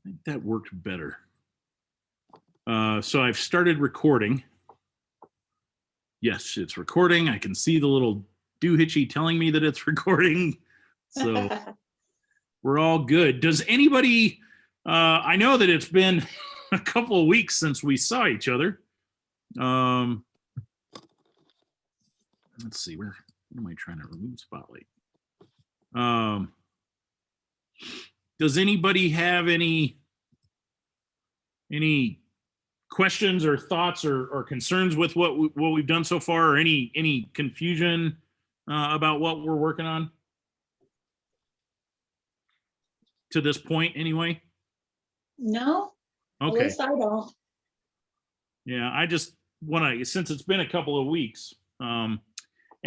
think that worked better. So I've started recording. Yes, it's recording. I can see the little doohickey telling me that it's recording. So we're all good. Does anybody, I know that it's been a couple of weeks since we saw each other. Let's see, where am I trying to remove spotlight? Does anybody have any questions or thoughts or concerns with what we've done so far, or any confusion about what we're working on to this point anyway? No, Okay. at least I don't. Yeah, I just want to, since it's been a couple of weeks, and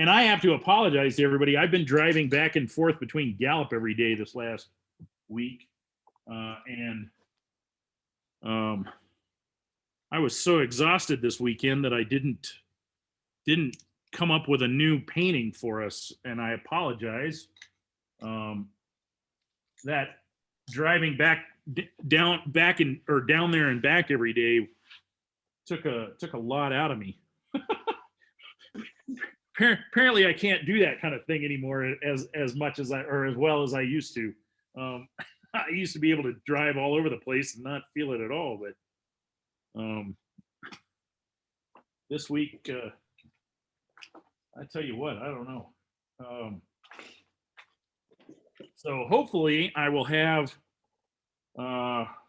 I have to apologize to everybody. I've been driving back and forth between Gallup every day this last week, and I was so exhausted this weekend that I didn't come up with a new painting for us, and I apologize. That driving down there and back every day took a lot out of me. Apparently I can't do that kind of thing anymore as much as as well as I used to. I used to be able to drive all over the place and not feel it at all, but this week, I tell you what, I don't know. So hopefully I will have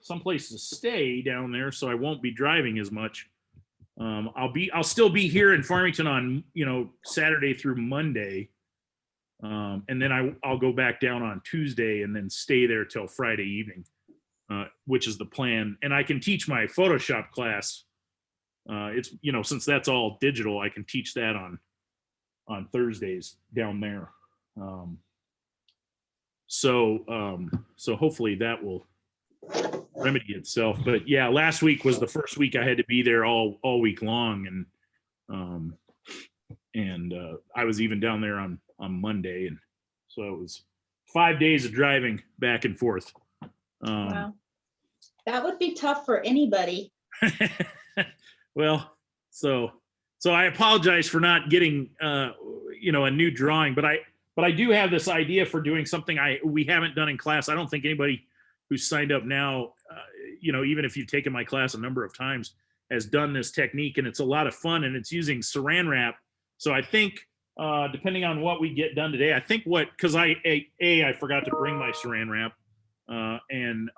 someplace to stay down there, so I won't be driving as much. I'll still be here in Farmington on Saturday through Monday, and then I'll go back down on Tuesday and then stay there till Friday evening, which is the plan. And I can teach my Photoshop class. It's since that's all digital, I can teach that on Thursdays down there. So hopefully that will remedy itself. But yeah, last week was the first week I had to be there all week long, and I was even down there on Monday, and so it was 5 days of driving back and forth. Wow, that would be tough for anybody. Well, so I apologize for not getting a new drawing, but I do have this idea for doing something we haven't done in class. I don't think anybody who's signed up now, even if you've taken my class a number of times, has done this technique, and it's a lot of fun, and it's using saran wrap. So I think, depending on what we get done today, I think because I forgot to bring my saran wrap, and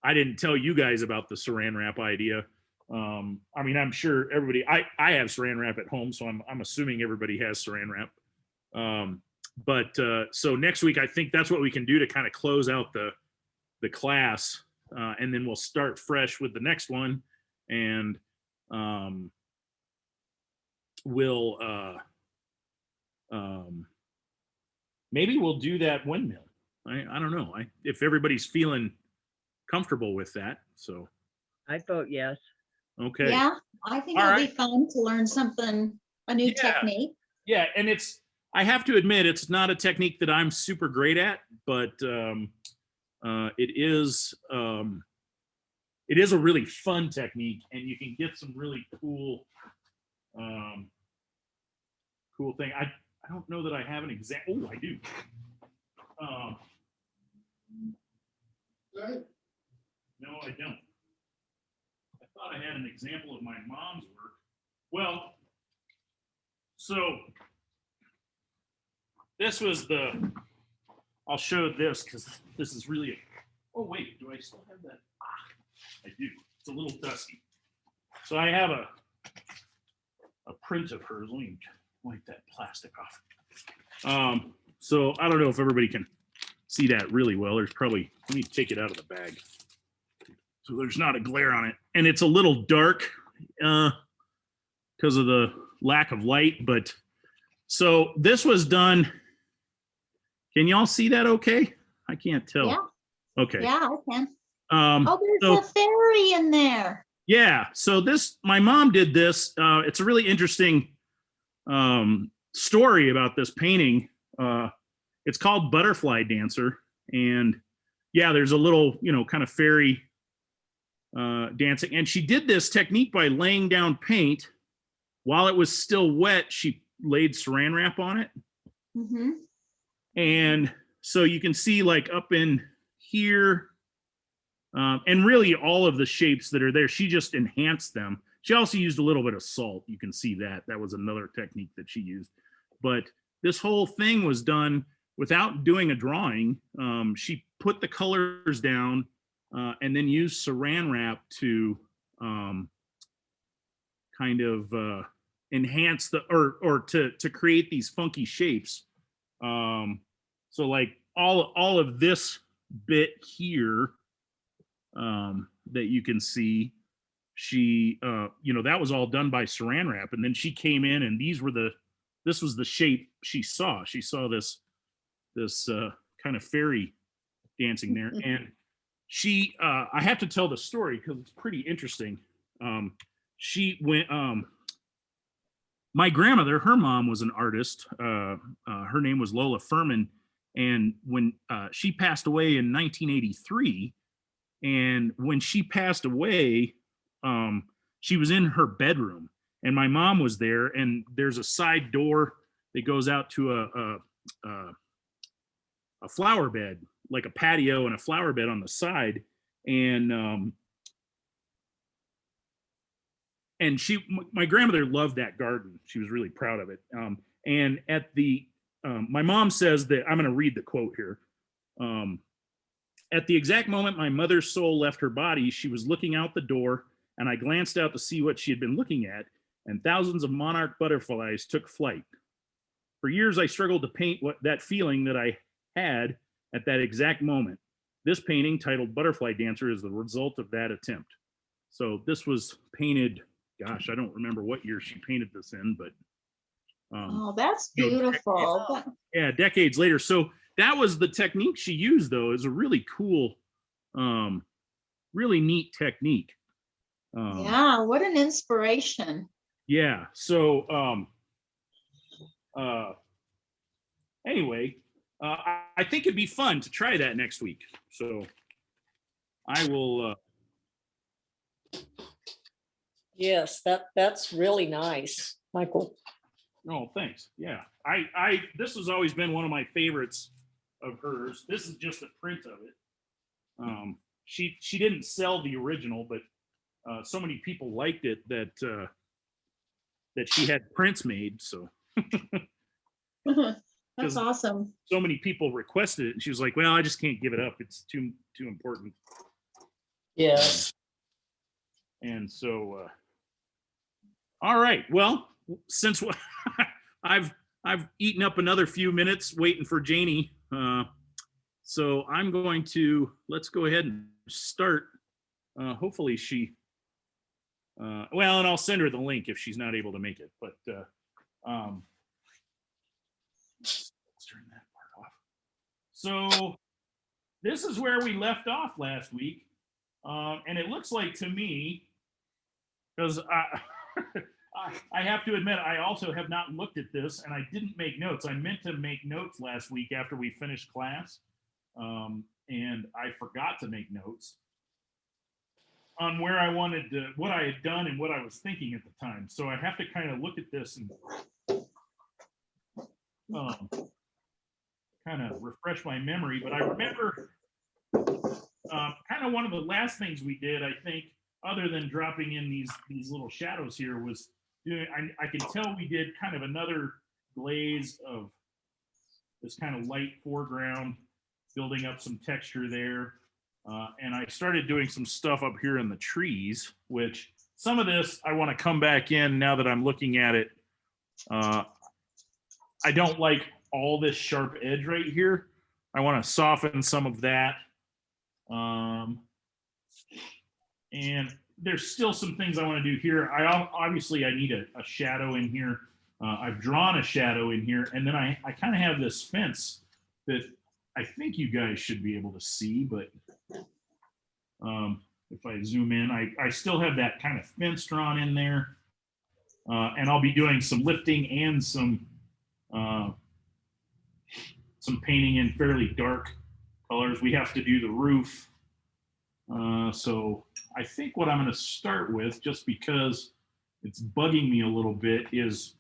I didn't tell you guys about the saran wrap idea. I'm sure everybody, I have saran wrap at home, so I'm assuming everybody has saran wrap. But so next week, I think that's what we can do to kind of close out the class, and then we'll start fresh with the next one, and we'll maybe we'll do that windmill. I don't know. If everybody's feeling comfortable with that, so I'd vote yes. Okay. Yeah, I think All it'll right. be fun to learn a new technique. Yeah, and I have to admit, it's not a technique that I'm super great at, but it is a really fun technique, and you can get some really cool thing. I don't know that I have an example. Oh, I do. No, I don't. I thought I had an example of my mom's work. Well, so this was I'll show this because this is really oh wait, do I still have that? I do. It's a little dusty. So I have a print of hers. Let me wipe that plastic off. So I don't know if everybody can see that really well. There's probably, let me take it out of the bag so there's not a glare on it. And it's a little dark because of the lack of light. But so this was done. Can y'all see that okay? I can't tell. Yeah. Okay. Yeah, I can. Oh, there's a fairy in there. Yeah. So my mom did this. It's a really interesting story about this painting. It's called Butterfly Dancer. And yeah, there's a little, kind of fairy dancing. And she did this technique by laying down paint while it was still wet. She laid saran wrap on it. Mm-hmm. And so you can see like up in here, and really all of the shapes that are there, she just enhanced them. She also used a little bit of salt. You can see that. That was another technique that she used. But this whole thing was done without doing a drawing. She put the colors down and then used saran wrap to kind of enhance the, or to create these funky shapes. So like all of this bit here that you can see, she that was all done by saran wrap. And then she came in and this was the shape she saw. She saw this kind of fairy dancing there. And she I have to tell the story because it's pretty interesting. She went my grandmother, her mom was an artist. Her name was Lola Furman. And when she passed away in 1983, and when she passed away, she was in her bedroom, and my mom was there. And there's a side door that goes out to a flower bed, like a patio and a flower bed on the side. And my grandmother loved that garden. She was really proud of it. And at the my mom says that, I'm going to read the quote here. At the exact moment my mother's soul left her body, she was looking out the door, and I glanced out to see what she had been looking at, and thousands of monarch butterflies took flight. For years I struggled to paint that feeling that I had at that exact moment. This painting, titled Butterfly Dancer, is the result of that attempt. So this was painted, gosh, I don't remember what year she painted this in, but Oh, that's beautiful. yeah, decades later. So that was the technique she used, though. Is a really cool, really neat technique. Yeah, what an inspiration. Yeah. So anyway, I think it'd be fun to try that next week. So I will. Yes, that's really nice, Michael. Oh, thanks. Yeah, this has always been one of my favorites of hers. This is just a print of it. She didn't sell the original, but so many people liked it that she had prints made. So That's awesome. so many people requested it, and she was like, "Well, I just can't give it up. It's too important." Yes. And so, all right. Well, since I've eaten up another few minutes waiting for Janie, so I'm going to, let's go ahead and start. Hopefully she, well, and I'll send her the link if she's not able to make it. But let's turn that part off. So this is where we left off last week, and it looks like to me, because I have to admit, I also have not looked at this, and I didn't make notes. I meant to make notes last week after we finished class, and I forgot to make notes on where I wanted to, what I had done and what I was thinking at the time. So I have to kind of look at this and kind of refresh my memory. But I remember kind of one of the last things we did, I think, other than dropping in these little shadows here, was doing, I can tell we did kind of another glaze of this kind of light foreground, building up some texture there. And I started doing some stuff up here in the trees, which some of this I want to come back in now that I'm looking at it. I don't like all this sharp edge right here. I want to soften some of that. And there's still some things I want to do here. Obviously I need a shadow in here. I've drawn a shadow in here, and then I kind of have this fence that I think you guys should be able to see, but if I zoom in, I still have that kind of fence drawn in there. And I'll be doing some lifting and some painting in fairly dark colors. We have to do the roof. So I think what I'm going to start with, just because it's bugging me a little bit, is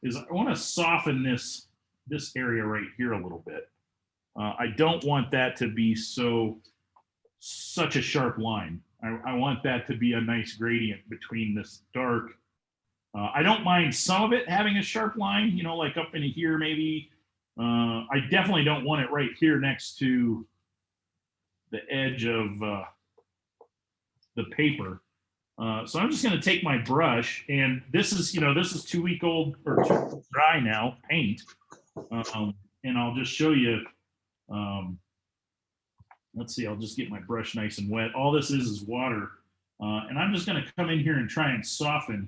I want to soften this area right here a little bit. I don't want that to be such a sharp line. I want that to be a nice gradient between this dark. I don't mind some of it having a sharp line, you know, like up into here maybe. I definitely don't want it right here next to the edge of the paper. So I'm just going to take my brush, and this is 2-week-old or dry now paint, and I'll just show you. Let's see, I'll just get my brush nice and wet. All this is water, and I'm just going to come in here and try and soften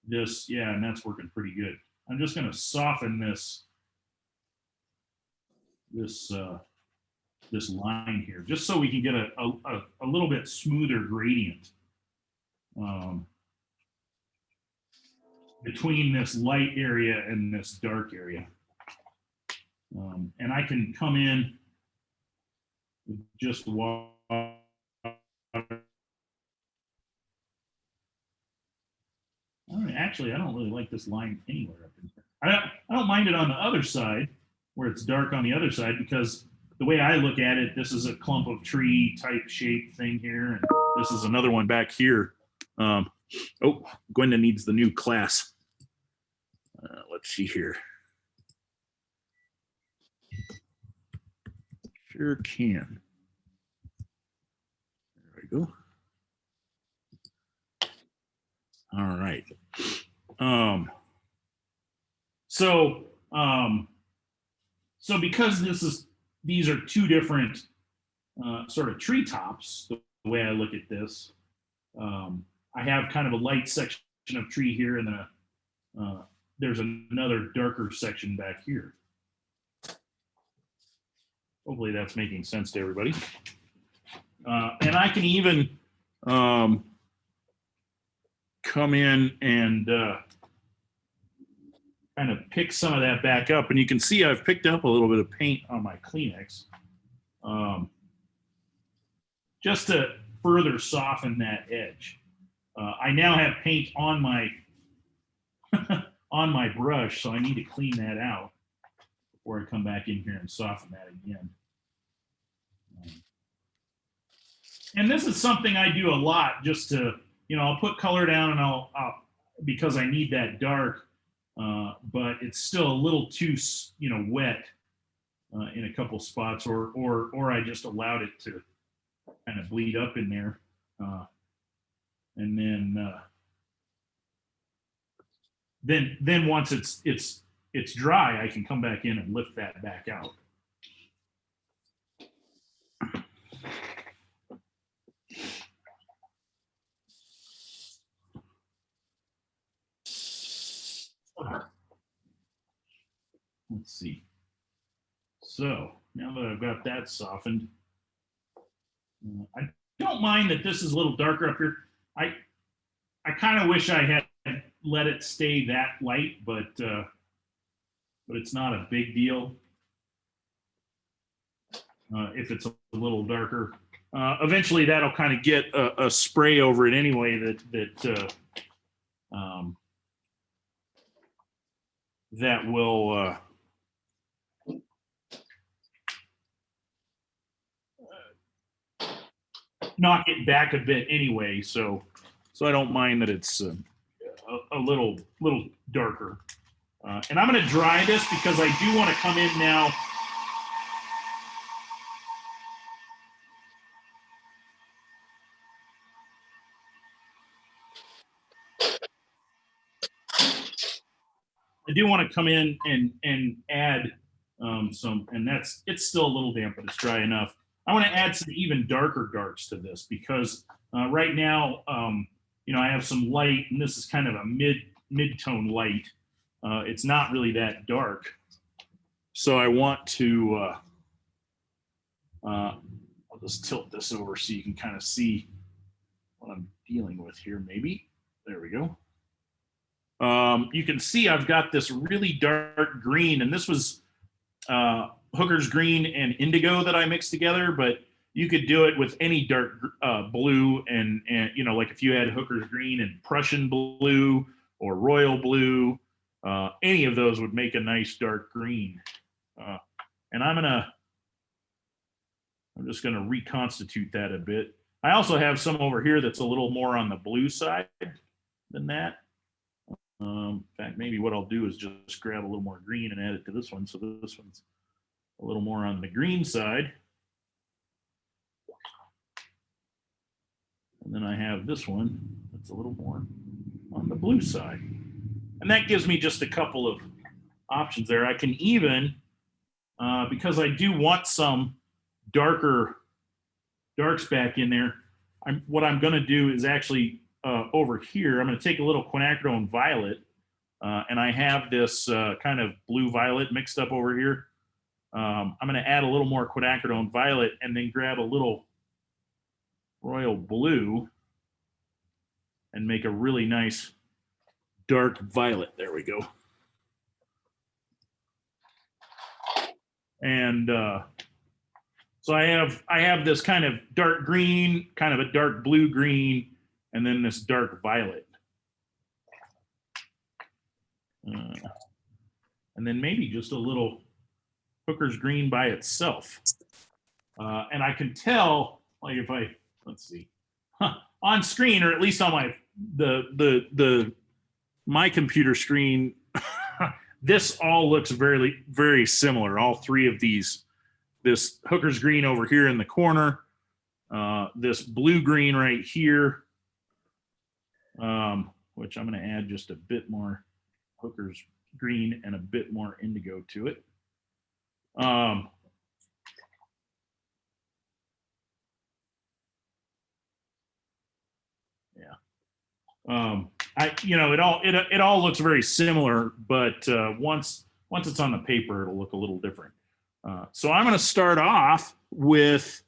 this. Yeah, and that's working pretty good. I'm just going to soften this line here, just so we can get a little bit smoother gradient between this light area and this dark area. And I can come in with just water. Actually, I don't really like this line anywhere up in here. I don't mind it on the other side, where it's dark on the other side, because the way I look at it, this is a clump of tree type shape thing here, and this is another one back here. Oh, Gwenda needs the new class. Let's see here. Sure can. There we go. All right. So because these are two different sort of treetops, the way I look at this, I have kind of a light section of tree here, and there's another darker section back here. Hopefully that's making sense to everybody. And I can even come in and kind of pick some of that back up. And you can see I've picked up a little bit of paint on my Kleenex, just to further soften that edge. I now have paint on my on my brush, so I need to clean that out before I come back in here and soften that again. And this is something I do a lot, just to, I'll put color down, and I'll because I need that dark, but it's still a little too, wet in a couple spots, or I just allowed it to kind of bleed up in there, and then once it's dry, I can come back in and lift that back out. Let's see. So now that I've got that softened, I don't mind that this is a little darker up here. I kind of wish I had let it stay that light, but it's not a big deal if it's a little darker. Eventually, that'll kind of get a spray over it anyway. That will knock it back a bit anyway. So I don't mind that it's a little darker. And I'm going to dry this because I do want to come in now. I do want to come in and add some, and it's still a little damp, but it's dry enough. I want to add some even darker darks to this, because right now, I have some light, and this is kind of a mid-tone light. It's not really that dark. So I want to, I'll just tilt this over so you can kind of see what I'm dealing with here, maybe. There we go. You can see I've got this really dark green, and this was Hooker's green and indigo that I mixed together, but you could do it with any dark blue and you know, like if you had Hooker's green and Prussian blue or royal blue, any of those would make a nice dark green. And I'm just gonna reconstitute that a bit. I also have some over here that's a little more on the blue side than that. In fact, maybe what I'll do is just grab a little more green and add it to this one. So this one's a little more on the green side. And then I have this one that's a little more on the blue side. And that gives me just a couple of options there. I can even, because I do want some darker darks back in there, what I'm going to do is actually over here, I'm going to take a little quinacridone violet, and I have this kind of blue violet mixed up over here. I'm going to add a little more quinacridone violet and then grab a little royal blue and make a really nice dark violet. There we go. And so I have this kind of dark green, kind of a dark blue green, and then this dark violet. And then maybe just a little Hooker's green by itself. And I can tell, like if I, let's see, on screen, or at least on my computer screen, this all looks very, very similar. All three of these, this Hooker's green over here in the corner, this blue green right here, which I'm going to add just a bit more Hooker's green and a bit more indigo to it. It all looks very similar, but once it's on the paper, it'll look a little different. So I'm going to start off with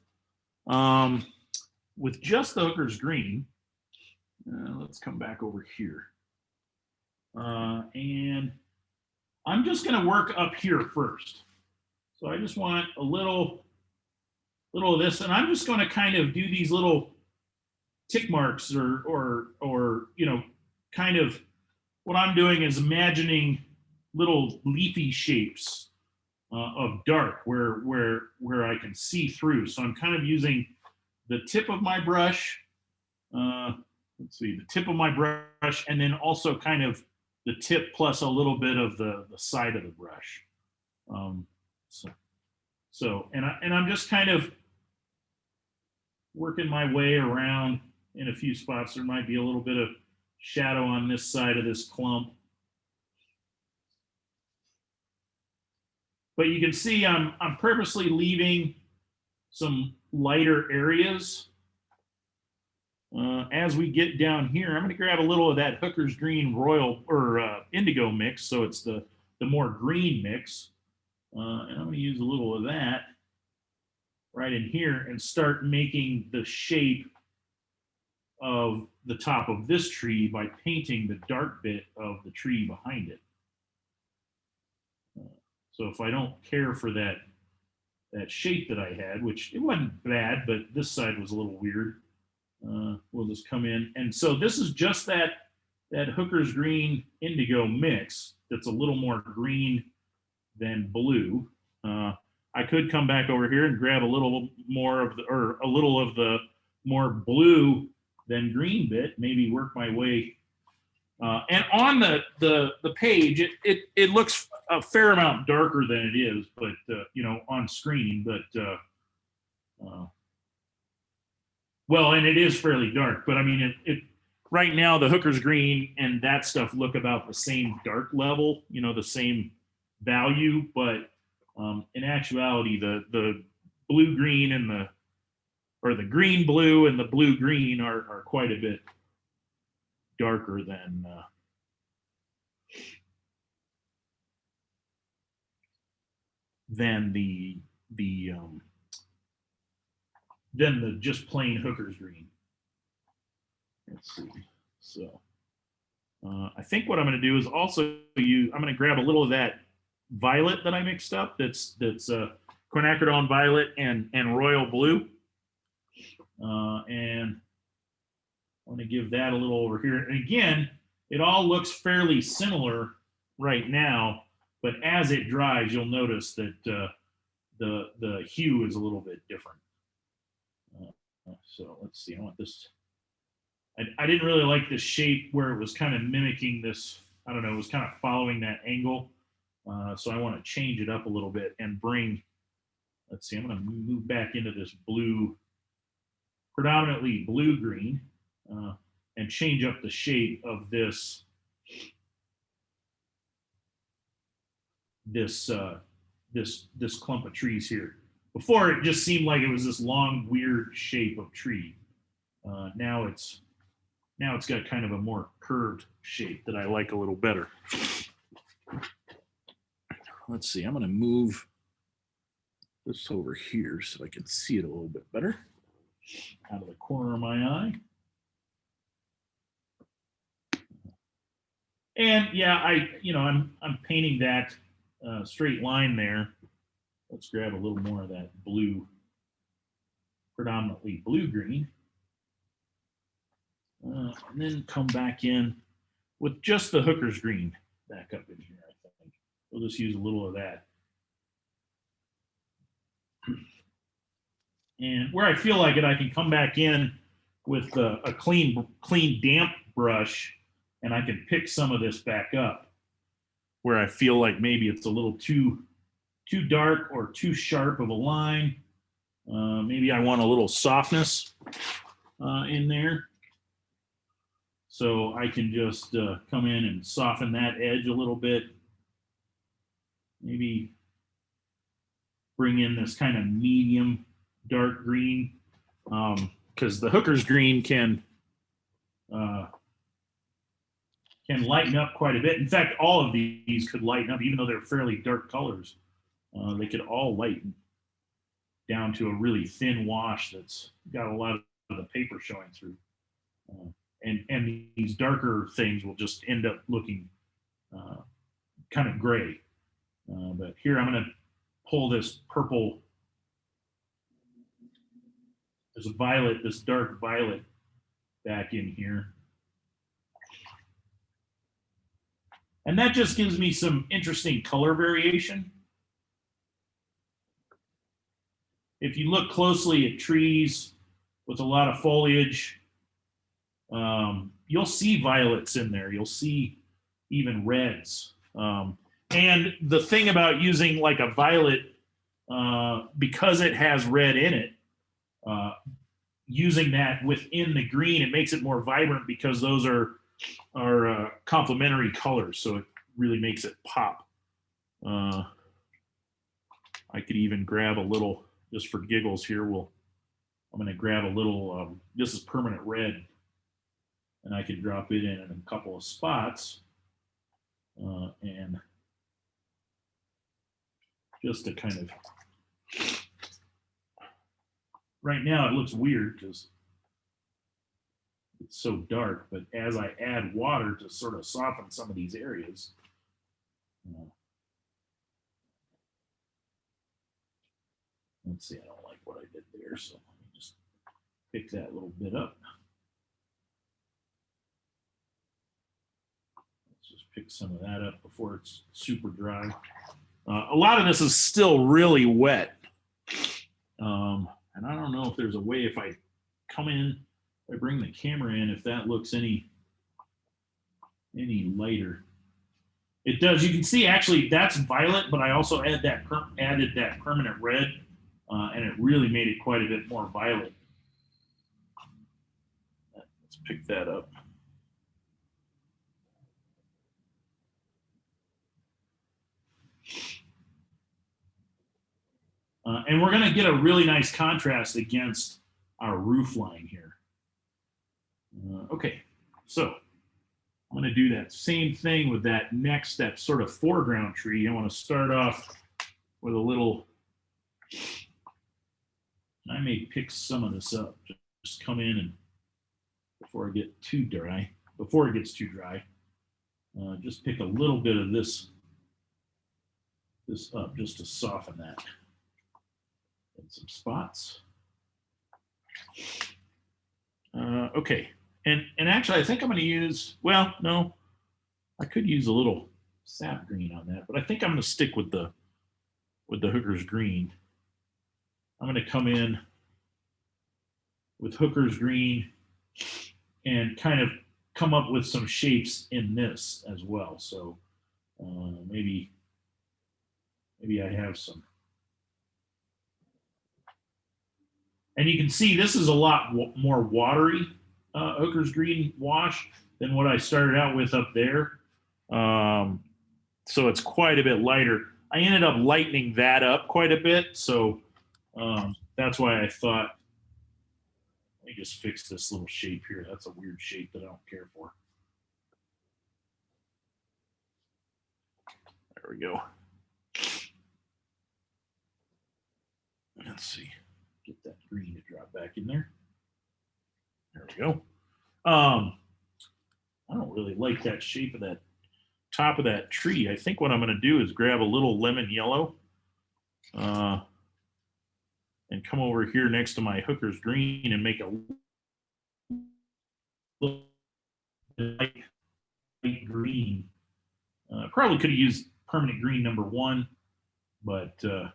just the Hooker's green. Let's come back over here, and I'm just going to work up here first. So I just want a little of this, and I'm just going to kind of do these little tick marks or you know, kind of what I'm doing is imagining little leafy shapes of dark where I can see through. So I'm kind of using the tip of my brush, let's see, the tip of my brush, and then also kind of the tip plus a little bit of the side of the brush. And I'm just kind of working my way around in a few spots. There might be a little bit of shadow on this side of this clump. But you can see I'm purposely leaving some lighter areas. As we get down here, I'm going to grab a little of that Hooker's green royal or indigo mix, so it's the more green mix. And I'm going to use a little of that right in here and start making the shape of the top of this tree by painting the dark bit of the tree behind it. So if I don't care for that shape that I had, which it wasn't bad, but this side was a little weird, we'll just come in. And so this is just that Hooker's green indigo mix that's a little more green than blue. I could come back over here and grab a little more of a little of the more blue than green bit, maybe work my way. And on the page, it looks a fair amount darker than it is, but you know, on screen, but well, and it is fairly dark, but I mean, it right now the Hooker's green and that stuff look about the same dark level, you know, the same value, but in actuality, the blue green and the green blue and the blue green are quite a bit darker than the just plain Hooker's green. Let's see. So I think what I'm going to do is also I'm going to grab a little of that violet that I mixed up. That's quinacridone violet and royal blue. And I want to give that a little over here. And again, it all looks fairly similar right now, but as it dries, you'll notice that the hue is a little bit different. So let's see. I want this. I didn't really like the shape where it was kind of mimicking this. I don't know. It was kind of following that angle. So I want to change it up a little bit and bring. Let's see. I'm going to move back into this blue, predominantly blue green, and change up the shape of this. This clump of trees here. Before it just seemed like it was this long, weird shape of tree. Now it's got kind of a more curved shape that I like a little better. Let's see, I'm going to move this over here so I can see it a little bit better out of the corner of my eye. And yeah, I'm painting that straight line there. Let's grab a little more of that blue, predominantly blue-green. And then come back in with just the hooker's green back up in here, I think. We'll just use a little of that. And where I feel like it, I can come back in with a clean damp brush, and I can pick some of this back up where I feel like maybe it's a little too dark or too sharp of a line. Maybe I want a little softness in there. So I can just come in and soften that edge a little bit. Maybe bring in this kind of medium dark green, because the hooker's green can lighten up quite a bit. In fact, all of these could lighten up, even though they're fairly dark colors. They could all lighten down to a really thin wash that's got a lot of the paper showing through. And these darker things will just end up looking kind of gray. But here I'm going to pull this purple, this dark violet back in here. And that just gives me some interesting color variation. If you look closely at trees with a lot of foliage, you'll see violets in there. You'll see even reds. And the thing about using like a violet, because it has red in it, using that within the green, it makes it more vibrant because those are complementary colors. So it really makes it pop. I could even grab a little, just for giggles here, I'm going to grab a little, this is permanent red, and I could drop it in a couple of spots, and just to kind of, right now it looks weird because it's so dark, but as I add water to sort of soften some of these areas, let's see, I don't like what I did there, so let me just pick that little bit up. Let's just pick some of that up before it's super dry. A lot of this is still really wet. And I don't know if there's a way, if I come in, if I bring the camera in, if that looks any lighter. It does. You can see actually that's violet, but I also added that permanent red, and it really made it quite a bit more violet. Let's pick that up. And we're going to get a really nice contrast against our roof line here. Okay, so I'm going to do that same thing with that sort of foreground tree. I want to start off with a little, I may pick some of this up, just come in and before it gets too dry, just pick a little bit of this this up just to soften that in some spots. Okay, and actually I think I'm going to use, well, no, I could use a little sap green on that, but I think I'm going to stick with the Hooker's green. I'm going to come in with Hooker's green and kind of come up with some shapes in this as well. So maybe I have some. And you can see this is a lot more watery Hooker's green wash than what I started out with up there. So it's quite a bit lighter. I ended up lightening that up quite a bit. So that's why I thought, let me just fix this little shape here. That's a weird shape that I don't care for. There we go. Let's see. Get that green to drop back in there. There we go. I don't really like that shape of that top of that tree. I think what I'm going to do is grab a little lemon yellow and come over here next to my Hooker's green and make a little light green. Probably could have used permanent green number 1, but I'm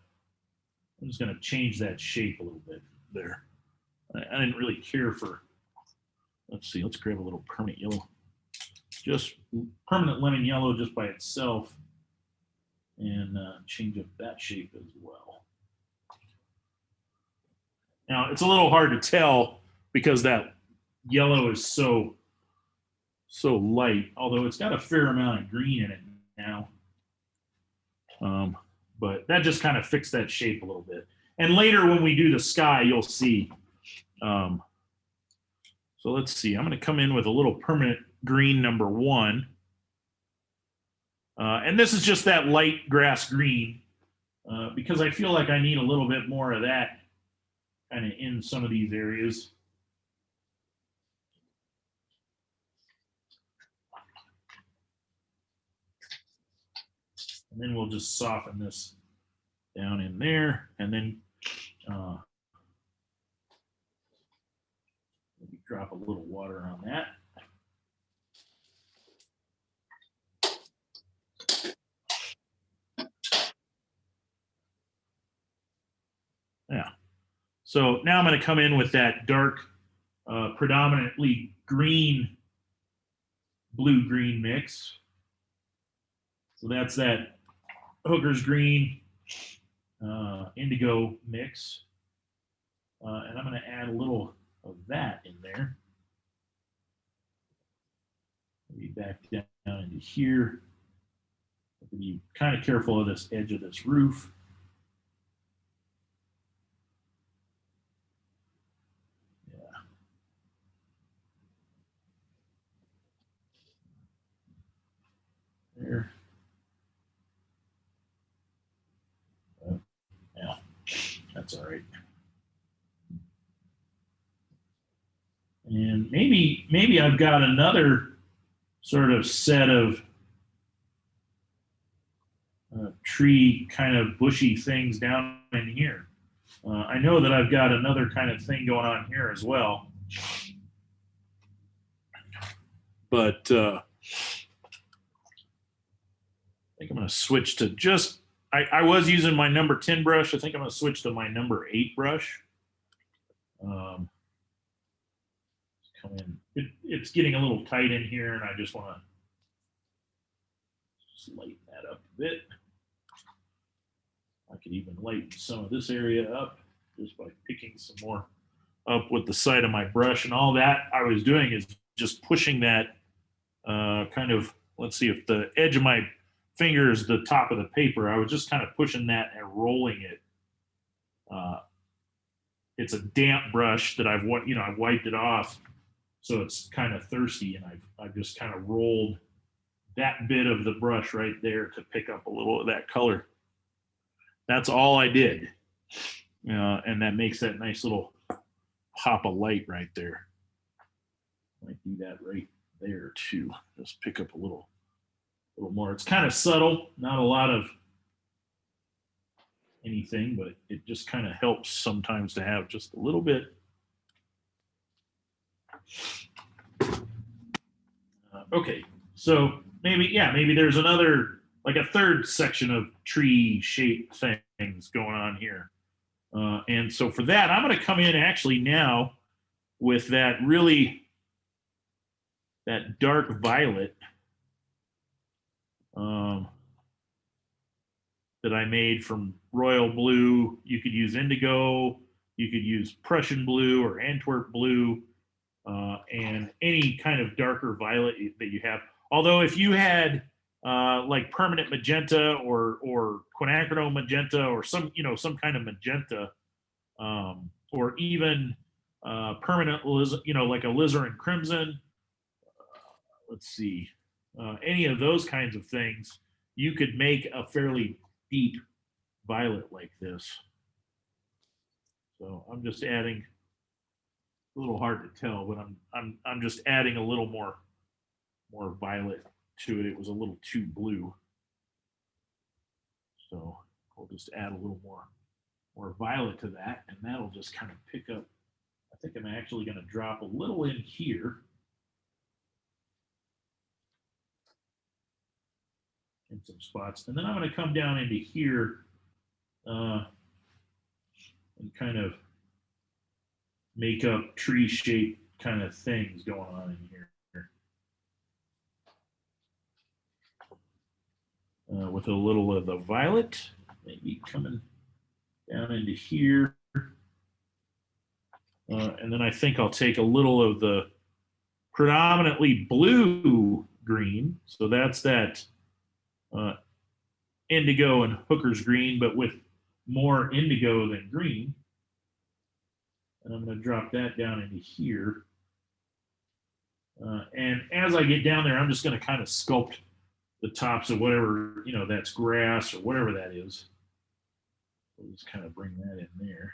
just going to change that shape a little bit there. I didn't really care for, let's see, let's grab a little permanent yellow. Just permanent lemon yellow just by itself, and change up that shape as well. Now, it's a little hard to tell because that yellow is so light, although it's got a fair amount of green in it now. But that just kind of fixed that shape a little bit. And later when we do the sky, you'll see. So let's see. I'm going to come in with a little permanent green number 1. And this is just that light grass green because I feel like I need a little bit more of that kind of in some of these areas. And then we'll just soften this down in there, and then maybe drop a little water on that. Yeah. So now I'm going to come in with that dark, predominantly green, blue-green mix. So that's that Hooker's green, indigo mix. And I'm going to add a little of that in there. Maybe back down into here. Be kind of careful of this edge of this roof. Yeah. There. Yeah, that's all right. And maybe I've got another sort of set of tree kind of bushy things down in here. I know that I've got another kind of thing going on here as well. But I think I'm going to switch to just, I was using my number 10 brush. I think I'm going to switch to my number 8 brush. Come in. It's getting a little tight in here, and I just want to just lighten that up a bit. I could even lighten some of this area up just by picking some more up with the side of my brush. And all that I was doing is just pushing that kind of, let's see if the edge of my finger is the top of the paper. I was just kind of pushing that and rolling it. It's a damp brush that I've wiped it off, so it's kind of thirsty, and I've just kind of rolled that bit of the brush right there to pick up a little of that color. That's all I did, and that makes that nice little pop of light right there. Might do that right there too. Just pick up a little more. It's kind of subtle, not a lot of anything, but it just kind of helps sometimes to have just a little bit. Okay, so maybe there's another, like a third section of tree shape things going on here. And so for that, I'm going to come in actually now with that dark violet that I made from royal blue. You could use indigo, you could use Prussian blue or Antwerp blue, and any kind of darker violet that you have. Although if you had like permanent magenta or quinacridone magenta or some kind of magenta, or even permanent like a alizarin crimson. Let's see, any of those kinds of things, you could make a fairly deep violet like this. So I'm just adding, a little hard to tell, but I'm just adding a little more violet to it. It was a little too blue, so we'll just add a little more violet to that, and that'll just kind of pick up. I think I'm actually going to drop a little in here in some spots, and then I'm going to come down into here and kind of make up tree shape kind of things going on in here. With a little of the violet, maybe coming down into here. And then I think I'll take a little of the predominantly blue green. So that's that indigo and hooker's green, but with more indigo than green. And I'm going to drop that down into here. And as I get down there, I'm just going to kind of sculpt the tops of whatever, that's grass or whatever that is. We'll just kind of bring that in there.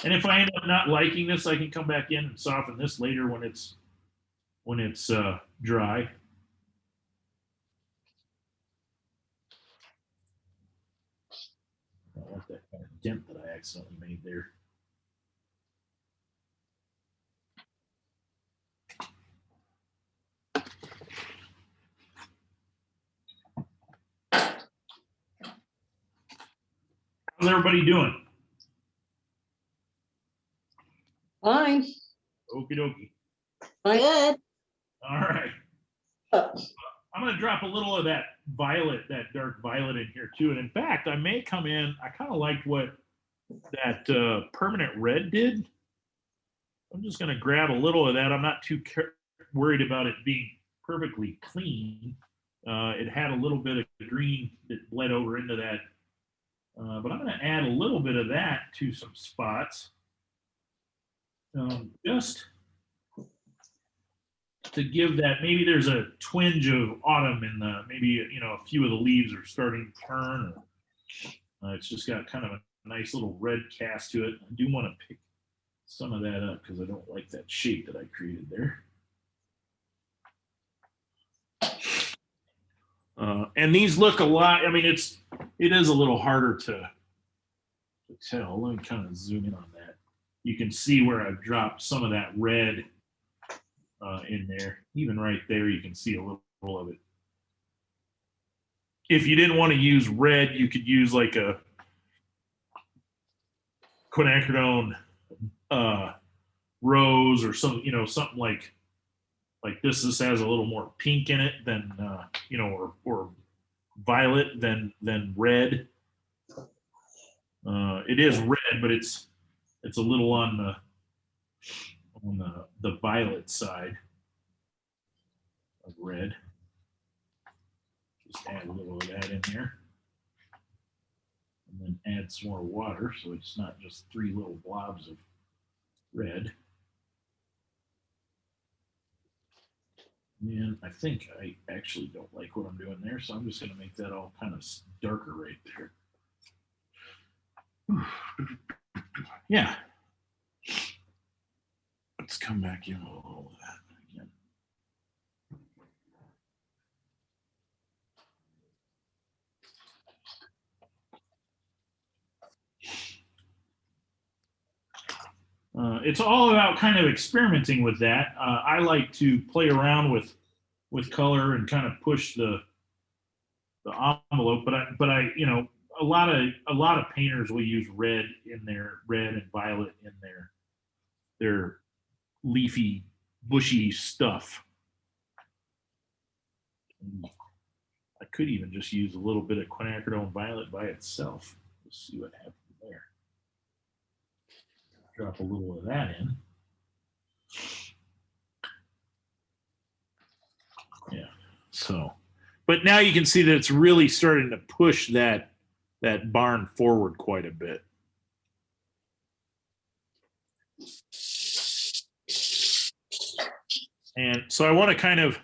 And if I end up not liking this, I can come back in and soften this later when it's dry. I don't like that kind of dent that I accidentally made there. How's everybody doing? Fine. Okie dokie. Good. All right. I'm going to drop a little of that violet, that dark violet in here too. And in fact, I may come in, I kind of liked what that permanent red did. I'm just going to grab a little of that. I'm not too worried about it being perfectly clean. It had a little bit of green that bled over into that. But I'm going to add a little bit of that to some spots. Just to give that, maybe there's a twinge of autumn in the, maybe, a few of the leaves are starting to turn. It's just got kind of a nice little red cast to it. I do want to pick some of that up because I don't like that shape that I created there. And these look a lot, it is a little harder to tell. Let me kind of zoom in on that. You can see where I've dropped some of that red in there. Even right there, you can see a little of it. If you didn't want to use red, you could use like a quinacridone rose or some, something like this. This has a little more pink in it than or violet than red. It is red, but it's a little on the violet side of red. Just add a little of that in there. And then add some more water so it's not just 3 little blobs of red. And I think I actually don't like what I'm doing there, so I'm just going to make that all kind of darker right there. Yeah. let's come back in a little of that again. It's all about kind of experimenting with that. I like to play around with color and kind of push the envelope, but I you know a lot of painters will use red in their red and violet in their leafy bushy stuff. I could even just use a little bit of quinacridone violet by itself. Let's see what happens there. Drop a little of that in. Yeah. So, but now you can see that it's really starting to push that barn forward quite a bit. And so I want to kind of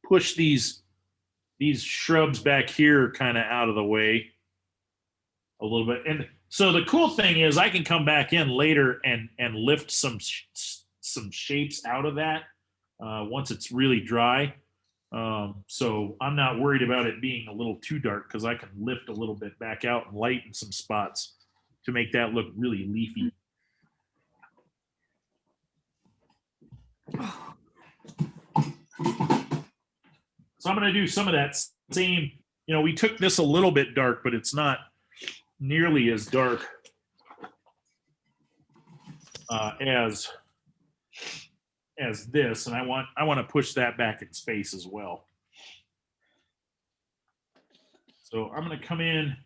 push these shrubs back here kind of out of the way a little bit. And so the cool thing is I can come back in later and lift some shapes out of that once it's really dry. So I'm not worried about it being a little too dark because I can lift a little bit back out and lighten some spots to make that look really leafy. So I'm going to do some of that same, you know, we took this a little bit dark, but it's not nearly as dark as this, and I want to push that back in space as well. So I'm going to come in.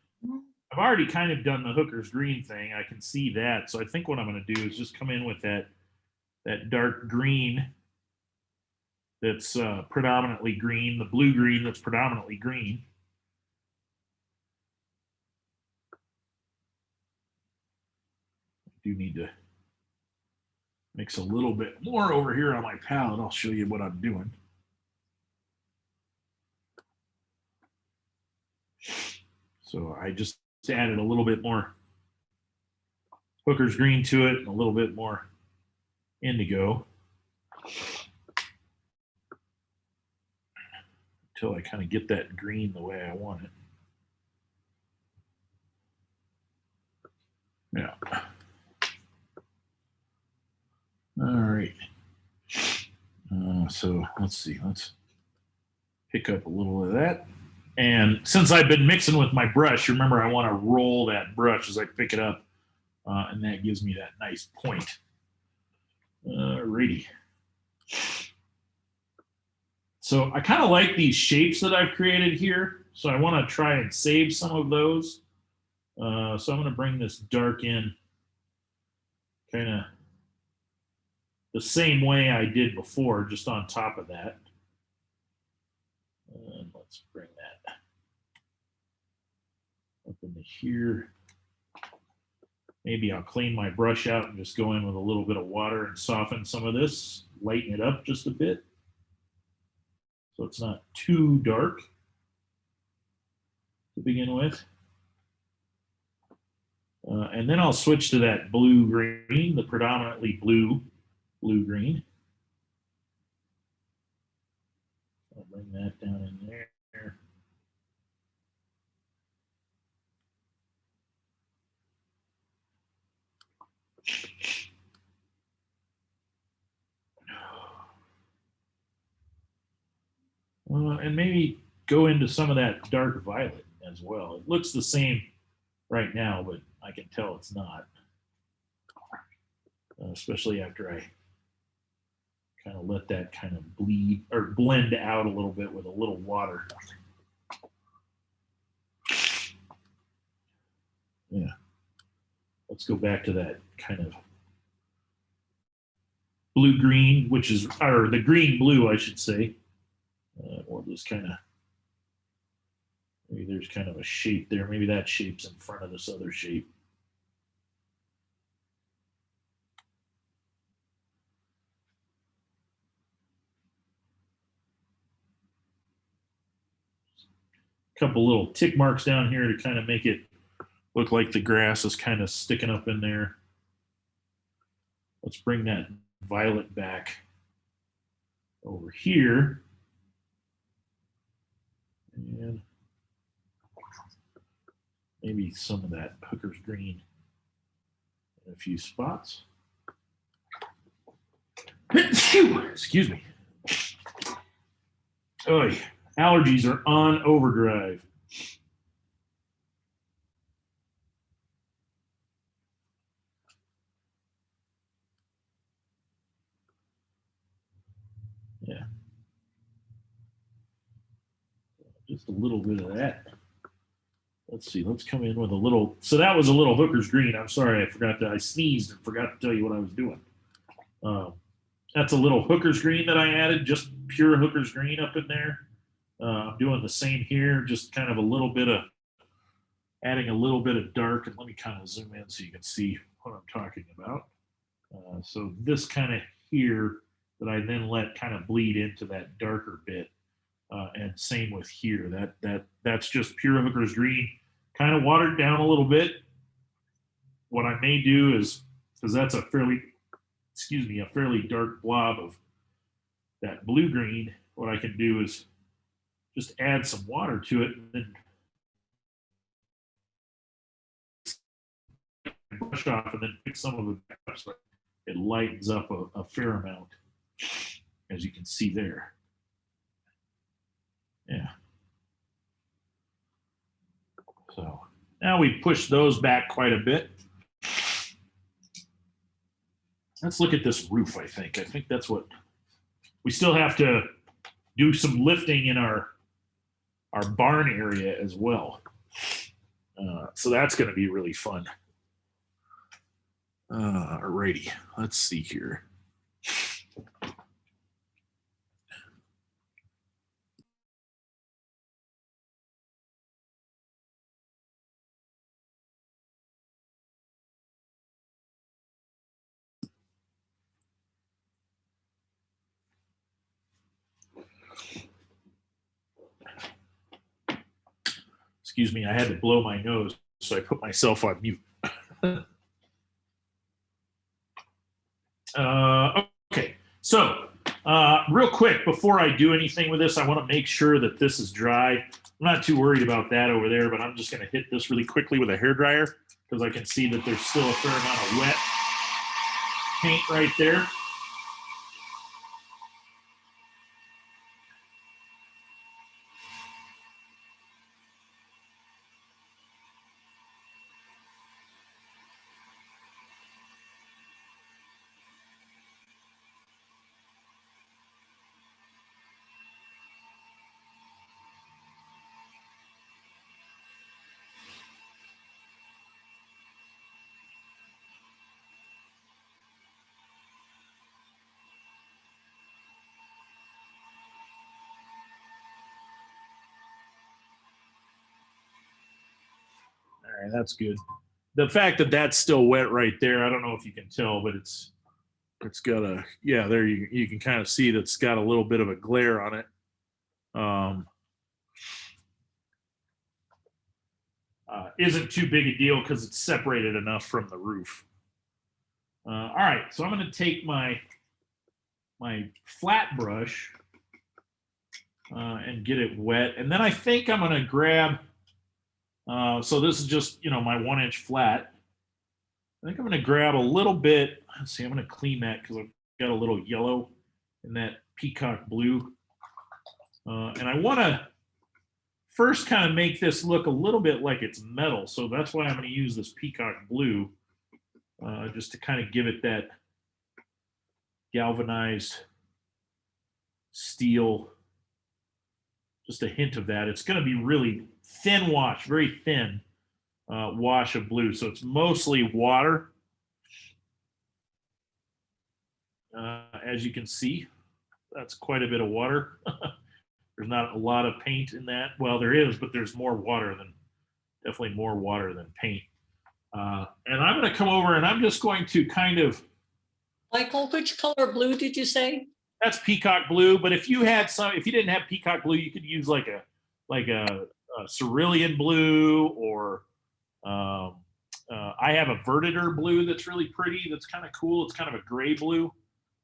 I've already kind of done the hooker's green thing. I can see that. So I think what I'm going to do is just come in with that dark green that's predominantly green, the blue green that's predominantly green. I do need to mix a little bit more over here on my palette. I'll show you what I'm doing. So I just added a little bit more hooker's green to it and a little bit more indigo until I kind of get that green the way I want it. Yeah. All right. So let's see. Let's pick up a little of that. And since I've been mixing with my brush, remember I want to roll that brush as I pick it up. And that gives me that nice point. Alrighty. So I kind of like these shapes that I've created here. So I want to try and save some of those. So I'm going to bring this dark in kind of the same way I did before, just on top of that. And let's bring that up into here. Maybe I'll clean my brush out and just go in with a little bit of water and soften some of this, lighten it up just a bit so it's not too dark to begin with. And then I'll switch to that blue-green, the predominantly blue-green. I'll bring that down in there. And maybe go into some of that dark violet as well. It looks the same right now, but I can tell it's not. Especially after I kind of let that kind of bleed or blend out a little bit with a little water. Yeah. Let's go back to that kind of blue-green, which is, or the green-blue, I should say. We'll just kind of, maybe there's kind of a shape there. Maybe that shape's in front of this other shape. Couple little tick marks down here to kind of make it look like the grass is kind of sticking up in there. Let's bring that violet back over here. And maybe some of that Hooker's green in a few spots. Excuse me. Oh, allergies are on overdrive. Yeah. Just a little bit of that. Let's see. Let's come in with a little. So that was a little Hooker's green. I'm sorry. I forgot that. I sneezed and forgot to tell you what I was doing. That's a little Hooker's green that I added, just pure Hooker's green up in there. I'm doing the same here, just kind of a little bit of, adding a little bit of dark. And let me kind of zoom in so you can see what I'm talking about. So this kind of here that I then let kind of bleed into that darker bit. And same with here. That's just pure Hooker's green, kind of watered down a little bit. What I may do is, because that's a fairly dark blob of that blue green, what I can do is just add some water to it and then brush off and then pick some of it back up so it lightens up a fair amount, as you can see there. Yeah. So now we push those back quite a bit. Let's look at this roof, I think that's what we still have to do, some lifting in our barn area as well. So that's going to be really fun. Alrighty, let's see here. Excuse me, I had to blow my nose, so I put myself on mute. Okay, so real quick, before I do anything with this, I want to make sure that this is dry. I'm not too worried about that over there, but I'm just going to hit this really quickly with a hairdryer because I can see that there's still a fair amount of wet paint right there. All right, that's good. The fact that that's still wet right there, I don't know if you can tell, but it's got a, yeah, there you can kind of see that it's got a little bit of a glare on it. Isn't too big a deal because it's separated enough from the roof. All right, so I'm going to take my flat brush and get it wet, and then I think I'm going to grab. So this is just, you know, my 1-inch flat. I think I'm going to grab a little bit. Let's see, I'm going to clean that because I've got a little yellow in that peacock blue. And I want to first kind of make this look a little bit like it's metal. So that's why I'm going to use this peacock blue just to kind of give it that galvanized steel, just a hint of that. It's going to be really thin wash, very thin wash of blue. So it's mostly water. As you can see, that's quite a bit of water. There's not a lot of paint in that. Well, there is, but there's more water than, definitely more water than paint. And I'm going to come over and I'm just going to kind of. Michael, which color blue did you say? That's peacock blue. But if you had some, if you didn't have peacock blue, you could use like a cerulean blue, or I have a vertiter blue that's really pretty. That's kind of cool. It's kind of a gray blue.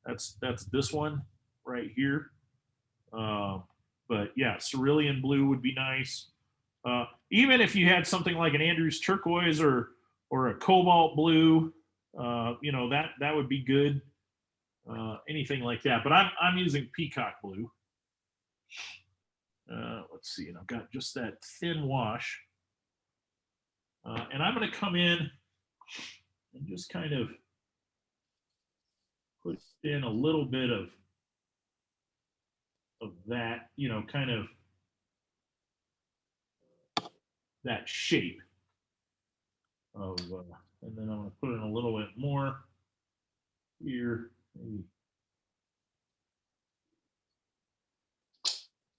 That's this one right here. But yeah, cerulean blue would be nice. Even if you had something like an Andrews turquoise or a cobalt blue, you know, that would be good. Anything like that. But I'm using peacock blue. Let's see, and I've got just that thin wash. And I'm going to come in and just kind of put in a little bit of that, you know, kind of that shape of, and then I'm going to put in a little bit more here, maybe.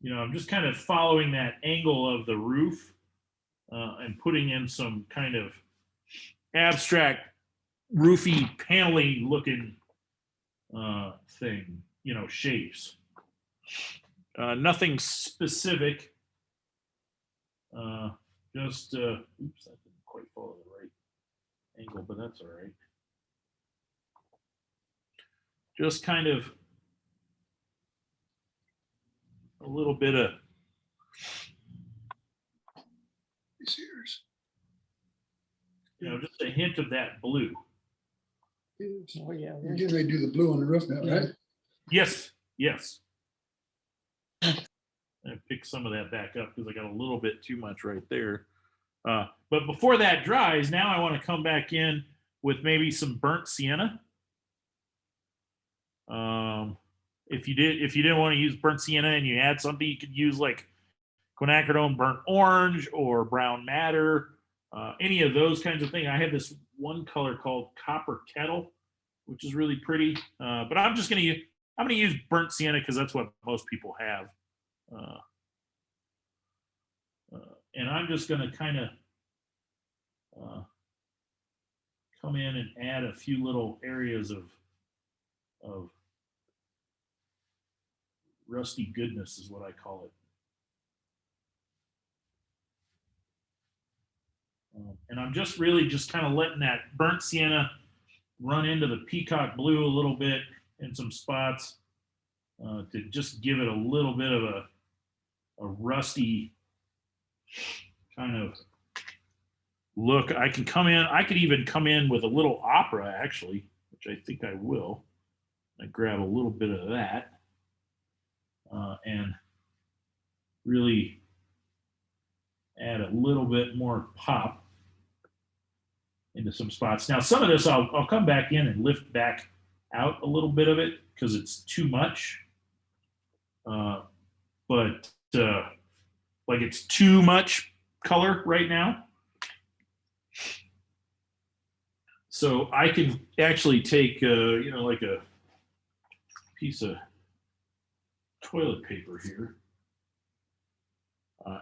You know, I'm just kind of following that angle of the roof and putting in some kind of abstract roofy panely looking thing, you know, shapes. Nothing specific. Just, oops, I didn't quite follow the right angle, but that's all right. Just kind of a little bit of you know, just a hint of that blue. Oh, yeah. You're getting ready to do the blue on the roof now, right? Yes, yes. I picked some of that back up because I got a little bit too much right there. But before that dries, now I want to come back in with maybe some burnt sienna. If you didn't want to use burnt sienna and you add something, you could use like quinacridone burnt orange or brown madder, any of those kinds of things. I have this one color called copper kettle, which is really pretty. But I'm just gonna use burnt sienna because that's what most people have. And I'm just gonna kind of come in and add a few little areas of rusty goodness is what I call it. And I'm just really just kind of letting that burnt sienna run into the peacock blue a little bit in some spots to just give it a little bit of a rusty kind of look. I could even come in with a little opera actually, which I think I will. I grab a little bit of that and really add a little bit more pop into some spots. Now, some of this I'll come back in and lift back out a little bit of it because it's too much. But like it's too much color right now. So I can actually take, you know, like a piece of toilet paper here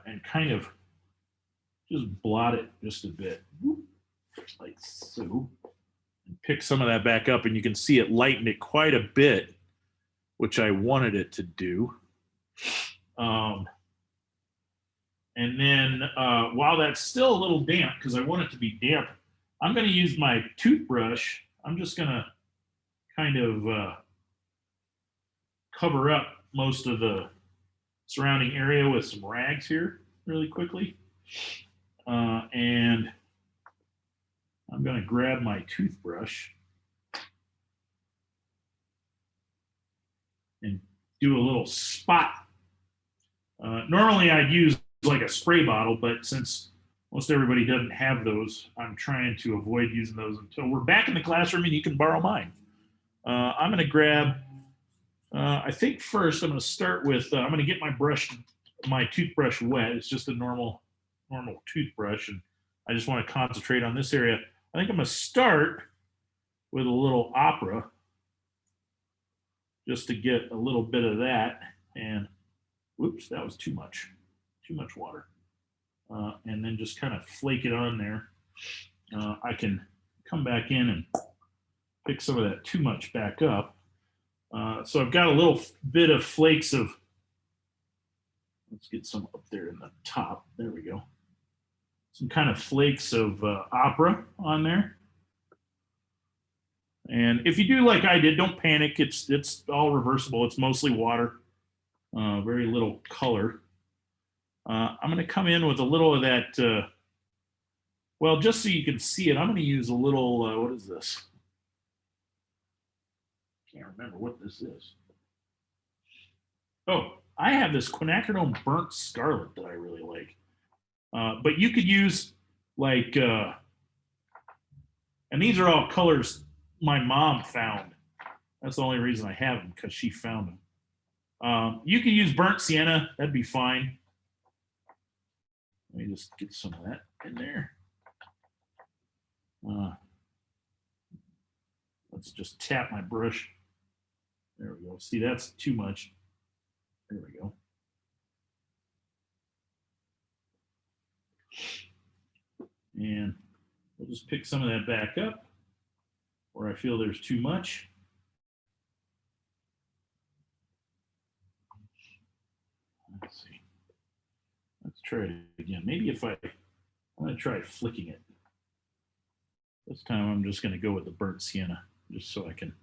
and kind of just blot it just a bit, like so, and pick some of that back up, and you can see it lightened it quite a bit, which I wanted it to do. And then while that's still a little damp, because I want it to be damp, I'm going to use my toothbrush. I'm just going to kind of cover up most of the surrounding area with some rags here really quickly. And I'm going to grab my toothbrush and do a little spot. Normally I'd use like a spray bottle, but since most everybody doesn't have those, I'm trying to avoid using those until we're back in the classroom and you can borrow mine. I'm going to grab, I think first I'm going to start with, I'm going to get my toothbrush wet. It's just a normal toothbrush, and I just want to concentrate on this area. I think I'm going to start with a little opera just to get a little bit of that. And whoops, that was too much water. And then just kind of flake it on there. I can come back in and pick some of that too much back up. So I've got a little bit of flakes of, let's get some up there in the top. There we go. Some kind of flakes of opera on there. And if you do like I did, don't panic. It's all reversible. It's mostly water, very little color. I'm going to come in with a little of that. Well, just so you can see it, I'm going to use a little. What is this? Can't remember what this is. Oh, I have this quinacridone burnt scarlet that I really like. But you could use like, and these are all colors my mom found. That's the only reason I have them, because she found them. You could use burnt sienna. That'd be fine. Let me just get some of that in there. Let's just tap my brush. There we go. See, that's too much. There we go. And we'll just pick some of that back up where I feel there's too much. Let's see. Let's try it again. Maybe if I'm going to try flicking it. This time I'm just going to go with the burnt sienna, just so I can,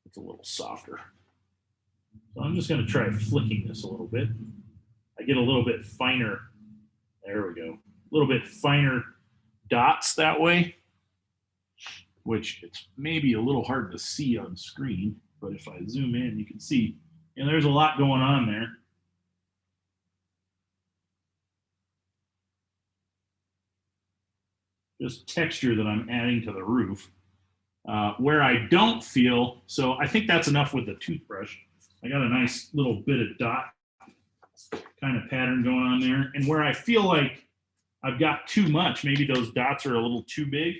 it's a little softer. So I'm just going to try flicking this a little bit. I get a little bit finer. There we go. A little bit finer dots that way, which it's maybe a little hard to see on screen, but if I zoom in, you can see, and there's a lot going on there. Just texture that I'm adding to the roof. Where I don't feel, so I think that's enough with the toothbrush. I got a nice little bit of dot kind of pattern going on there. And where I feel like I've got too much, maybe those dots are a little too big.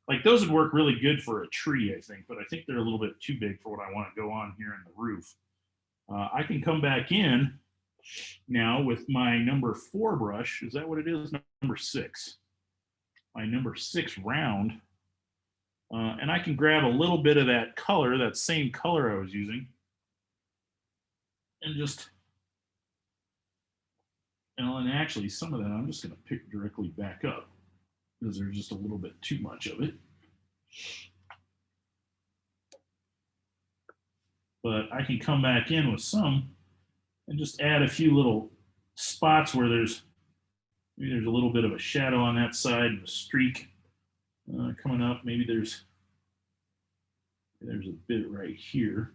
Like those would work really good for a tree, I think, but I think they're a little bit too big for what I want to go on here in the roof. I can come back in now with my number 4 brush. Is that what it is? Number 6. My number 6 round. And I can grab a little bit of that color, that same color I was using, and just, and actually some of that I'm just going to pick directly back up because there's just a little bit too much of it. But I can come back in with some and just add a few little spots where there's, maybe there's a little bit of a shadow on that side and a streak coming up. Maybe there's a bit right here.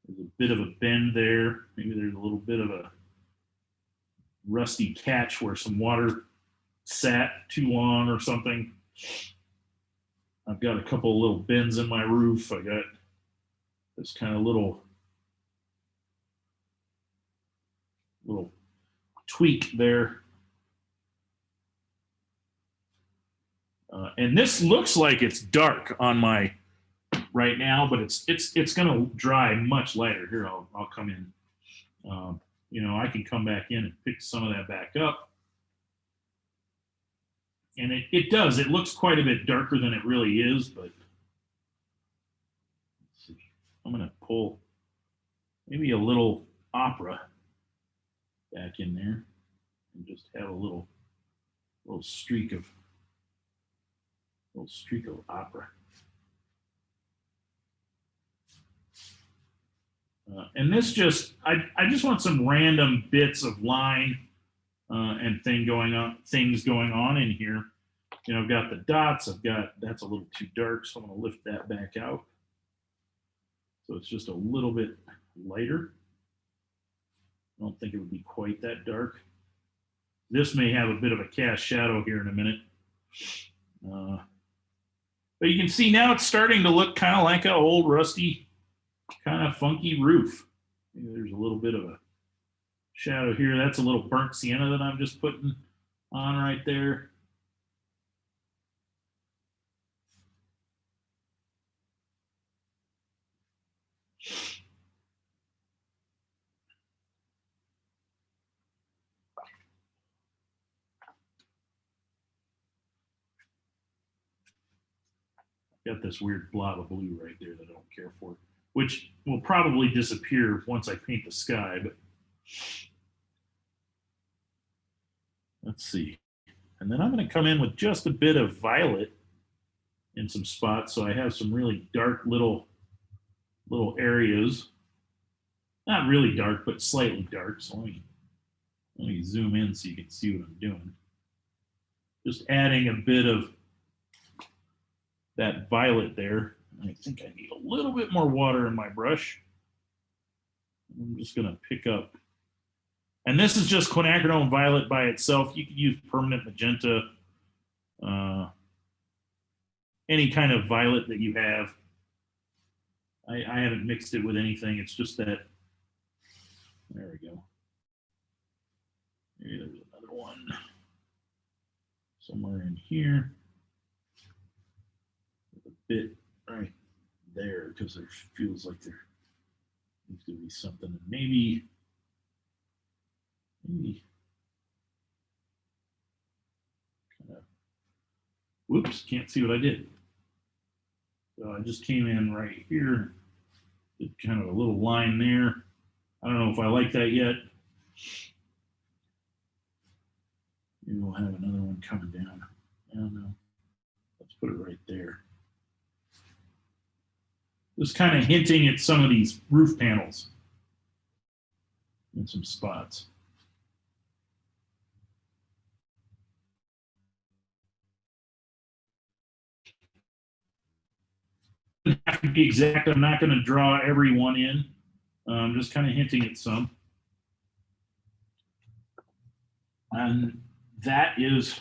There's a bit of a bend there. Maybe there's a little bit of a rusty catch where some water sat too long or something. I've got a couple of little bends in my roof. I got this kind of little tweak there. And this looks like it's dark on my right now, but it's going to dry much lighter. Here, I'll come in. You know, I can come back in and pick some of that back up. And it does. It looks quite a bit darker than it really is, but let's see. I'm going to pull maybe a little opera back in there and just have a little streak of opera. And this just, I just want some random bits of line and things going on in here. You know, I've got the dots. That's a little too dark, so I'm going to lift that back out. So it's just a little bit lighter. I don't think it would be quite that dark. This may have a bit of a cast shadow here in a minute. But you can see now it's starting to look kind of like an old rusty, kind of funky roof. Maybe there's a little bit of a shadow here. That's a little burnt sienna that I'm just putting on right there. Got this weird blob of blue right there that I don't care for, which will probably disappear once I paint the sky, but let's see. And then I'm going to come in with just a bit of violet in some spots. So I have some really dark little areas. Not really dark, but slightly dark. So let me zoom in so you can see what I'm doing. Just adding a bit of that violet there. I think I need a little bit more water in my brush. I'm just going to pick up. And this is just quinacridone violet by itself. You could use permanent magenta, any kind of violet that you have. I haven't mixed it with anything. It's just that. There we go. Maybe there's another one somewhere in here. A bit right there, because there feels like there needs to be something. Maybe kind of, whoops, can't see what I did. So I just came in right here, did kind of a little line there. I don't know if I like that yet. Maybe we'll have another one coming down. I don't know. Let's put it right there. Just kind of hinting at some of these roof panels in some spots. Doesn't have to be exact. I'm not going to draw every one in. I'm just kind of hinting at some. And that is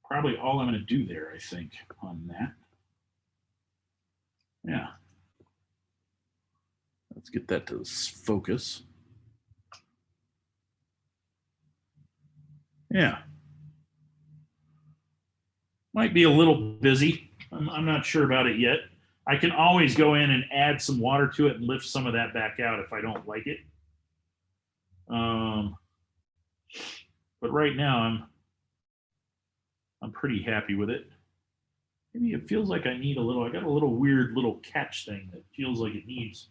probably all I'm going to do there, I think, on that. Yeah. Let's get that to focus. Yeah. Might be a little busy. I'm not sure about it yet. I can always go in and add some water to it and lift some of that back out if I don't like it. But right now I'm pretty happy with it. Maybe it feels like I need a little, I got a little weird little catch thing that feels like it needs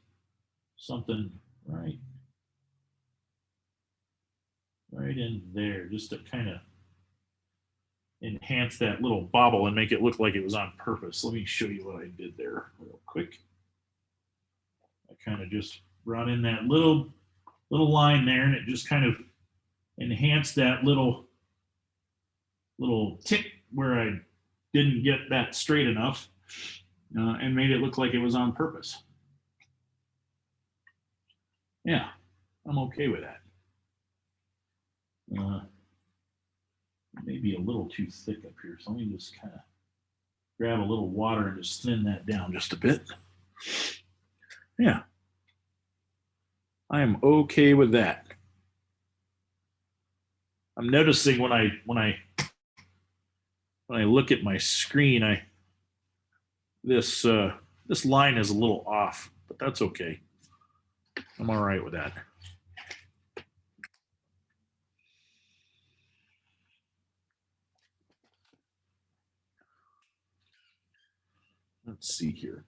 something right in there, just to kind of enhance that little bobble and make it look like it was on purpose. Let me show you what I did there real quick. I kind of just brought in that little line there, and it just kind of enhanced that little tick where I didn't get that straight enough, and made it look like it was on purpose. Yeah, I'm okay with that. Maybe a little too thick up here, so let me just kind of grab a little water and just thin that down just a bit. Yeah, I am okay with that. I'm noticing when I look at my screen, this line is a little off, but that's okay. I'm all right with that. Let's see here.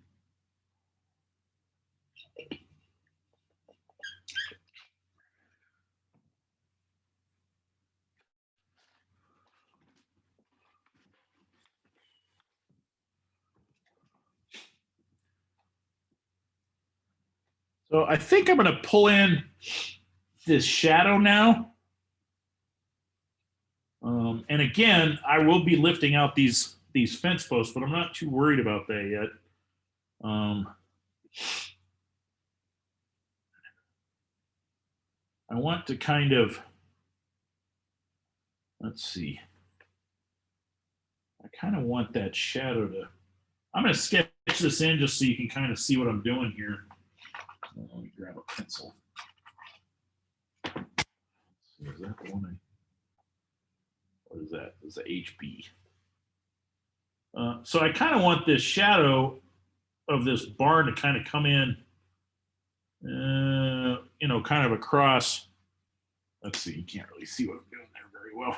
So I think I'm going to pull in this shadow now. And again, I will be lifting out these fence posts, but I'm not too worried about that yet. I want to kind of, let's see. I kind of want that shadow to, I'm going to sketch this in just so you can kind of see what I'm doing here. Let me grab a pencil. Is that the one what is that? It's the HB. So I kind of want this shadow of this barn to kind of come in, kind of across. Let's see, you can't really see what I'm doing there very well.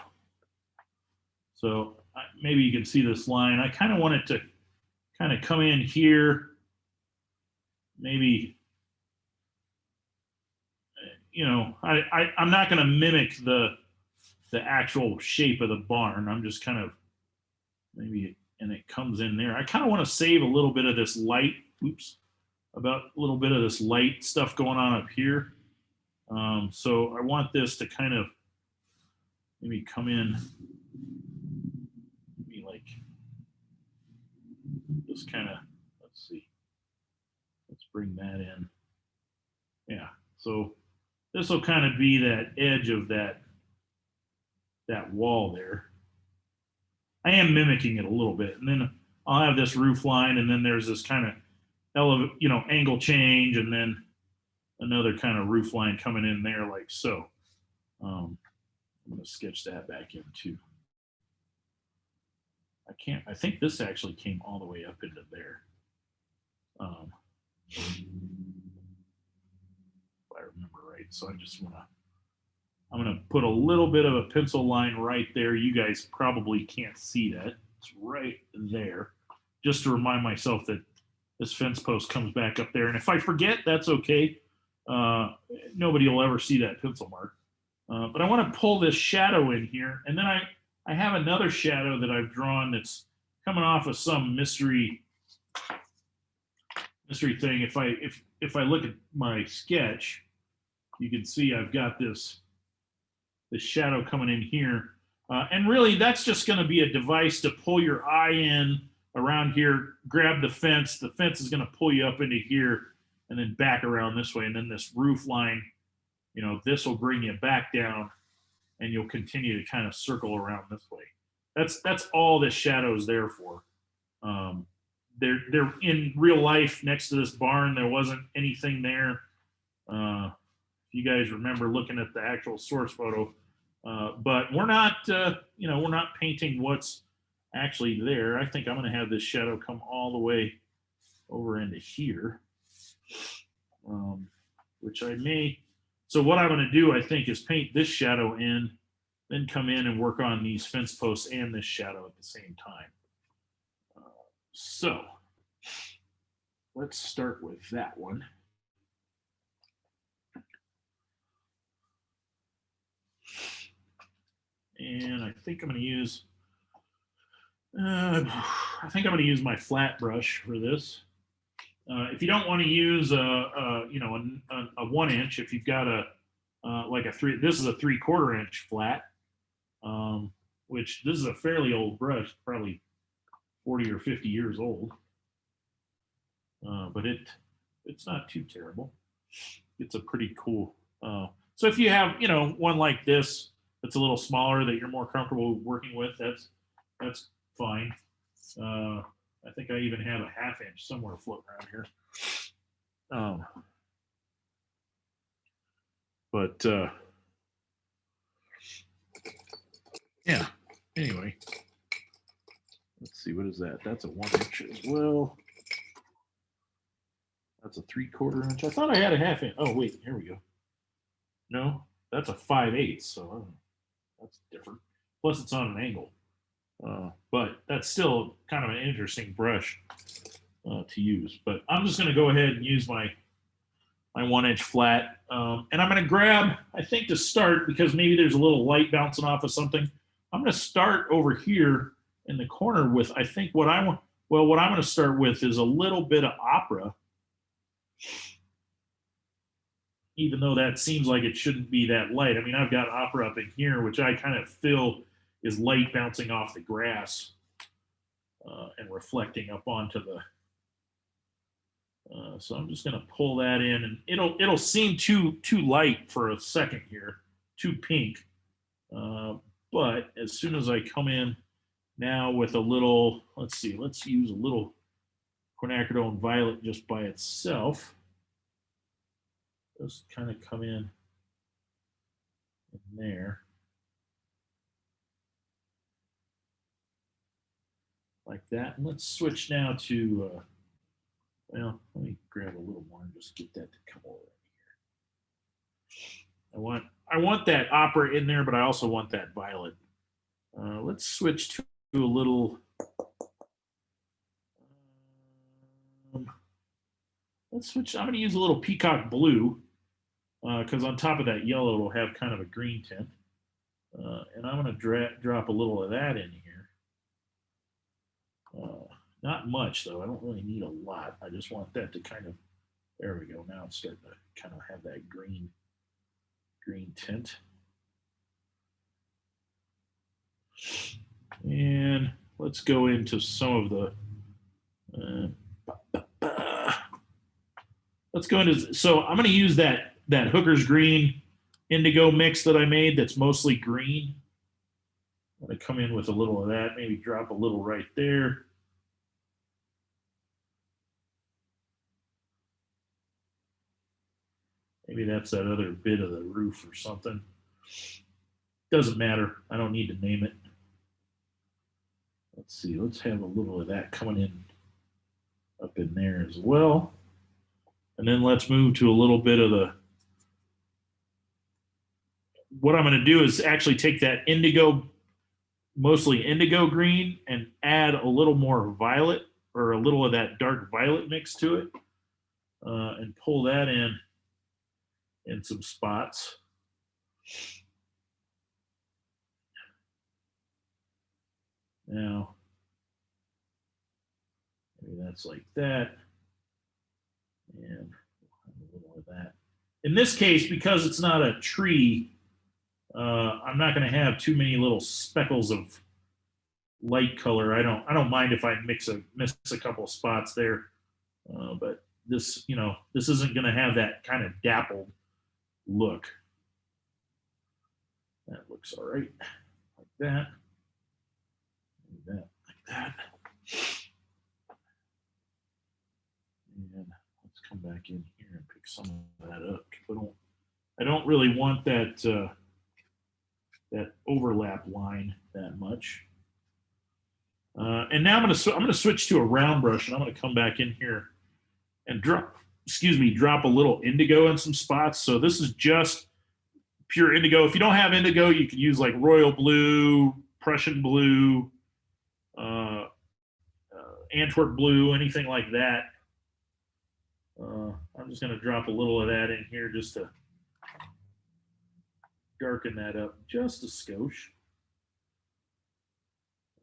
So maybe you can see this line. I kind of want it to kind of come in here. Maybe, I'm not going to mimic the actual shape of the barn. I'm just kind of maybe and it comes in there. I kind of want to save a little bit of this light. Oops, about a little bit of this light stuff going on up here. So I want this to kind of maybe come in, maybe like this kind of, let's see, let's bring that in. Yeah, so this will kind of be that edge of that wall there. I am mimicking it a little bit, and then I'll have this roof line, and then there's this kind of angle change, and then another kind of roof line coming in there like so. I'm going to sketch that back in too. I think this actually came all the way up into there. If I remember right. So I'm going to put a little bit of a pencil line right there. You guys probably can't see that. It's right there. Just to remind myself that this fence post comes back up there. And if I forget, that's okay. Nobody will ever see that pencil mark. But I want to pull this shadow in here. And then I have another shadow that I've drawn that's coming off of some mystery thing. If I look at my sketch, you can see I've got this shadow coming in here. And really, that's just going to be a device to pull your eye in around here, grab the fence. The fence is going to pull you up into here and then back around this way. And then this roof line, this will bring you back down and you'll continue to kind of circle around this way. That's all this shadow is there for. They're in real life next to this barn. There wasn't anything there. If you guys remember looking at the actual source photo, but we're not painting what's actually there. I think I'm going to have this shadow come all the way over into here, which I may. So what I'm going to do, I think, is paint this shadow in, then come in and work on these fence posts and this shadow at the same time. So let's start with that one. And I think I'm going to use, my flat brush for this. If you don't want to use a 1 inch, if you've got this is a 3/4 inch flat, which this is a fairly old brush, probably 40 or 50 years old. But it's not too terrible. It's a pretty cool. So if you have, one like this, that's a little smaller that you're more comfortable working with, that's fine. I think I even have a 1/2 inch somewhere floating around here. Yeah, anyway, let's see, what is that? That's a 1 inch as well. That's a 3/4 inch. I thought I had a 1/2 inch. Oh, wait, here we go. No, that's a 5/8, so that's different. Plus it's on an angle. But that's still kind of an interesting brush to use. But I'm just going to go ahead and use my 1 inch flat. And I'm going to grab, I think to start, because maybe there's a little light bouncing off of something, I'm going to start over here in the corner with, I think what I want, what I'm going to start with is a little bit of opera. Even though that seems like it shouldn't be that light. I mean, I've got opera up in here, which I kind of feel is light bouncing off the grass and reflecting up onto the. So I'm just going to pull that in, and it'll seem too light for a second here, too pink. But as soon as I come in now with a little, let's use a little quinacridone violet just by itself. Just kind of come in there. Like that. And let's switch now to, well, let me grab a little more and just get that to come over here. I want that opera in there, but I also want that violet. Let's switch to a little, let's switch, I'm gonna use a little peacock blue, because on top of that yellow, it'll have kind of a green tint. And I'm gonna drop a little of that in here. Not much though. I don't really need a lot. I just want that to kind of, there we go. Now it's starting to kind of have that green tint. And let's go into some of the, let's go into, so I'm going to use that Hooker's Green indigo mix that I made that's mostly green. I'm going to come in with a little of that, maybe drop a little right there. Maybe that's that other bit of the roof or something. Doesn't matter. I don't need to name it. Let's see. Let's have a little of that coming in up in there as well. And then let's move to a little bit of the, what I'm going to do is actually take that indigo, mostly indigo green, and add a little more violet or a little of that dark violet mix to it, and pull that in some spots. Now, maybe that's like that. And a little of that. In this case, because it's not a tree, I'm not going to have too many little speckles of light color. I don't mind if I miss a couple of spots there, but this, this isn't going to have that kind of dappled look. That looks all right, like that, like that. And let's come back in here and pick some of that up. I don't really want that that overlap line that much. And now I'm going to switch to a round brush, and I'm going to come back in here and drop a little indigo in some spots. So this is just pure indigo. If you don't have indigo, you can use like royal blue, Prussian blue, Antwerp blue, anything like that. I'm just going to drop a little of that in here just to darken that up just a skosh.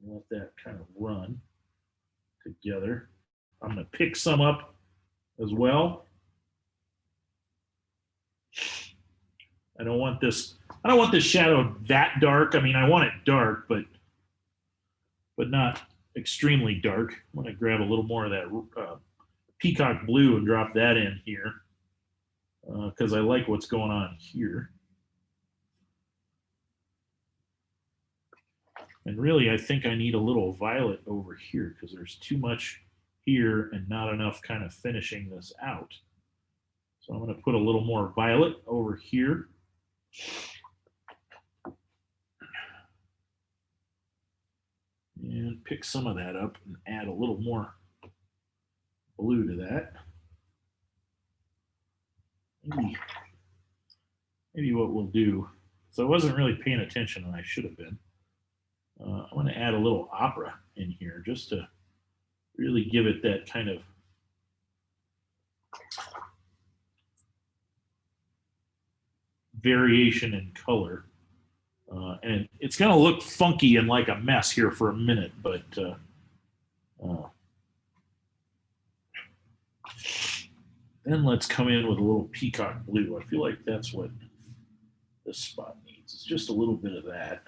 Let that kind of run together. I'm going to pick some up as well. I don't want this shadow that dark. I mean, I want it dark, but not extremely dark. I'm going to grab a little more of that peacock blue and drop that in here because I like what's going on here. And really, I think I need a little violet over here because there's too much here and not enough kind of finishing this out. So I'm going to put a little more violet over here. And pick some of that up and add a little more blue to that. Maybe what we'll do, so I wasn't really paying attention and I should have been. I'm going to add a little opera in here just to really give it that kind of variation in color. And it's going to look funky and like a mess here for a minute, but then let's come in with a little peacock blue. I feel like that's what this spot needs. It's just a little bit of that.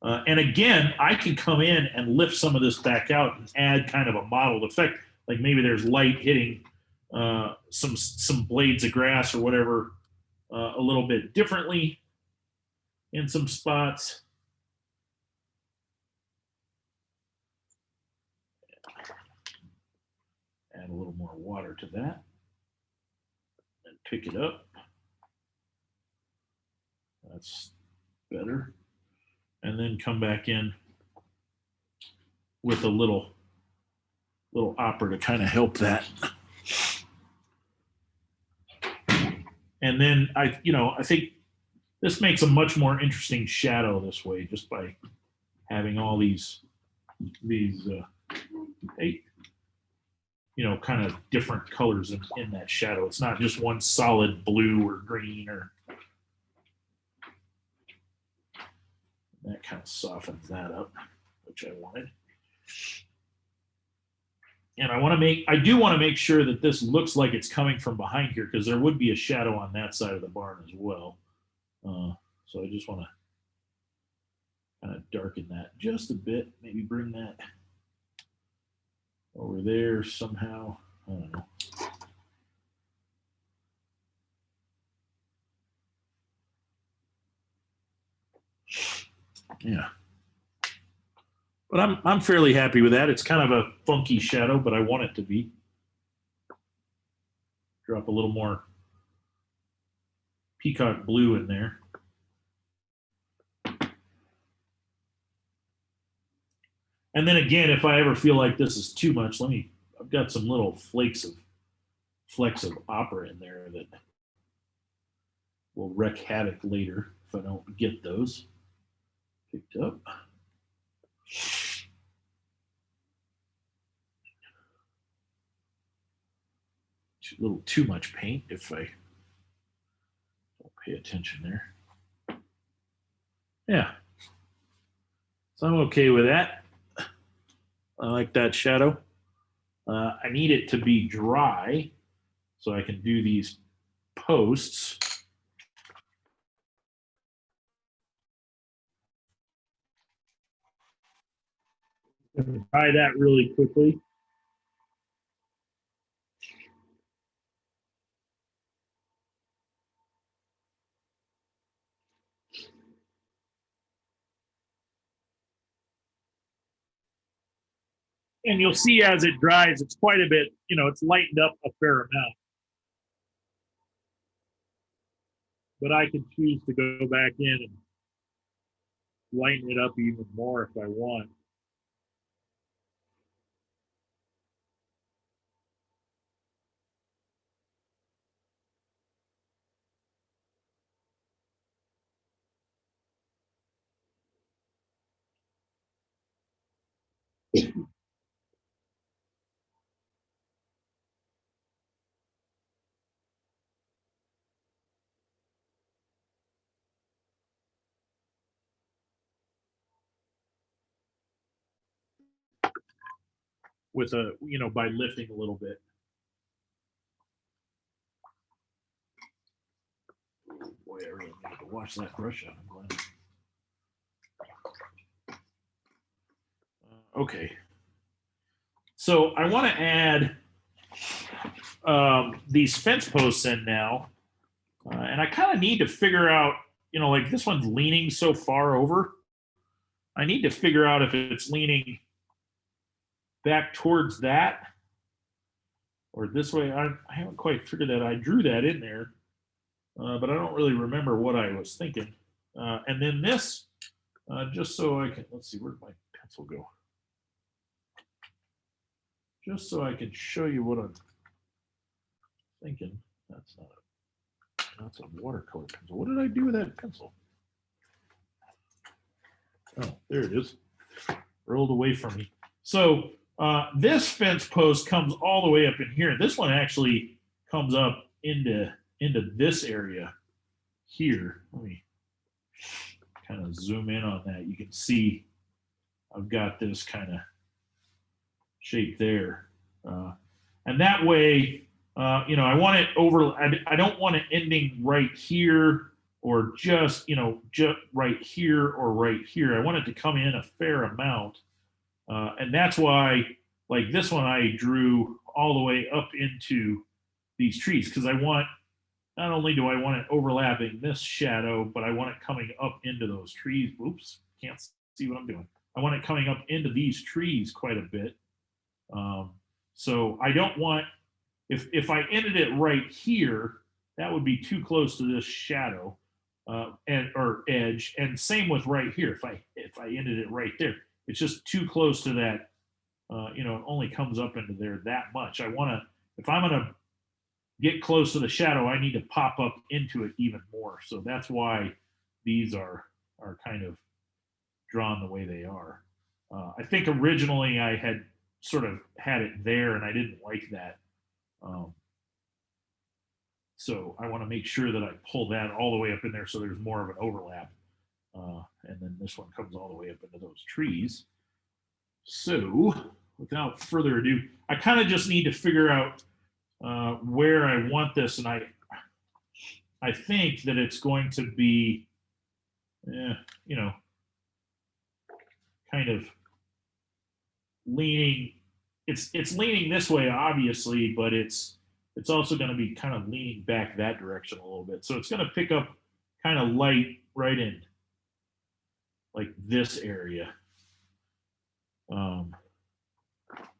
And again, I can come in and lift some of this back out and add kind of a mottled effect. Like maybe there's light hitting some blades of grass or whatever a little bit differently in some spots. Add a little more water to that and pick it up. That's better. And then come back in with a little opera to kind of help that. And then I think this makes a much more interesting shadow this way, just by having all these kind of different colors in that shadow. It's not just one solid blue or green or. That kind of softens that up, which I wanted. And I do want to make sure that this looks like it's coming from behind here, because there would be a shadow on that side of the barn as well. So I just want to kind of darken that just a bit, maybe bring that over there somehow. I don't know. Yeah. But I'm fairly happy with that. It's kind of a funky shadow, but I want it to be. Drop a little more peacock blue in there. And then again, if I ever feel like this is too much, I've got some little flecks of opera in there that will wreak havoc later if I don't get those picked up. A little too much paint if I don't pay attention there. Yeah. So I'm okay with that. I like that shadow. I need it to be dry so I can do these posts. Dry that really quickly. And you'll see as it dries, it's quite a bit, it's lightened up a fair amount. But I can choose to go back in and lighten it up even more if I want. With by lifting a little bit. Oh boy, I really need to wash that brush out. I'm glad. Okay. So I want to add these fence posts in now. And I kind of need to figure out, like this one's leaning so far over. I need to figure out if it's leaning back towards that or this way. I haven't quite figured that. I drew that in there, but I don't really remember what I was thinking. And then this, just so I can, let's see, where'd my pencil go? Just so I can show you what I'm thinking. That's a watercolor pencil. What did I do with that pencil? Oh, there it is. Rolled away from me. So this fence post comes all the way up in here. This one actually comes up into this area here. Let me kind of zoom in on that. You can see I've got this kind of shape there. And that way, I want it over, I don't want it ending right here or just right here or right here. I want it to come in a fair amount. And that's why, like this one, I drew all the way up into these trees because I want, not only do I want it overlapping this shadow, but I want it coming up into those trees. Oops, can't see what I'm doing. I want it coming up into these trees quite a bit. So I don't want, if I ended it right here, that would be too close to this shadow or edge. And same with right here. If I ended it right there, it's just too close to that. It only comes up into there that much. I want to, if I'm going to get close to the shadow, I need to pop up into it even more. So that's why these are kind of drawn the way they are. I think originally I had sort of had it there and I didn't like that. So I want to make sure that I pull that all the way up in there so there's more of an overlap. And then this one comes all the way up into those trees. So without further ado, I kind of just need to figure out where I want this, and I think that it's going to be, you know, kind of leaning. It's leaning this way, obviously, but it's also going to be kind of leaning back that direction a little bit. So it's going to pick up kind of light right in like this area.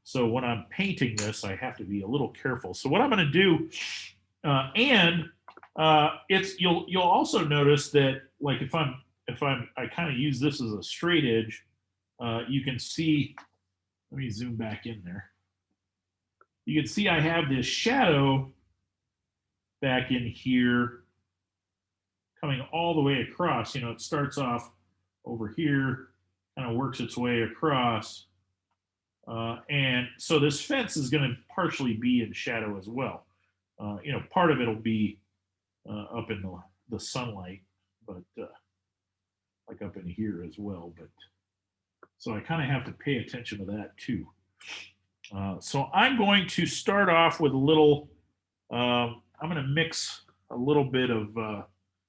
So when I'm painting this, I have to be a little careful. So what I'm going to do, it's you'll also notice that like if I kind of use this as a straight edge, you can see. Let me zoom back in there. You can see I have this shadow back in here coming all the way across. You know, it starts off over here, kind of works its way across. And so this fence is going to partially be in shadow as well. You know, part of it will be up in the sunlight, but like up in here as well. But so I kind of have to pay attention to that too. So I'm going to start off with a little, I'm going to mix a little bit of,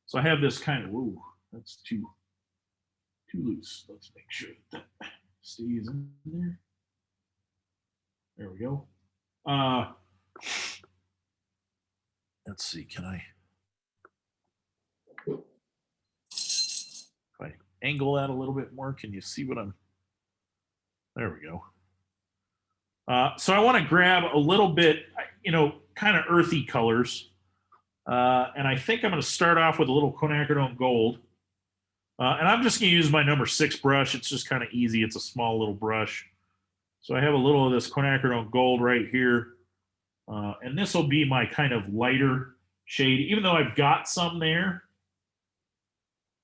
so I have this kind of, whoa, that's too loose. Let's make sure that stays in there. There we go. Let's see, can I, if I angle that a little bit more, can you see what I'm, there we go. So I want to grab a little bit, you know, kind of earthy colors. And I think I'm going to start off with a little quinacridone gold. And I'm just going to use my number 6 brush. It's just kind of easy. It's a small little brush. So I have a little of this quinacridone gold right here. And this will be my kind of lighter shade. Even though I've got some there,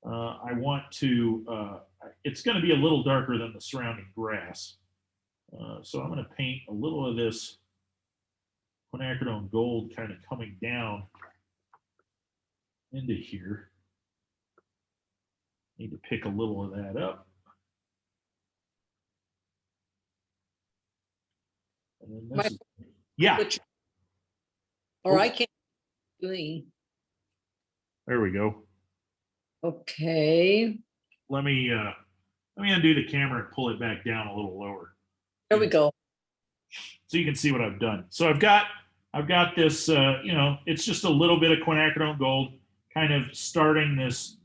I want to, it's going to be a little darker than the surrounding grass. So I'm going to paint a little of this quinacridone gold kind of coming down into here. Need to pick a little of that up. And then this is, yeah. Or I can't. Green. There we go. Okay, Let me undo the camera and pull it back down a little lower. there we go. So you can see what I've done. So I've got this, you know, it's just a little bit of quinacridone gold kind of starting this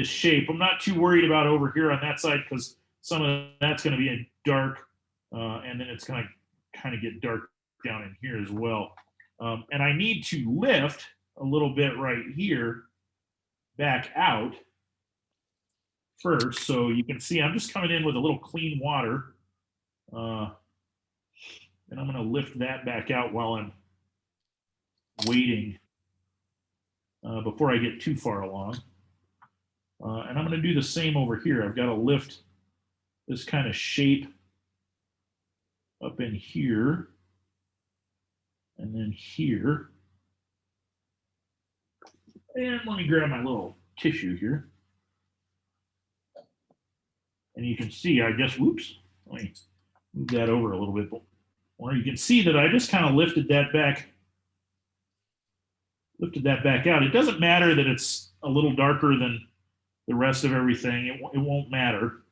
shape. I'm not too worried about over here on that side because some of that's going to be in dark, and then it's going to kind of get dark down in here as well. And I need to lift a little bit right here back out first. So you can see I'm just coming in with a little clean water. And I'm going to lift that back out while I'm waiting before I get too far along. And I'm going to do the same over here. I've got to lift this kind of shape up in here and then here. And let me grab my little tissue here. And you can see, I guess, whoops, let me move that over a little bit more. You can see that I just kind of lifted that back out. It doesn't matter that it's a little darker than the rest of everything. It won't matter.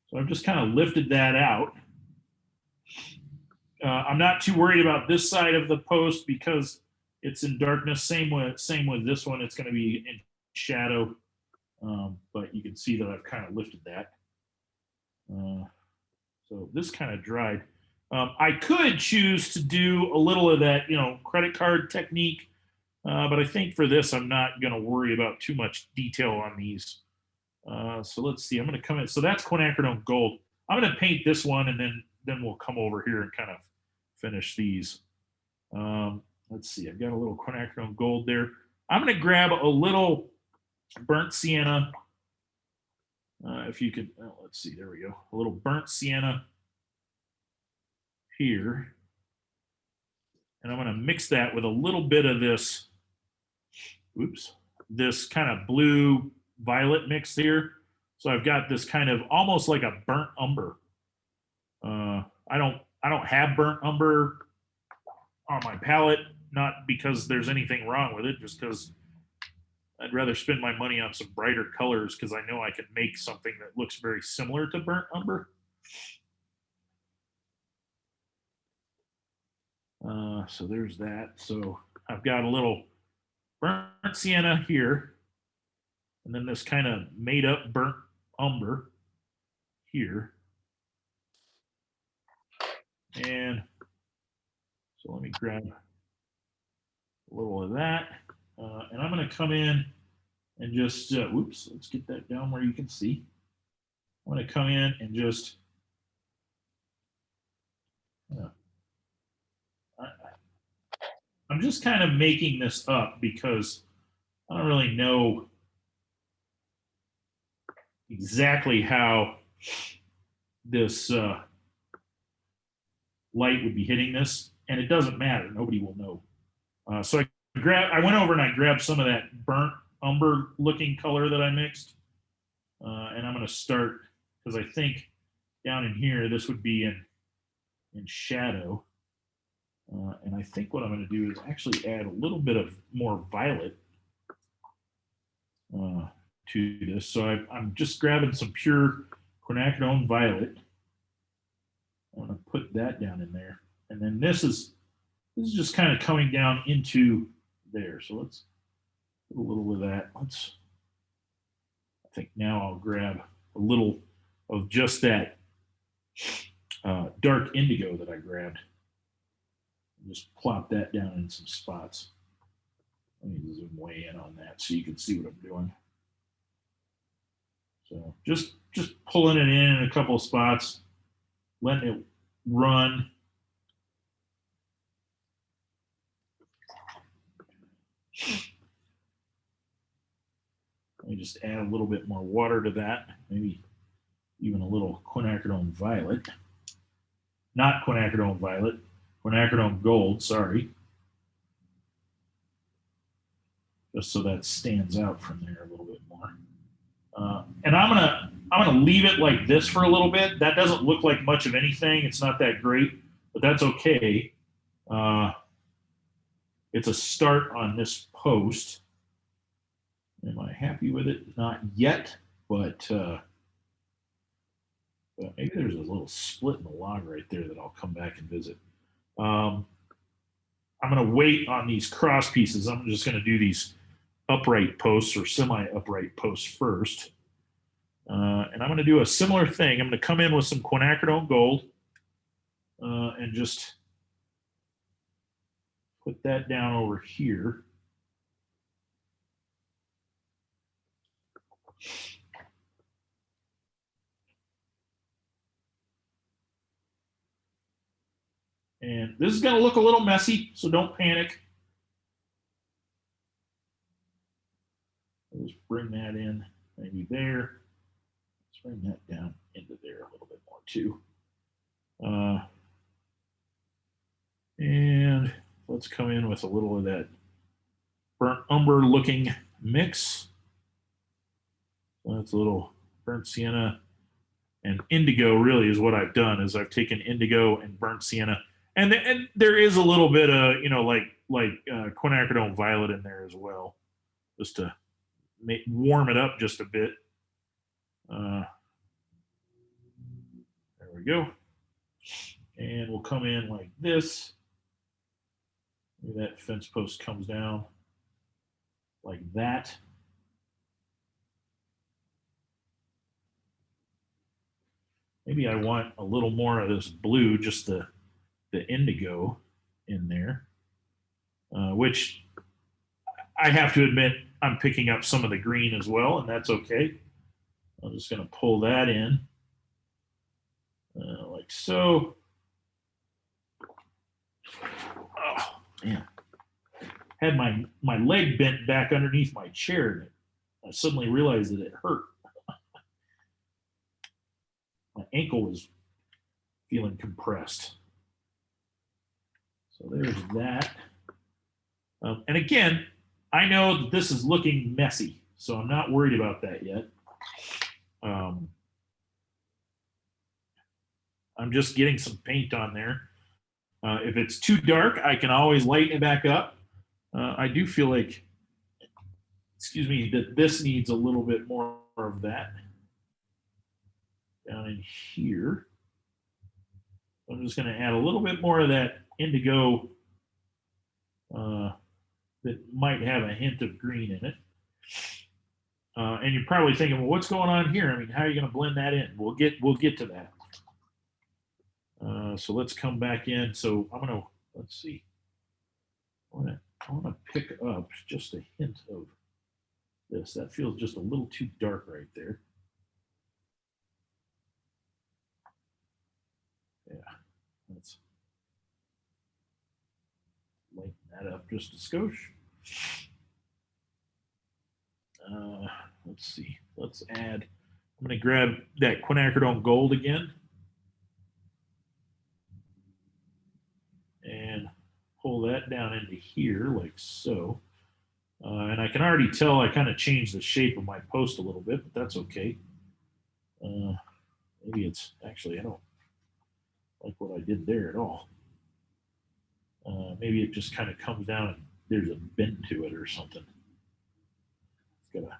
So I've just kind of lifted that out. I'm not too worried about this side of the post because it's in darkness. Same with this one. It's going to be in shadow. But you can see that I've kind of lifted that. So this kind of dried. I could choose to do a little of that, you know, credit card technique. But I think for this, I'm not going to worry about too much detail on these. So let's see. I'm going to come in. So that's quinacridone gold. I'm going to paint this one, and then we'll come over here and kind of finish these. Let's see. I've got a little quinacridone gold there. I'm going to grab a little burnt sienna. If you could, let's see. There we go. A little burnt sienna here. And I'm going to mix that with a little bit of this, oops, this kind of blue violet mix here. So I've got this kind of almost like a burnt umber. I don't have burnt umber on my palette, not because there's anything wrong with it, just because I'd rather spend my money on some brighter colors because I know I can make something that looks very similar to burnt umber. So there's that. So I've got a little burnt sienna here, and then this kind of made up burnt umber here. And so let me grab a little of that. And I'm going to come in and just, whoops, let's get that down where you can see. I'm going to come in and just, I'm just kind of making this up because I don't really know exactly how this light would be hitting this, and it doesn't matter. Nobody will know. So I went over and I grabbed some of that burnt umber looking color that I mixed, and I'm going to start because I think down in here this would be in shadow, and I think what I'm going to do is actually add a little bit of more violet to this. So I'm just grabbing some pure quinacridone violet. I'm going to put that down in there, and then this is just kind of coming down into there. So let's put a little of that. I think now I'll grab a little of just that dark indigo that I grabbed. Just plop that down in some spots. Let me zoom way in on that so you can see what I'm doing. So just pulling it in a couple of spots, letting it run. Let me just add a little bit more water to that, maybe even a little quinacridone violet. Not quinacridone violet, quinacridone gold, sorry. Just so that stands out from there a little bit more. And I'm gonna leave it like this for a little bit. That doesn't look like much of anything. It's not that great, but that's okay. It's a start on this post. Am I happy with it? Not yet, but maybe there's a little split in the log right there that I'll come back and visit. I'm going to wait on these cross pieces. I'm just going to do these upright posts or semi-upright posts first. And I'm going to do a similar thing. I'm going to come in with some quinacridone gold and just put that down over here. And this is going to look a little messy, so don't panic. Let's bring that in, maybe there. Let's bring that down into there a little bit more too. And let's come in with a little of that burnt umber looking mix. So that's a little burnt sienna and indigo really is what I've done is I've taken indigo and burnt sienna. And there is a little bit of, like quinacridone violet in there as well, just to warm it up just a bit. There we go. And we'll come in like this. Maybe that fence post comes down like that. Maybe I want a little more of this blue, just the indigo in there, which I have to admit I'm picking up some of the green as well, and that's okay. I'm just going to pull that in like so. Oh, man. Had my leg bent back underneath my chair, and I suddenly realized that it hurt. My ankle was feeling compressed. So there's that. And again, I know that this is looking messy. So I'm not worried about that yet. I'm just getting some paint on there. If it's too dark, I can always lighten it back up. I do feel like, excuse me, that this needs a little bit more of that down in here. I'm just going to add a little bit more of that indigo that might have a hint of green in it. And you're probably thinking, well, what's going on here? I mean, how are you going to blend that in? We'll get to that. So let's come back in. So I'm going to, let's see. I want to pick up just a hint of this. That feels just a little too dark right there. Yeah, let's lighten that up just a skosh. Let's see. Let's add. I'm going to grab that quinacridone gold again and pull that down into here like so. And I can already tell I kind of changed the shape of my post a little bit, but that's okay. Maybe it's actually, I don't like what I did there at all. Maybe it just kind of comes down and there's a bend to it or something. It's gotta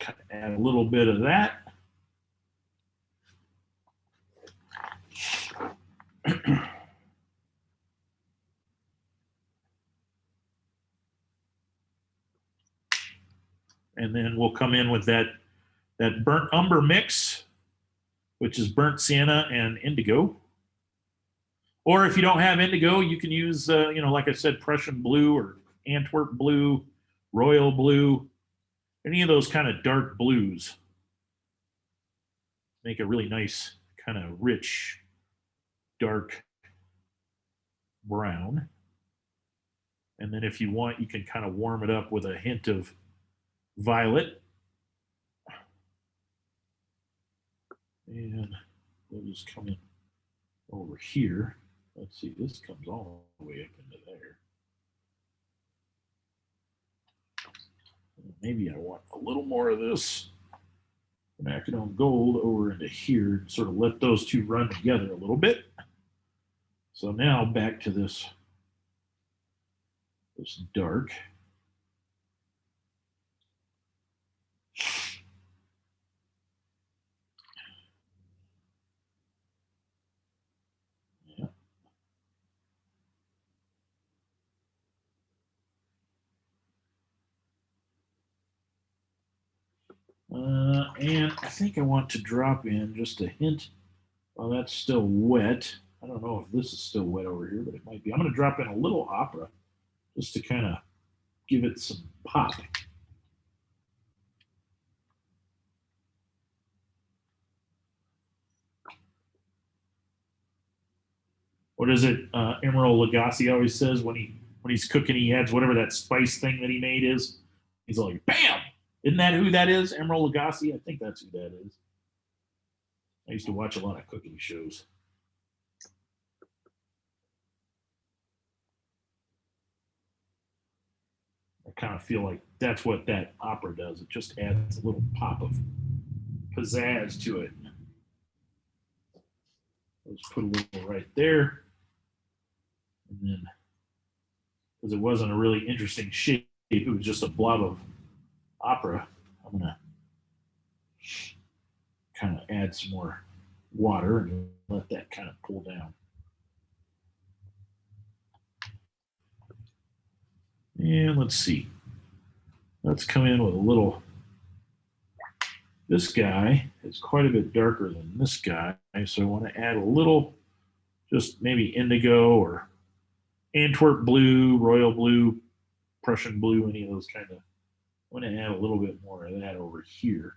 kind of add a little bit of that. And then we'll come in with that burnt umber mix, which is burnt sienna and indigo. Or if you don't have indigo, you can use, like I said, Prussian blue or Antwerp blue, royal blue, any of those kind of dark blues. Make a really nice kind of rich, dark brown. And then if you want, you can kind of warm it up with a hint of violet. And we'll just come in over here. Let's see, this comes all the way up into there. Maybe I want a little more of this quinacridone gold over into here, sort of let those two run together a little bit. So now back to this dark. Yeah. And I think I want to drop in just a hint. Well, that's still wet. I don't know if this is still wet over here, but it might be. I'm going to drop in a little opera just to kind of give it some pop. What is it? Emerald Lagasse always says when he's cooking, he adds whatever that spice thing that he made is. He's like, bam! Isn't that who that is? Emerald Lagasse? I think that's who that is. I used to watch a lot of cooking shows. I kind of feel like that's what that opera does. It just adds a little pop of pizzazz to it. Let's put a little right there. And then, because it wasn't a really interesting shape, it was just a blob of opera. I'm going to kind of add some more water and let that kind of cool down. And let's see. Let's come in with a little. This guy is quite a bit darker than this guy, so I want to add a little, just maybe indigo or Antwerp blue, royal blue, Prussian blue, any of those kind of. I want to add a little bit more of that over here.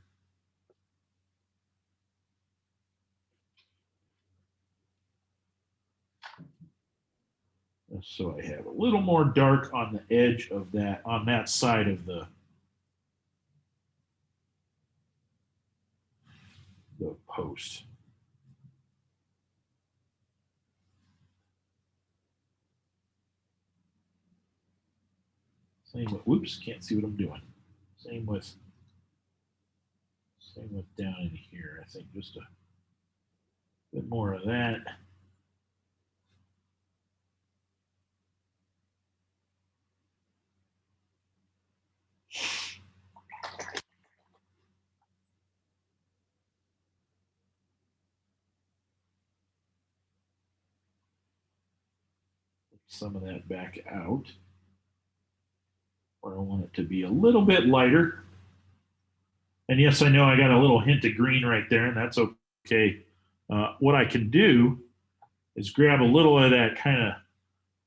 So I have a little more dark on the edge of that, on that side of the post. Same with, whoops, can't see what I'm doing. Same with down in here. I think just a bit more of that. Some of that back out. Or I want it to be a little bit lighter. And yes, I know I got a little hint of green right there, and that's okay. What I can do is grab a little of that kind of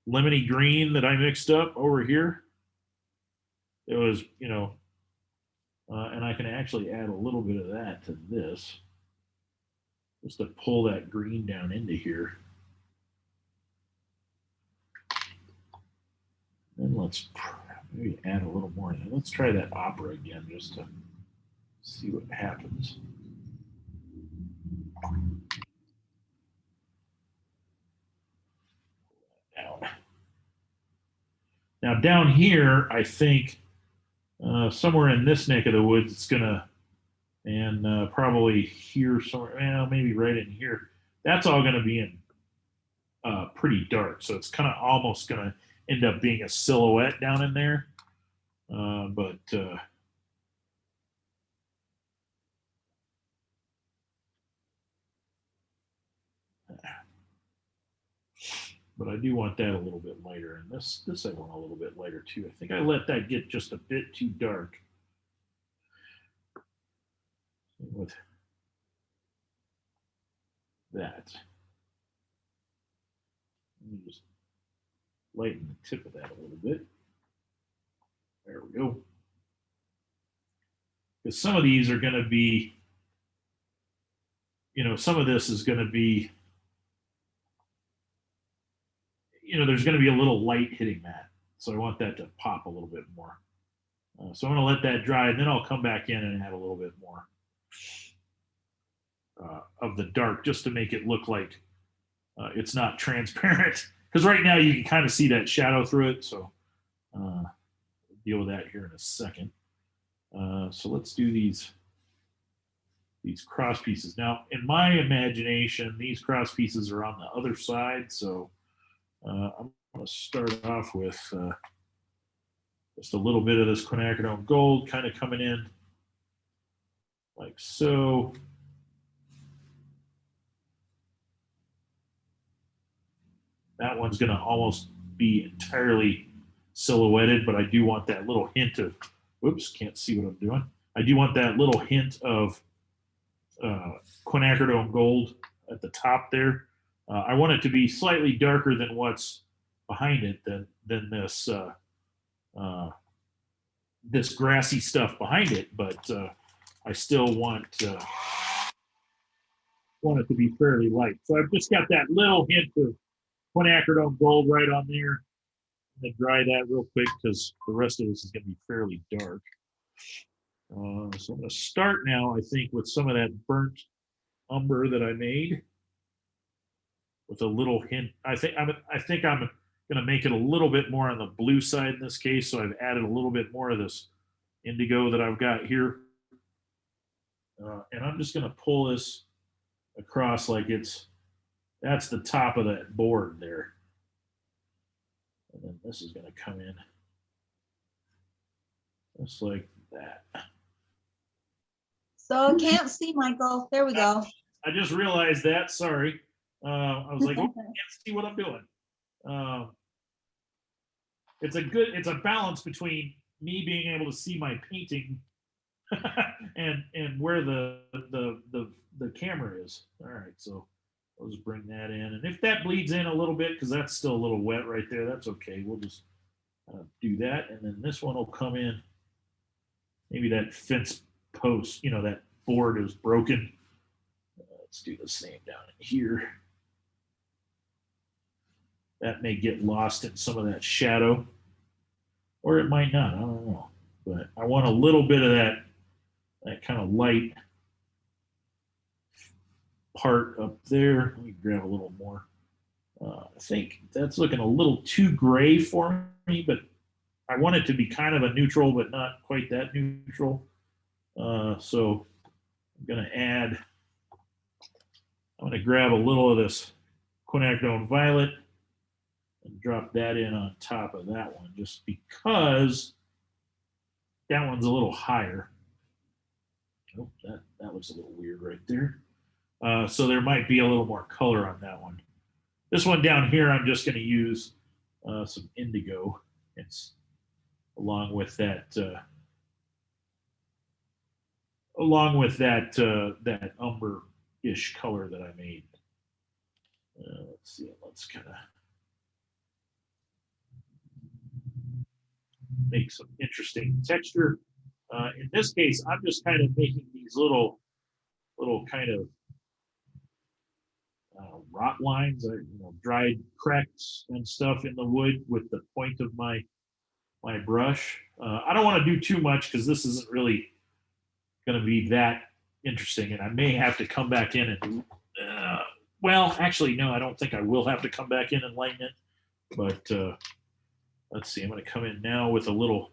lemony green that I mixed up over here. It was, and I can actually add a little bit of that to this, just to pull that green down into here. Then let's maybe add a little more. Let's try that opera again just to see what happens. Now down here, I think somewhere in this neck of the woods, it's gonna, and probably here somewhere, well, maybe right in here. That's all gonna be in pretty dark, so it's kind of almost gonna end up being a silhouette down in there. But I do want that a little bit lighter, and this I want a little bit lighter too. I think I let that get just a bit too dark. With that, let me just lighten the tip of that a little bit. There we go. Because some of these are going to be, some of this is going to be, there's going to be a little light hitting that. So I want that to pop a little bit more. So I'm going to let that dry, and then I'll come back in and add a little bit more of the dark, just to make it look like it's not transparent. Because right now you can kind of see that shadow through it. So we'll deal with that here in a second. So let's do these cross pieces. Now, in my imagination, these cross pieces are on the other side. So I'm going to start off with just a little bit of this quinacridone gold kind of coming in like so. That one's going to almost be entirely silhouetted, but I do want that little hint of, whoops, can't see what I'm doing. I do want that little hint of quinacridone gold at the top there. I want it to be slightly darker than what's behind it, than this this grassy stuff behind it, but I still want it to be fairly light. So I've just got that little hint of quinacridone gold right on there. I'm going to dry that real quick because the rest of this is going to be fairly dark. So I'm going to start now, I think, with some of that burnt umber that I made, with a little hint. I think I'm going to make it a little bit more on the blue side in this case. So I've added a little bit more of this indigo that I've got here, and I'm just going to pull this across like that's the top of that board there. And then this is going to come in just like that. So I can't see, Michael. There we go. I just realized that. Sorry. I was like, oh, I can't see what I'm doing. It's a balance between me being able to see my painting and where the camera is. All right, so I'll just bring that in, and if that bleeds in a little bit, because that's still a little wet right there, that's okay. We'll just do that, and then this one will come in. Maybe that fence post, that board is broken. Let's do the same down in here. That may get lost in some of that shadow, or it might not. I don't know, but I want a little bit of that kind of light part up there. Let me grab a little more. I think that's looking a little too gray for me, but I want it to be kind of a neutral, but not quite that neutral. So I'm going to add, I'm going to grab a little of this quinacridone violet and drop that in on top of that one, just because that one's a little higher. Oh, that looks a little weird right there. So there might be a little more color on that one. This one down here, I'm just going to use some indigo. It's along with that that umber-ish color that I made. Let's see. Let's kind of make some interesting texture. In this case, I'm just kind of making these little kind of rot lines, dried cracks and stuff in the wood with the point of my brush. I don't want to do too much because this isn't really going to be that interesting, and I may have to come back in and well, actually, no, I don't think I will have to come back in and lighten it. But let's see, I'm going to come in now with a little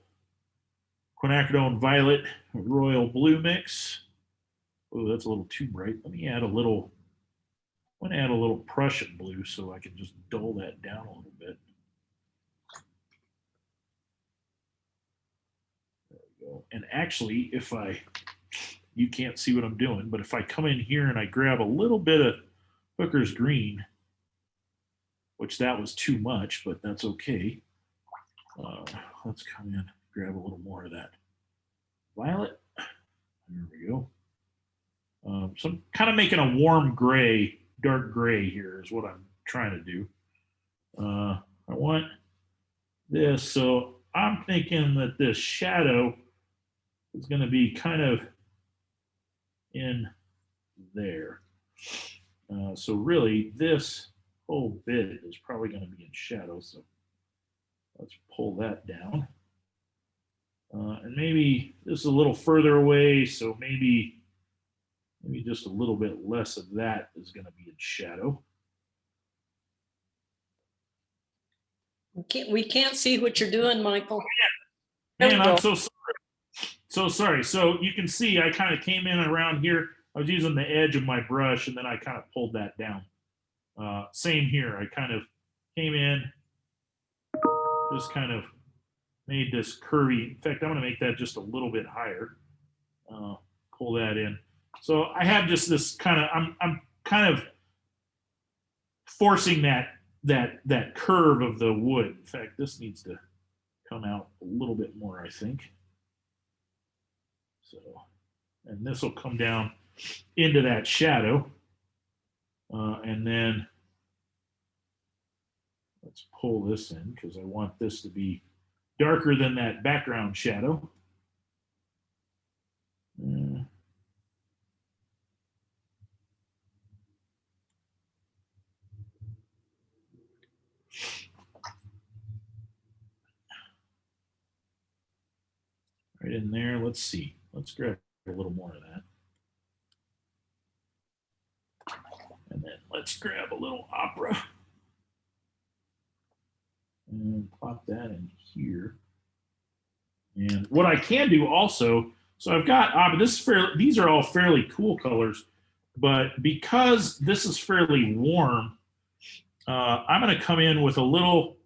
quinacridone violet royal blue mix. Oh, that's a little too bright. Let me add a little. I'm going to add a little Prussian blue so I can just dull that down a little bit. There we go. And actually, you can't see what I'm doing, but if I come in here and I grab a little bit of Hooker's green, which that was too much, but that's okay. Let's come in, grab a little more of that violet. There we go. So I'm kind of making a warm gray, dark gray here is what I'm trying to do. I want this, so I'm thinking that this shadow is going to be kind of in there. So really, this whole bit is probably going to be in shadow. So let's pull that down. And maybe this is a little further away, so maybe just a little bit less of that is going to be in shadow. We can't see what you're doing, Michael. Man, I'm so sorry. So sorry. So you can see I kind of came in around here. I was using the edge of my brush, and then I kind of pulled that down. Same here. I kind of came in, just kind of made this curvy. In fact, I'm going to make that just a little bit higher. Pull that in. So I have just this kind of. I'm kind of forcing that curve of the wood. In fact, this needs to come out a little bit more, I think. So, and this will come down into that shadow. And then let's pull this in because I want this to be darker than that background shadow. Right in there. Let's see. Let's grab a little more of that. And then let's grab a little opera. And plop that in here. And what I can do also, so I've got these are all fairly cool colors, but because this is fairly warm, I'm going to come in with a little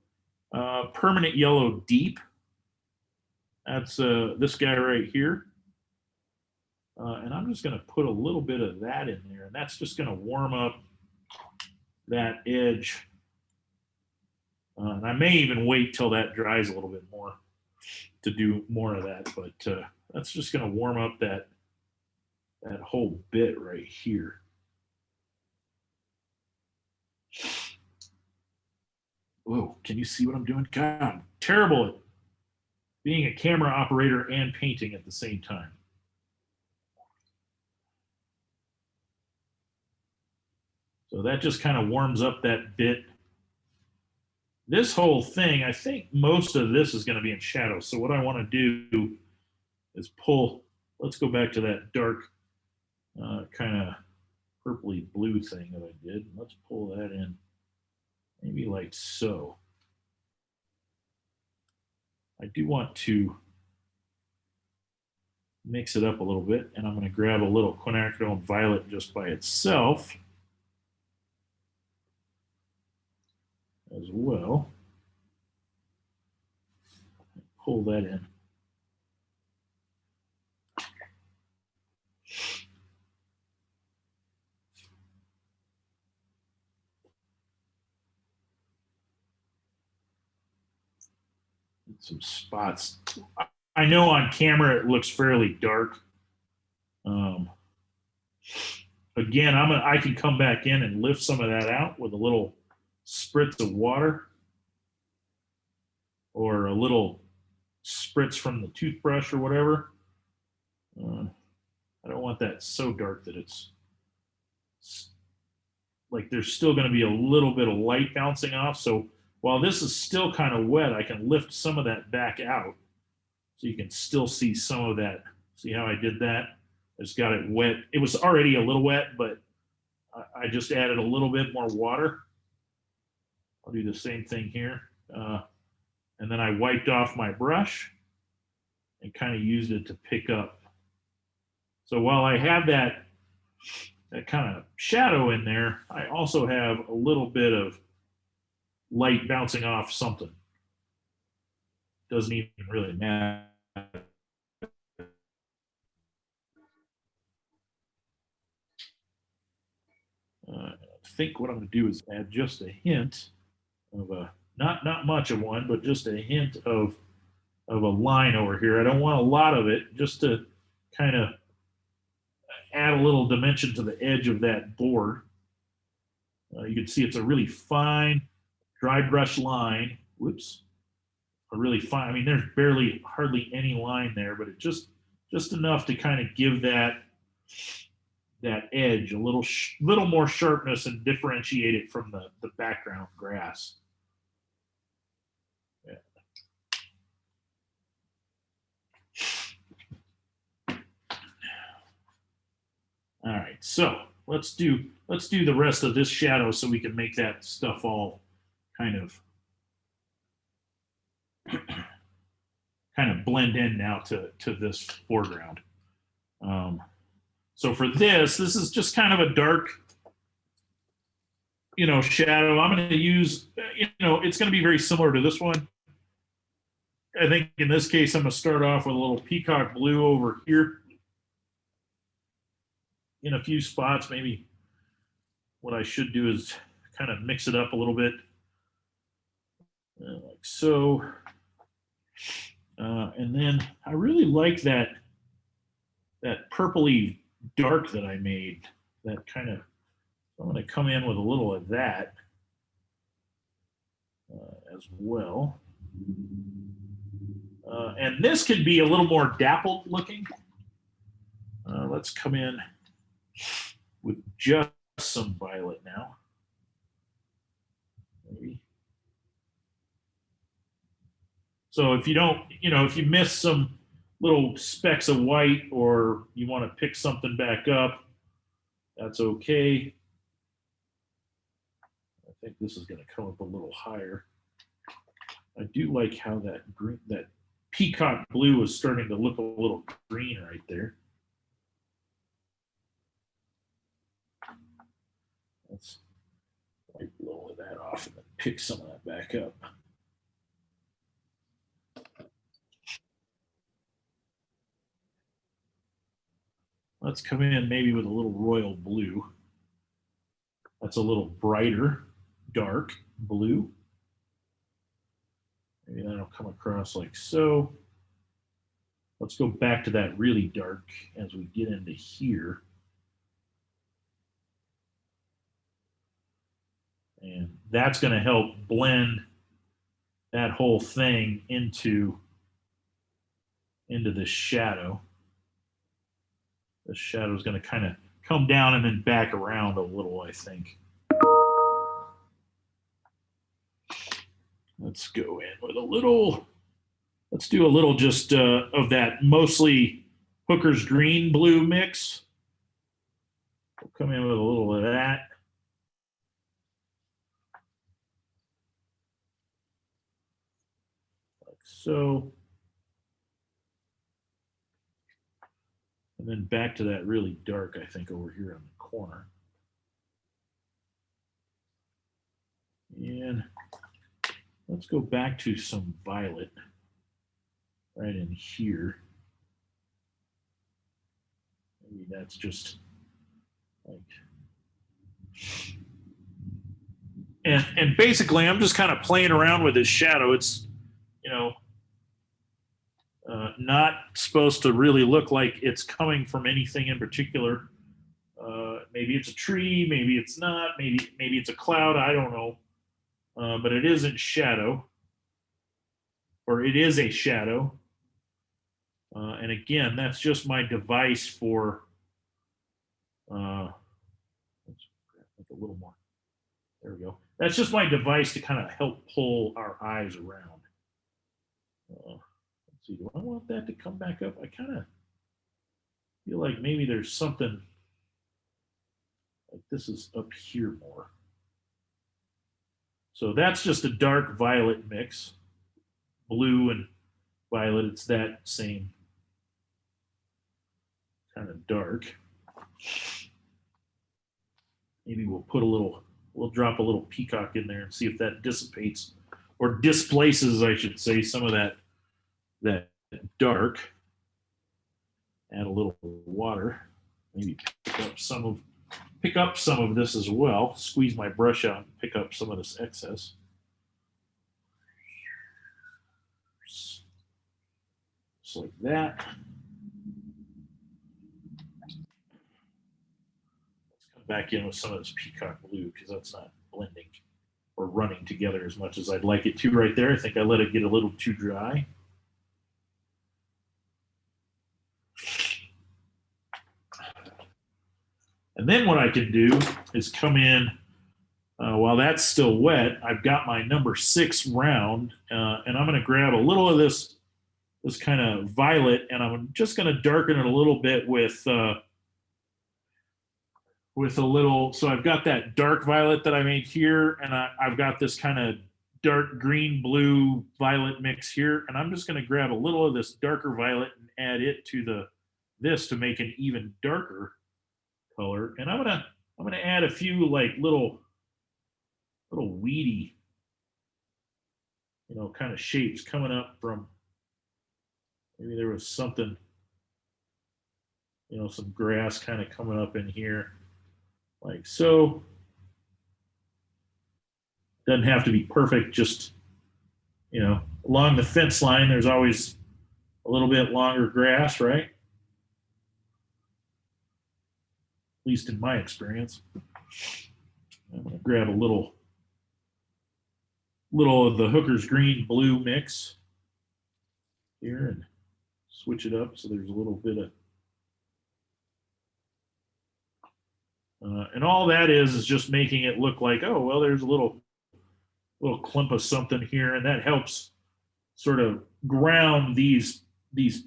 permanent yellow deep. That's this guy right here. And I'm just going to put a little bit of that in there, and that's just going to warm up that edge. And I may even wait till that dries a little bit more to do more of that, but that's just going to warm up that whole bit right here. Whoa, can you see what I'm doing? God, I'm terrible at being a camera operator and painting at the same time. So that just kind of warms up that bit. This whole thing, I think most of this is going to be in shadow. So what I want to do is pull, let's go back to that dark kind of purpley blue thing that I did. Let's pull that in maybe like so. I do want to mix it up a little bit, and I'm going to grab a little quinacridone violet just by itself as well. Pull that in. Some spots. I know on camera it looks fairly dark. Again, I can come back in and lift some of that out with a little spritz of water or a little spritz from the toothbrush or whatever. I don't want that so dark that it's like there's still going to be a little bit of light bouncing off. So while this is still kind of wet, I can lift some of that back out so you can still see some of that. See how I did that? I just got it wet. It was already a little wet, but I just added a little bit more water. I'll do the same thing here. And then I wiped off my brush and kind of used it to pick up. So while I have that kind of shadow in there, I also have a little bit of light bouncing off something. Doesn't even really matter. I think what I'm going to do is add just a hint of a not much of one, but just a hint of a line over here. I don't want a lot of it, just to kind of add a little dimension to the edge of that board. You can see it's a really fine dry brush line. Whoops. A really fine, I mean, there's hardly any line there, but it just enough to kind of give that edge a little more sharpness and differentiate it from the background grass. Yeah. All right, so let's do the rest of this shadow so we can make that stuff all kind of blend in now to this foreground. So for this is just kind of a dark, shadow. I'm going to use, it's going to be very similar to this one. I think in this case, I'm going to start off with a little peacock blue over here in a few spots. Maybe what I should do is kind of mix it up a little bit, like so. And then I really like that purpley dark that I made. That kind of, I'm going to come in with a little of that as well. And this could be a little more dappled looking. Let's come in with just some violet now. Maybe. So if you don't, if you miss some little specks of white or you want to pick something back up, that's okay. I think this is going to come up a little higher. I do like how that peacock blue is starting to look a little green right there. Let's wipe a little of that off and then pick some of that back up. Let's come in maybe with a little royal blue. That's a little brighter, dark blue. Maybe that'll come across like so. Let's go back to that really dark as we get into here. And that's going to help blend that whole thing into this shadow. The shadow is going to kind of come down and then back around a little, I think. Let's go in with a little, let's do a little just of that mostly Hooker's green blue mix. We'll come in with a little of that. Like like so. And then back to that really dark, I think, over here on the corner. And let's go back to some violet right in here. Maybe that's just like, and basically I'm just kind of playing around with this shadow. It's, you know, not supposed to really look like it's coming from anything in particular. Maybe it's a tree, maybe it's not, maybe it's a cloud, I don't know. But it isn't shadow, or it is a shadow. And again, that's just my device for, let's make a little more. There we go. That's just my device to kind of help pull our eyes around. Let's see, do I want that to come back up? I kind of feel like maybe there's something like this is up here more. So that's just a dark violet mix. Blue and violet, it's that same kind of dark. Maybe we'll put a little, we'll drop a little peacock in there and see if that dissipates or displaces, I should say, some of that dark. Add a little water. Maybe pick up some of this as well. Squeeze my brush out and pick up some of this excess. Just like that. Let's come back in with some of this peacock blue because that's not blending or running together as much as I'd like it to right there. I think I let it get a little too dry. And then what I can do is come in, while that's still wet, I've got my number 6 round, and I'm going to grab a little of this kind of violet, and I'm just going to darken it a little bit with a little, so I've got that dark violet that I made here, and I've got this kind of dark green, blue, violet mix here, and I'm just going to grab a little of this darker violet and add it to this to make an even darker color. And I'm gonna add a few like little weedy, kind of shapes coming up from, maybe there was something, some grass kind of coming up in here, like so. Doesn't have to be perfect, just, along the fence line, there's always a little bit longer grass, right? At least in my experience. I'm going to grab a little of the Hooker's green blue mix here and switch it up so there's a little bit of, and all that is just making it look like, oh, well, there's a little clump of something here, and that helps sort of ground these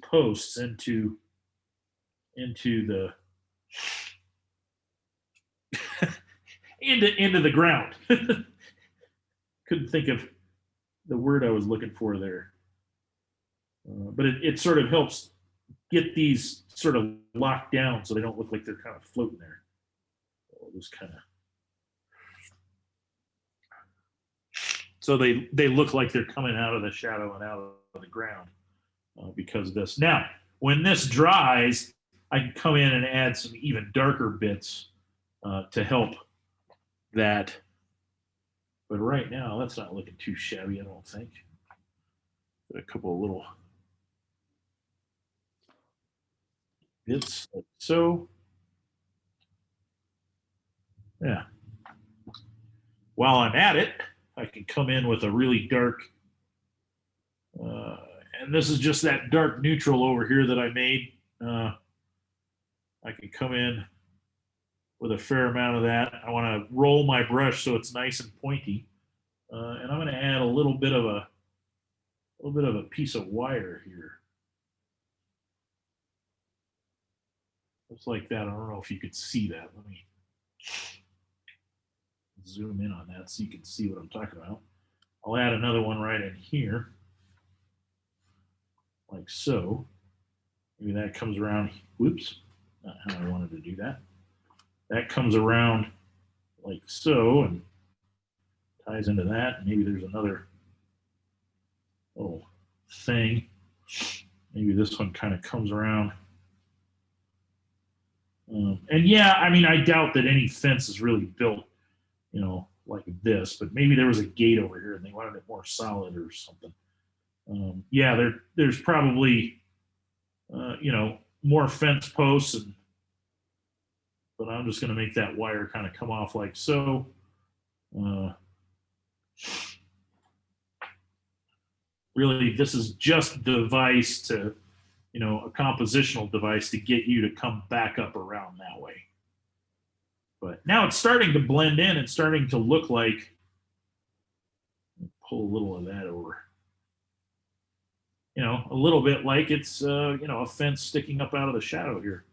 posts into the into the ground. Couldn't think of the word I was looking for there, but it sort of helps get these sort of locked down so they don't look like they're kind of floating there. Just kind of, so they look like they're coming out of the shadow and out of the ground because of this. Now, when this dries, I can come in and add some even darker bits to help that. But right now, that's not looking too shabby, I don't think. A couple of little bits like so. Yeah. While I'm at it, I can come in with a really dark, and this is just that dark neutral over here that I made. I can come in with a fair amount of that. I want to roll my brush so it's nice and pointy, and I'm going to add a little bit of a piece of wire here, just like that. I don't know if you could see that. Let me zoom in on that so you can see what I'm talking about. I'll add another one right in here. like so. Maybe that comes around, whoops, not how I wanted to do that. That comes around like so and ties into that. Maybe there's another little thing. Maybe this one kind of comes around. And yeah, I mean, I doubt that any fence is really built, like this, but maybe there was a gate over here and they wanted it more solid or something. Yeah, there's probably, more fence posts, but I'm just going to make that wire kind of come off like so. Really, this is just a device to, a compositional device to get you to come back up around that way. But now it's starting to blend in and starting to look like, pull a little of that over. A little bit like it's, a fence sticking up out of the shadow here.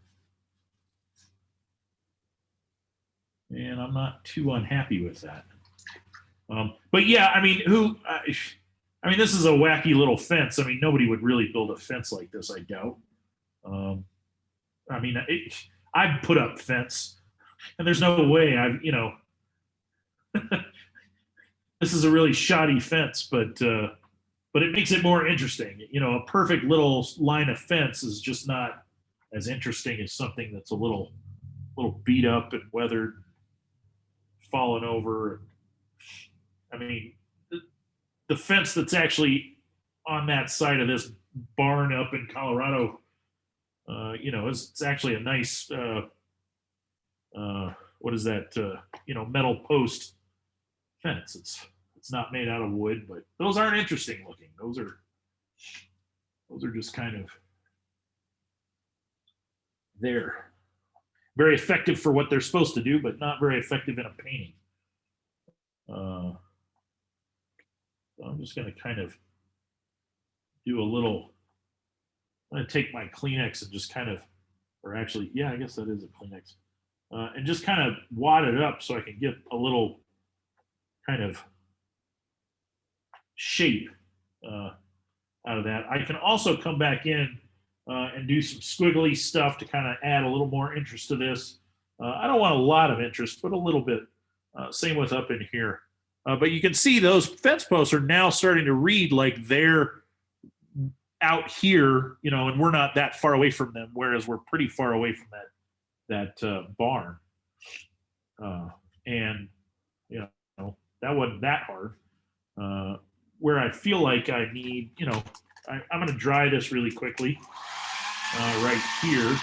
And I'm not too unhappy with that. But yeah, I mean, this is a wacky little fence. I mean, nobody would really build a fence like this, I doubt. I'd put up fence, and there's no way this is a really shoddy fence, but it makes it more interesting. A perfect little line of fence is just not as interesting as something that's a little beat up and weathered, fallen over. I mean, the fence that's actually on that side of this barn up in Colorado, it's actually a nice, what is that? Metal post fence. It's not made out of wood, but those aren't interesting looking. Those are just kind of there. Very effective for what they're supposed to do, but not very effective in a painting. So I'm just going to kind of do a little. I'm going to take my Kleenex and just kind of, or actually, yeah, I guess that is a Kleenex, and just kind of wad it up so I can get a little kind of shape out of that. I can also come back in and do some squiggly stuff to kind of add a little more interest to this. I don't want a lot of interest, but a little bit. Same with up in here. But you can see those fence posts are now starting to read like they're out here, and we're not that far away from them, whereas we're pretty far away from that barn. And that wasn't that hard. Where I feel like I need, I'm going to dry this really quickly right here.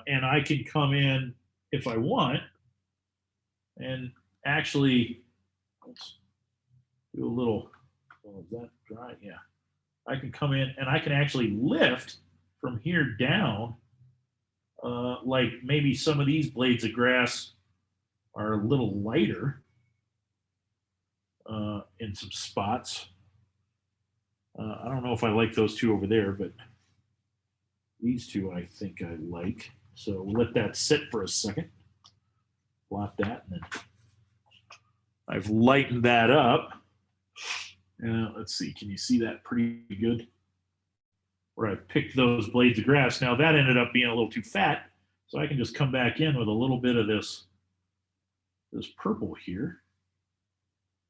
And I can come in if I want and actually, let's do a little, is that dry? Yeah. I can come in and I can actually lift from here down, like maybe some of these blades of grass are a little lighter in some spots. I don't know if I like those two over there, but these two I think I like. So we'll let that sit for a second. Blot that, and then I've lightened that up. Let's see, can you see that pretty good? Where I picked those blades of grass. Now that ended up being a little too fat, so I can just come back in with a little bit of this purple here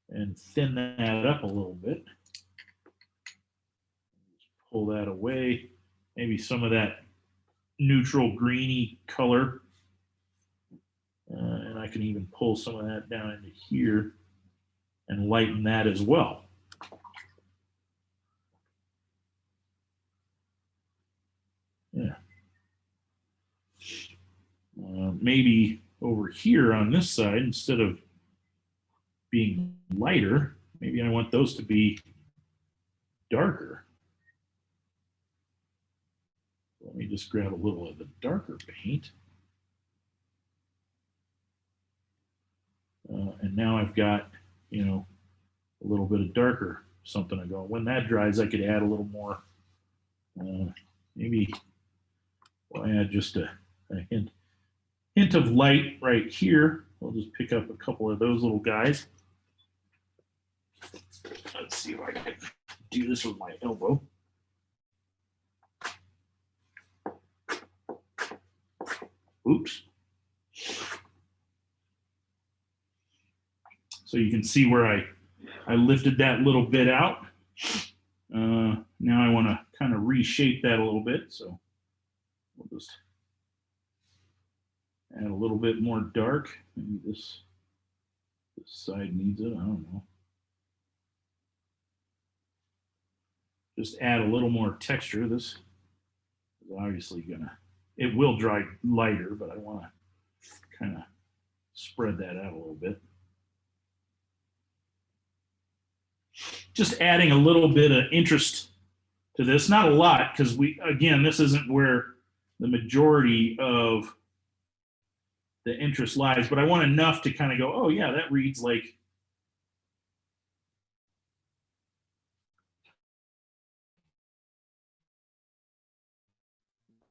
and thin that up a little bit. Pull that away. Maybe some of that neutral greeny color. And I can even pull some of that down into here and lighten that as well. Yeah. Maybe over here on this side, instead of being lighter, maybe I want those to be darker. Let me just grab a little of the darker paint. And now I've got, you know, a little bit of darker something to go. When that dries, I could add a little more. Maybe we'll add just a hint of light right here. I'll just pick up a couple of those little guys. Let's see if I can do this with my elbow. Oops. So you can see where I lifted that little bit out. Now I want to kind of reshape that a little bit. So we'll just add a little bit more dark. Maybe this side needs it. I don't know. Just add a little more texture. This is obviously it will dry lighter, but I want to kind of spread that out a little bit. Just adding a little bit of interest to this, not a lot, because this isn't where the majority of the interest lies, but I want enough to kind of go, oh yeah, that reads like,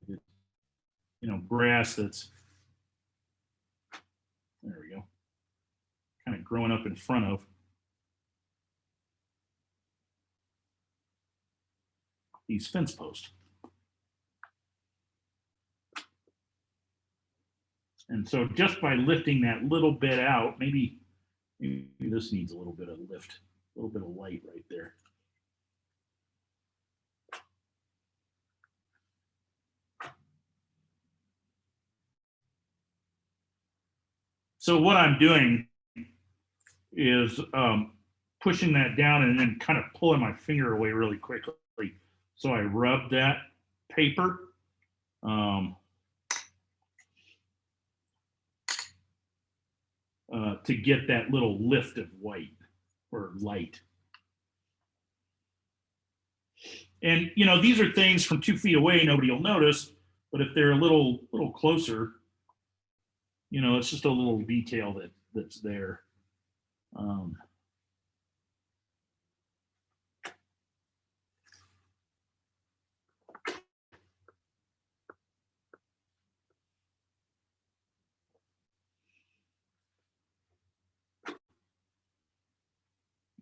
you know, grass that's, there we go, kind of growing up in front of these fence posts. And so just by lifting that little bit out, maybe this needs a little bit of lift, a little bit of light right there. So what I'm doing is pushing that down and then kind of pulling my finger away really quickly. So I rub that paper. To get that little lift of white or light. And you know, these are things from 2 feet away, nobody will notice, but if they're a little closer, you know, it's just a little detail that's there.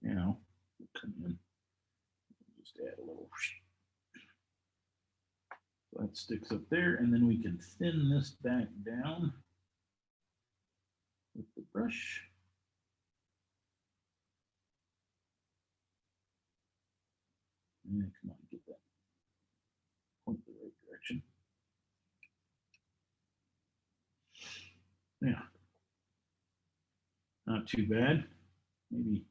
You know, come in, just add a little. So that sticks up there, and then we can thin this back down with the brush. Yeah, come on, get that point the right direction. Yeah, not too bad. Maybe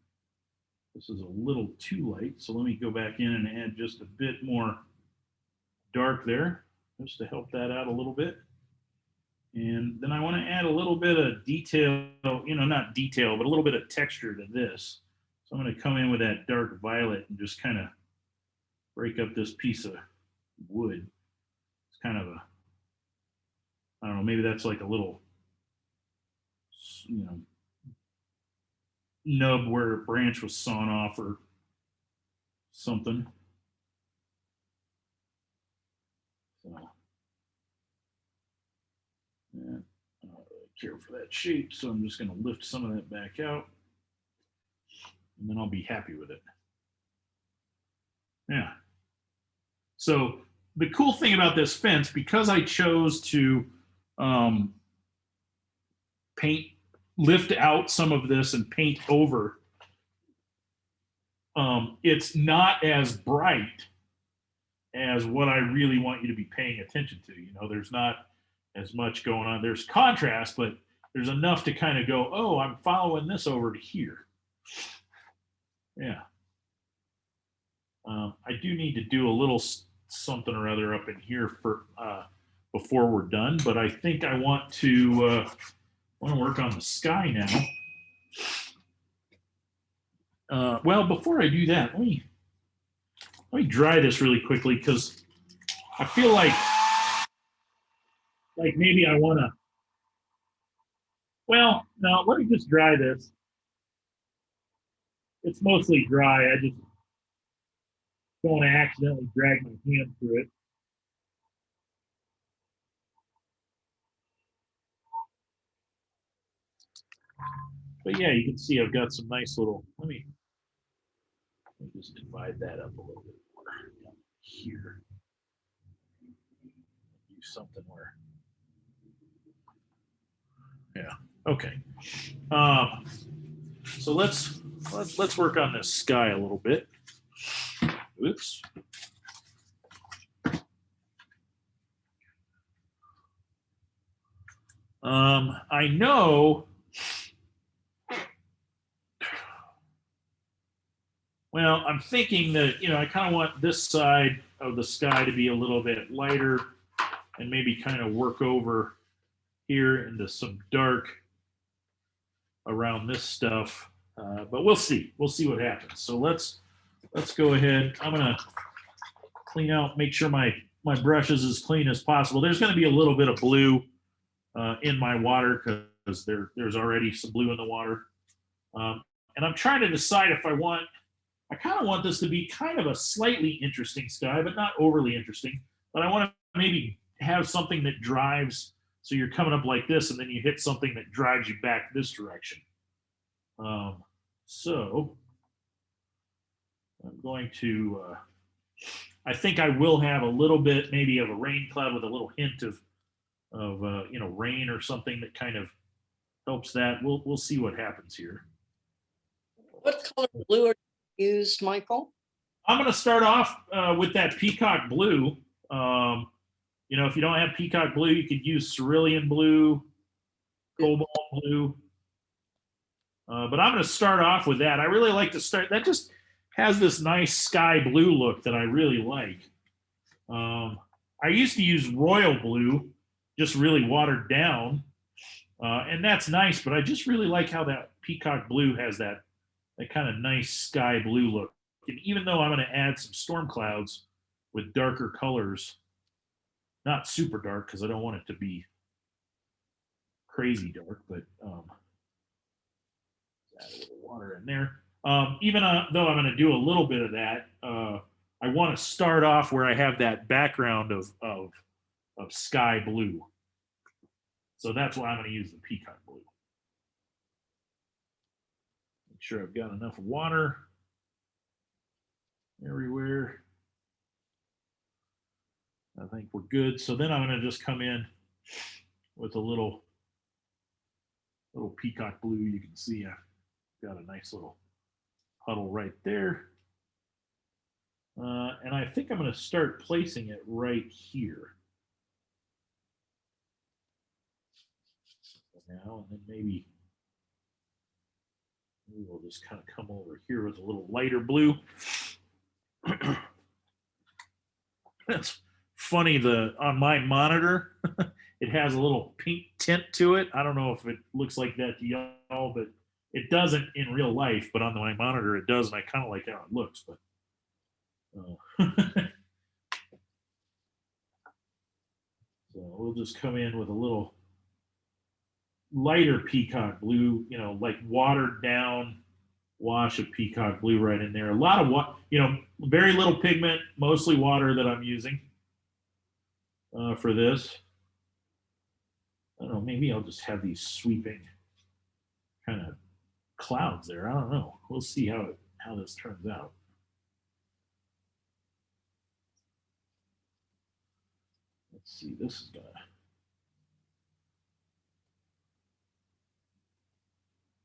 this is a little too light, so let me go back in and add just a bit more dark there, just to help that out a little bit. And then I want to add a little bit of detail, you know, not detail, but a little bit of texture to this. So I'm going to come in with that dark violet and just kind of break up this piece of wood. It's kind of I don't know, maybe that's like a little, you know, nub where a branch was sawn off or something. So, yeah, I don't really care for that shape, so I'm just going to lift some of that back out, and then I'll be happy with it. Yeah. So the cool thing about this fence, because I chose to lift out some of this and paint over, it's not as bright as what I really want you to be paying attention to. You know, there's not as much going on. There's contrast, but there's enough to kind of go, oh, I'm following this over to here. Yeah. I do need to do a little something or other up in here for before we're done, but I think I want to work on the sky now. Well, before I do that, let me dry this really quickly because I feel like maybe I want to. Well, no, let me just dry this. It's mostly dry. I just don't want to accidentally drag my hand through it. But yeah, you can see I've got some nice little. Let me just divide that up a little bit more down here. Do something where. Yeah. Okay. So let's work on this sky a little bit. Oops. I know. Well, I'm thinking that I kind of want this side of the sky to be a little bit lighter, and maybe kind of work over here into some dark around this stuff. But we'll see. We'll see what happens. So let's go ahead. I'm gonna clean out, make sure my brush is as clean as possible. There's going to be a little bit of blue in my water because there's already some blue in the water. And I'm trying to decide if I kind of want this to be kind of a slightly interesting sky, but not overly interesting. But I want to maybe have something that drives, so you're coming up like this, and then you hit something that drives you back this direction. So I'm going to, I think I will have a little bit maybe of a rain cloud with a little hint of rain or something that kind of helps that. We'll see what happens here. What color blue are you use, Michael? I'm going to start off with that peacock blue. If you don't have peacock blue, you could use cerulean blue, cobalt blue. But I'm going to start off with that. I really like to start. That just has this nice sky blue look that I really like. I used to use royal blue, just really watered down, and that's nice. But I just really like how that peacock blue has that kind of nice sky blue look. And even though I'm going to add some storm clouds with darker colors, not super dark because I don't want it to be crazy dark, but add a little water in there. Even though I'm going to do a little bit of that, I want to start off where I have that background of sky blue. So that's why I'm going to use the peacock blue. Make sure I've got enough water everywhere. I think we're good. So then I'm going to just come in with a little peacock blue. You can see I've got a nice little puddle right there. And I think I'm going to start placing it right here. Now, and then maybe we'll just kind of come over here with a little lighter blue. That's funny. On my monitor, it has a little pink tint to it. I don't know if it looks like that to y'all, but it doesn't in real life. But on my monitor, it does, and I kind of like how it looks. But so we'll just come in with a little lighter peacock blue, like watered down wash of peacock blue right in there. A lot of what, very little pigment, mostly water that I'm using for this. I don't know, maybe I'll just have these sweeping kind of clouds there. I don't know. We'll see how this turns out. Let's see, this is gonna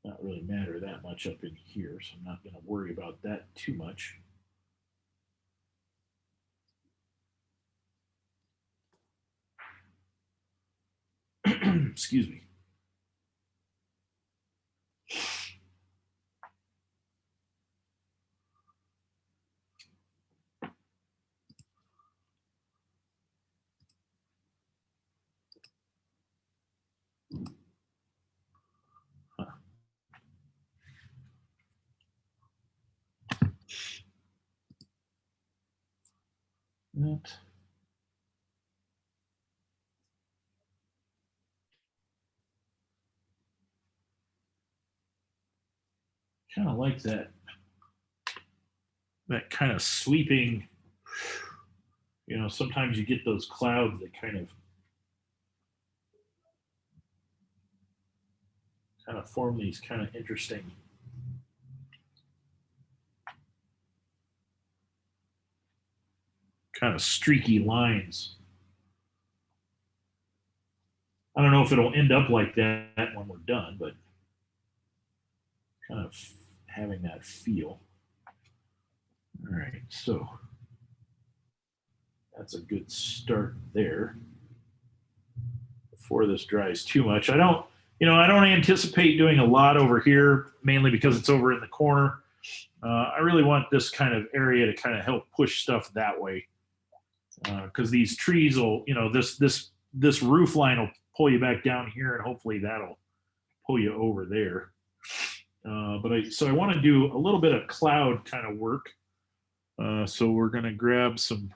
not really matter that much up in here, so I'm not going to worry about that too much. Excuse me. That. Kind of like that. That kind of sweeping. You know, sometimes you get those clouds that kind of form these kind of interesting kind of streaky lines. I don't know if it'll end up like that when we're done, but kind of having that feel. All right, so that's a good start there. Before this dries too much, I don't anticipate doing a lot over here, mainly because it's over in the corner. I really want this kind of area to kind of help push stuff that way, because these trees will, this roof line will pull you back down here, and hopefully that'll pull you over there. So I want to do a little bit of cloud kind of work. So we're going to grab some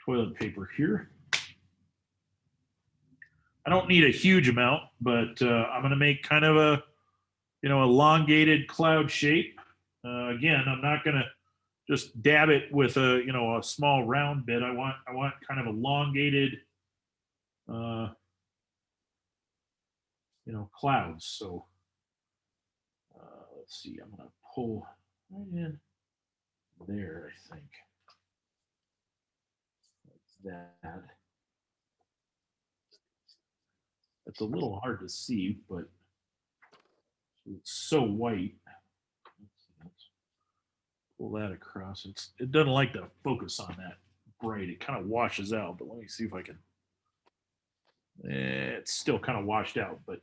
toilet paper here. I don't need a huge amount, but I'm going to make kind of a, elongated cloud shape. Again, I'm not going to just dab it with a, a small round bit. I want kind of elongated, clouds. So let's see, I'm going to pull right in there, I think. That's that. It's a little hard to see, but it's so white. Let's pull that across. It doesn't like to focus on that bright. It kind of washes out, but let me see if I can. It's still kind of washed out, but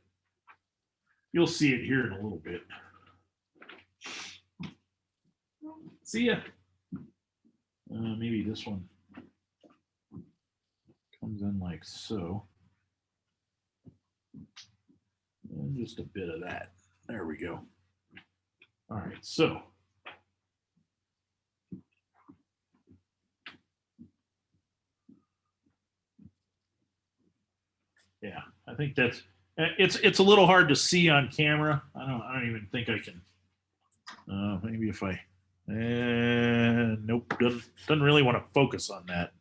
you'll see it here in a little bit. See ya. Maybe this one comes in like so. And just a bit of that. There we go. All right, so yeah, I think that's it's a little hard to see on camera. I don't even think I can. Maybe if I nope, doesn't really want to focus on that.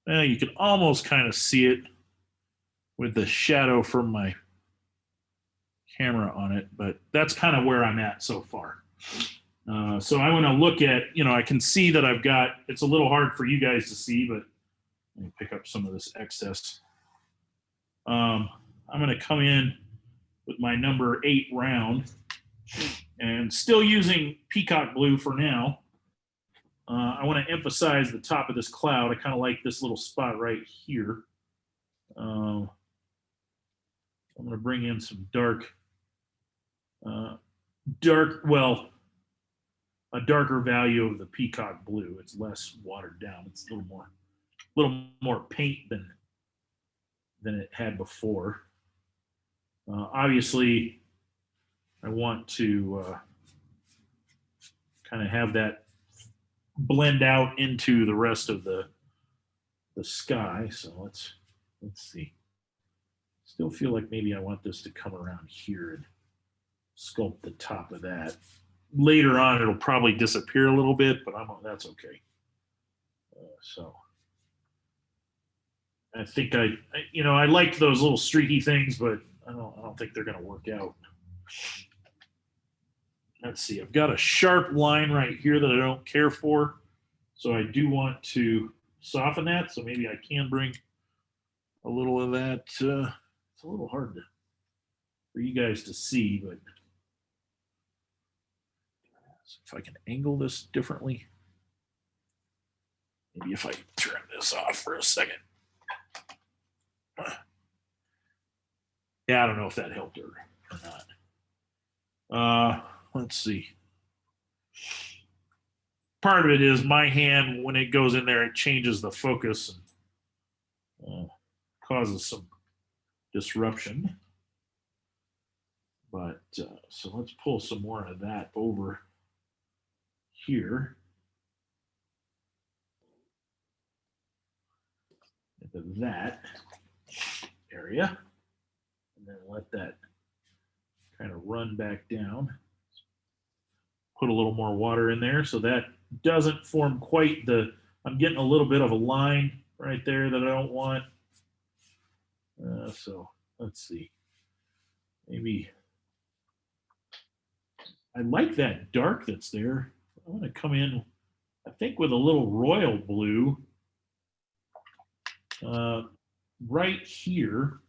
You can almost kind of see it with the shadow from my camera on it, but that's kind of where I'm at so far. So I want to look at, I can see that I've got, it's a little hard for you guys to see, but let me pick up some of this excess. I'm going to come in with my number 8 round and still using peacock blue for now. I want to emphasize the top of this cloud. I kind of like this little spot right here. I'm going to bring in some a darker value of the peacock blue. It's less watered down. It's a little more paint than it had before. Obviously, I want to kind of have that blend out into the rest of the sky. So let's see. Still feel like maybe I want this to come around here and sculpt the top of that. Later on, it'll probably disappear a little bit, but that's okay. So I think I like those little streaky things, but I don't think they're going to work out. Let's see. I've got a sharp line right here that I don't care for, so I do want to soften that. So maybe I can bring a little of that. It's a little hard for you guys to see, but if I can angle this differently, maybe if I turn this off for a second. Yeah, I don't know if that helped or not. Let's see. Part of it is my hand, when it goes in there, it changes the focus and causes some disruption. But so let's pull some more of that over here. Into that area. And then let that kind of run back down. Put a little more water in there so that doesn't form quite the, I'm getting a little bit of a line right there that I don't want. So let's see. Maybe I like that dark that's there. I'm going to come in, I think, with a little royal blue right here.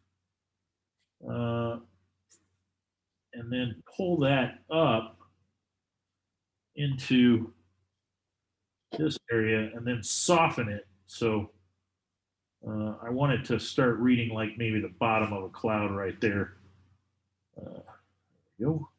And then pull that up into this area and then soften it. So I want it to start reading like maybe the bottom of a cloud right there. There we go.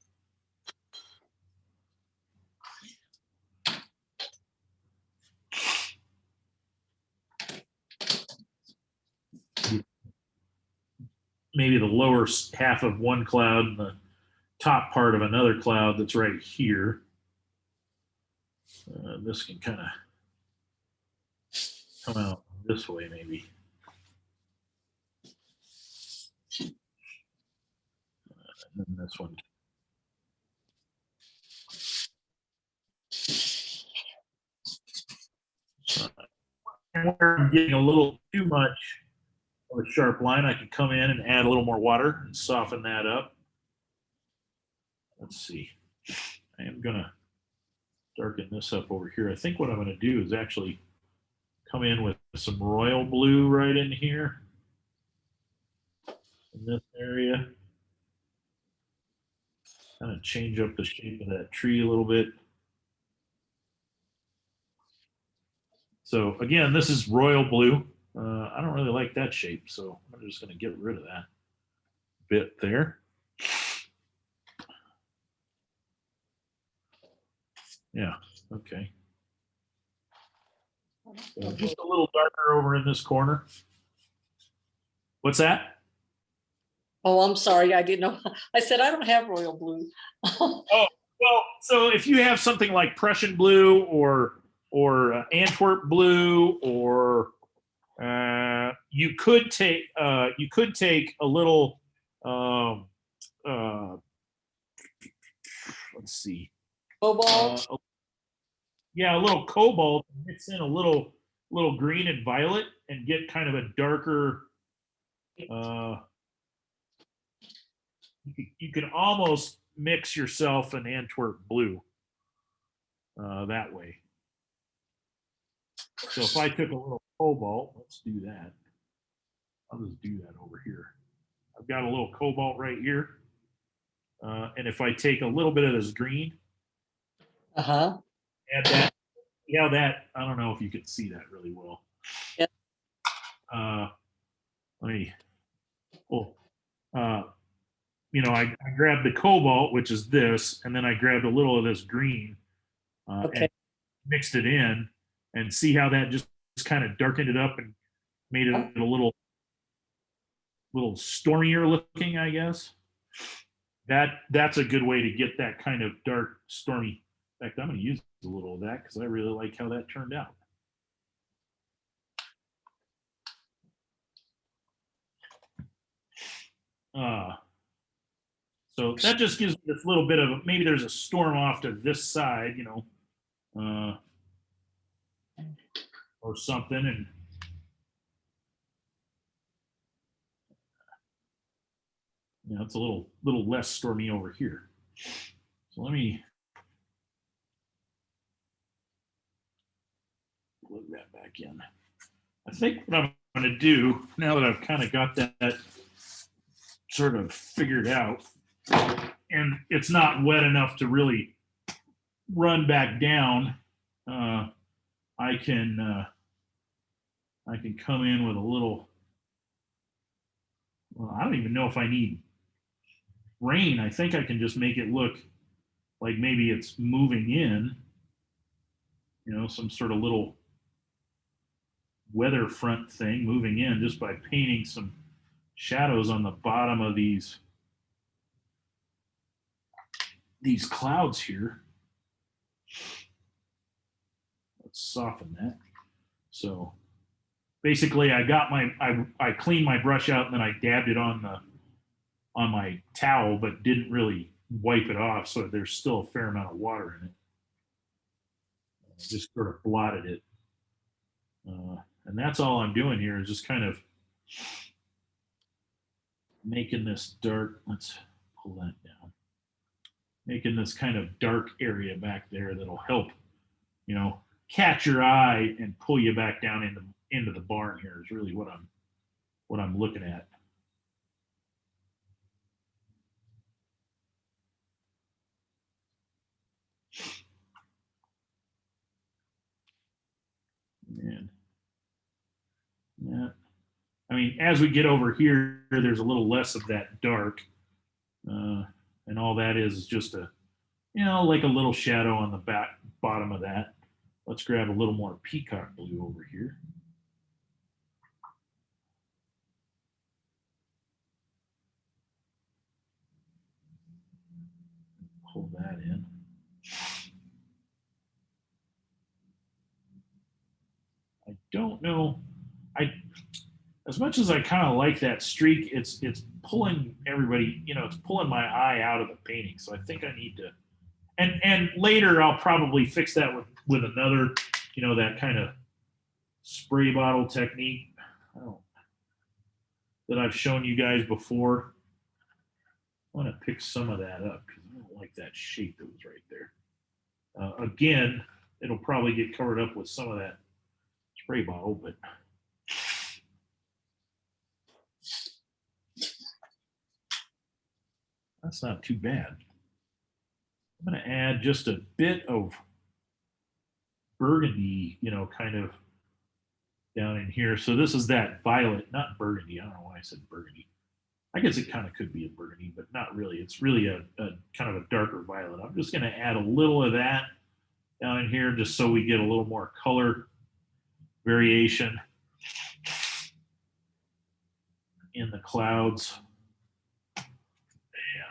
Maybe the lower half of one cloud and the top part of another cloud that's right here. This can kind of come out this way, maybe. And then this one. Where I'm getting a little too much of a sharp line, I can come in and add a little more water and soften that up. Let's see. I am going to darken this up over here. I think what I'm going to do is actually come in with some royal blue right in here in this area. Kind of change up the shape of that tree a little bit. So again, this is royal blue. I don't really like that shape, so I'm just going to get rid of that bit there. Yeah, okay. So just a little darker over in this corner. What's that? Oh, I'm sorry. I didn't know. I said I don't have royal blue. Oh, well, so if you have something like Prussian blue or Antwerp blue, or you could take a little let's see, Cobalt. yeah, a little cobalt, mix in a little green and violet and get kind of a darker you could almost mix yourself an Antwerp blue that way. So if I took a little cobalt, let's do that. I'll just do that over here. I've got a little cobalt right here. And if I take a little bit of this green, Uh-huh. add that, yeah, that, I don't know if you can see that really well. Yep. Let me, you know, I grabbed the cobalt, which is this, and then I grabbed a little of this green Okay. and mixed it in, and see how that just kind of darkened it up and made it a little stormier looking, I guess. That's a good way to get that kind of dark, stormy. In fact, I'm going to use a little of that because I really like how that turned out. So that just gives me this little bit of, maybe there's a storm off to this side, you know, or something, and you know, it's a little less stormy over here. So let me plug that back in. I think what I'm going to do now that I've kind of got that sort of figured out, and it's not wet enough to really run back down, I can come in with a little. Well, I don't even know if I need rain. I think I can just make it look like maybe it's moving in. You know, some sort of little weather front thing moving in just by painting some shadows on the bottom of these clouds here. let's soften that. So basically I got my, I cleaned my brush out and then I dabbed it on my towel, but didn't really wipe it off. So there's still a fair amount of water in it. I just sort of blotted it. And that's all I'm doing here is just kind of making this dark. Let's pull that down. Making this kind of dark area back there that'll help, you know, catch your eye and pull you back down into the barn here is really what I'm looking at. And yeah, I mean, as we get over here, there's a little less of that dark, and all that is just a, you know, like a little shadow on the back bottom of that. Let's grab a little more peacock blue over here. Pull that in. I don't know. As much as I kind of like that streak, it's pulling everybody, you know, it's pulling my eye out of the painting. So I think I need to, and later I'll probably fix that with another, you know, that kind of spray bottle technique that I've shown you guys before. I want to pick some of that up because I don't like that shape that was right there. Again, it'll probably get covered up with some of that spray bottle, but that's not too bad. I'm going to add just a bit of burgundy, you know, kind of down in here. So this is that violet, not burgundy. I don't know why I said burgundy. I guess it kind of could be a burgundy, but not really. It's really a kind of a darker violet. I'm just going to add a little of that down in here just so we get a little more color variation in the clouds. Yeah,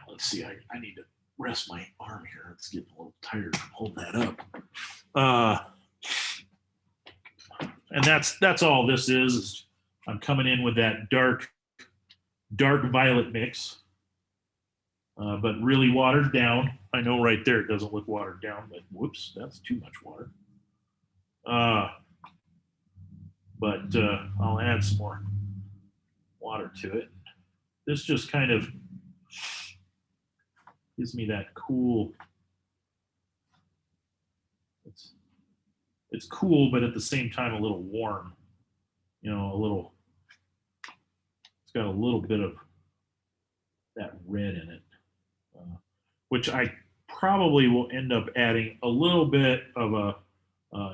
let's see. I need to rest my arm here. It's getting a little tired from holding that up. And that's all this is. I'm coming in with that dark violet mix, but really watered down. I know right there it doesn't look watered down, but whoops, that's too much water. But I'll add some more water to it. This just kind of gives me that cool. It's cool, but at the same time a little warm. You know, a little. It's got a little bit of that red in it, which I probably will end up adding a little bit of a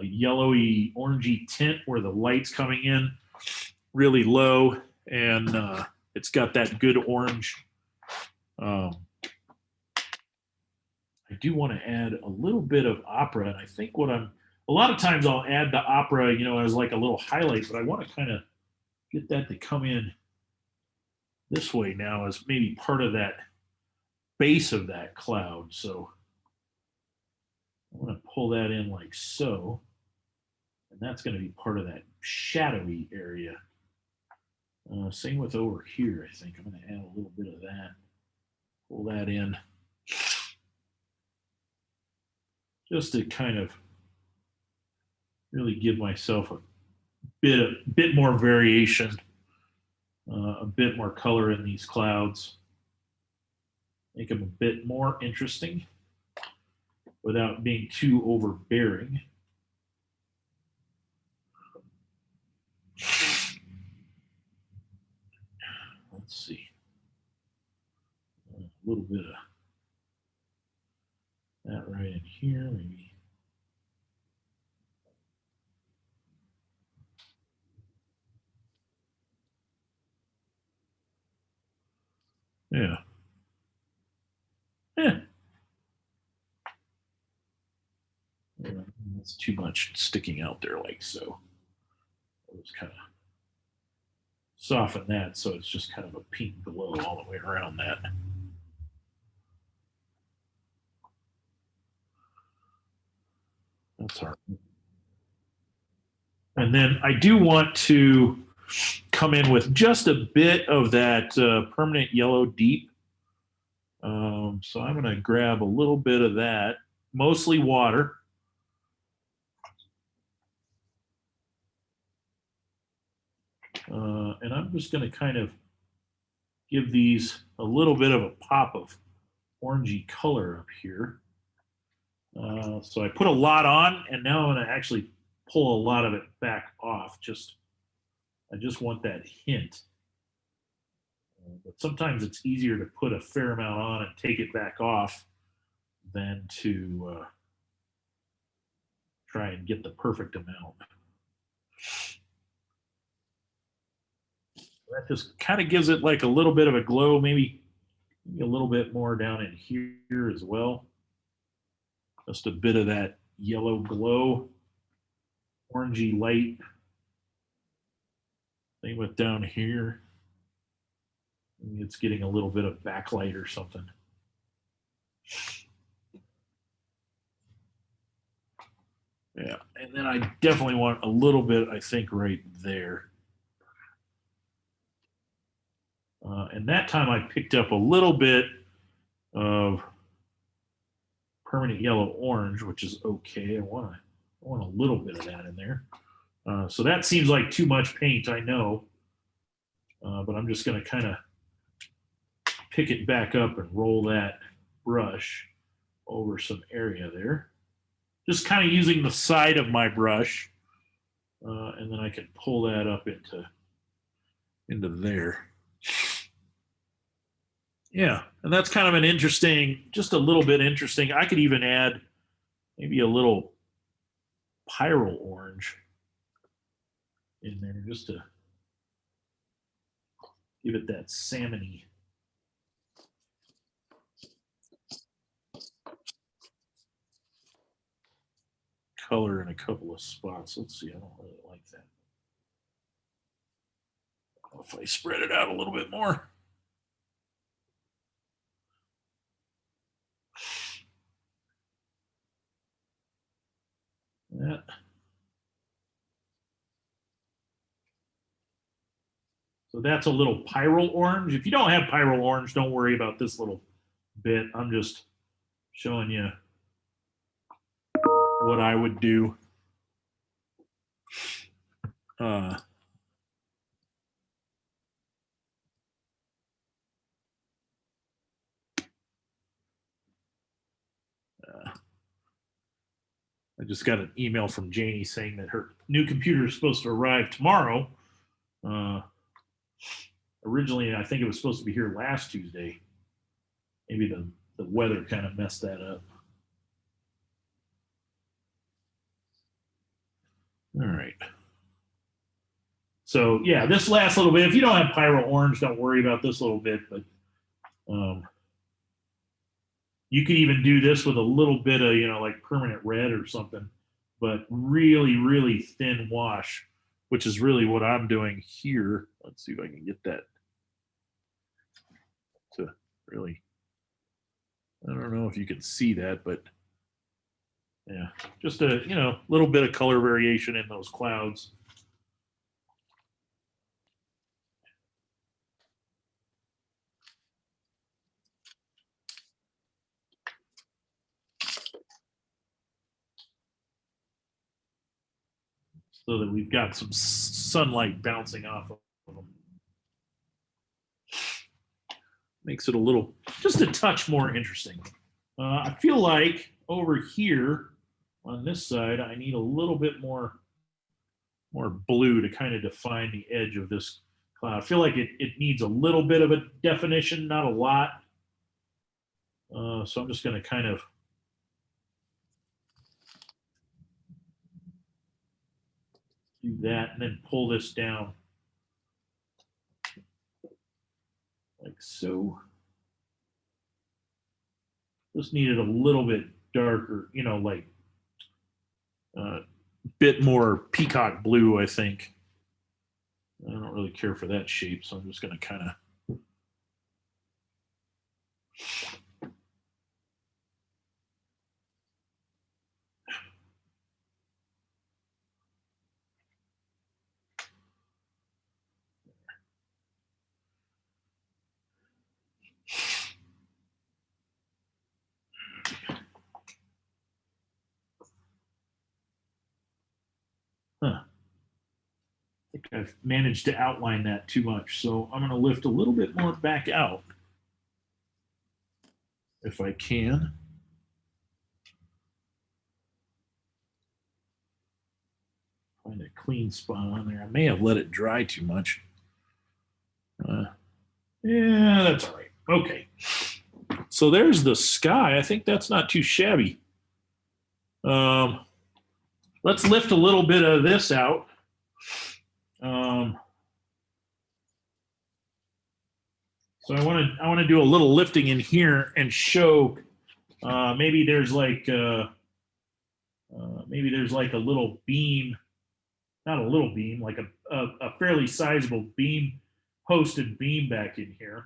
yellowy, orangey tint where the light's coming in really low, and it's got that good orange. I do want to add a little bit of opera, and I think a lot of times I'll add the opera, you know, as like a little highlight, but I want to kind of get that to come in this way now as maybe part of that base of that cloud. So I'm going to pull that in like so, and that's going to be part of that shadowy area. Same with over here. I think I'm going to add a little bit of that, pull that in just to kind of really give myself a bit more variation, a bit more color in these clouds, make them a bit more interesting without being too overbearing. Let's see, a little bit of that right in here, maybe. Yeah. Yeah. That's too much sticking out there like so. I'll just kind of soften that so it's just kind of a pink glow all the way around that. That's hard. And then I do want to come in with just a bit of that permanent yellow deep. So I'm going to grab a little bit of that, mostly water. And I'm just going to kind of give these a little bit of a pop of orangey color up here. So I put a lot on, and now I'm going to actually pull a lot of it back off. I just want that hint. But sometimes it's easier to put a fair amount on and take it back off than to try and get the perfect amount. That just kind of gives it like a little bit of a glow, maybe a little bit more down in here as well. Just a bit of that yellow glow, orangey light. Same with down here. Maybe it's getting a little bit of backlight or something. Yeah, and then I definitely want a little bit, I think, right there. And that time I picked up a little bit of permanent yellow orange, which is okay. I want a little bit of that in there. So that seems like too much paint, I know. But I'm just going to kind of pick it back up and roll that brush over some area there. Just kind of using the side of my brush. And then I can pull that up into there. Yeah, and that's kind of an interesting, just a little bit interesting. I could even add maybe a little pyrrole orange in there just to give it that salmony color in a couple of spots. Let's see, I don't really like that. If I spread it out a little bit more. That. So that's a little pyrrole orange. If you don't have pyrrole orange, don't worry about this little bit. I'm just showing you what I would do. I just got an email from Janie saying that her new computer is supposed to arrive tomorrow. Originally, I think it was supposed to be here last Tuesday. Maybe the weather kind of messed that up. All right. So yeah, this last little bit, if you don't have pyrrole orange, don't worry about this little bit, but you could even do this with a little bit of, like permanent red or something, but really, really thin wash, which is really what I'm doing here. Let's see if I can get that to really, I don't know if you can see that, but yeah, just a, little bit of color variation in those clouds. So that we've got some sunlight bouncing off of them. Makes it a little, just a touch more interesting. I feel like over here on this side, I need a little bit more blue to kind of define the edge of this cloud. I feel like it needs a little bit of a definition, not a lot. So I'm just going to kind of do that and then pull this down like so. This needed a little bit darker, like bit more peacock blue, I think. I don't really care for that shape, so I'm just going to kind of I've managed to outline that too much. So I'm going to lift a little bit more back out if I can. Find a clean spot on there. I may have let it dry too much. Yeah, that's all right. Okay. So there's the sky. I think that's not too shabby. Let's lift a little bit of this out. So I want to do a little lifting in here and show maybe there's like a little beam, not a little beam, like a fairly sizable beam, posted beam back in here.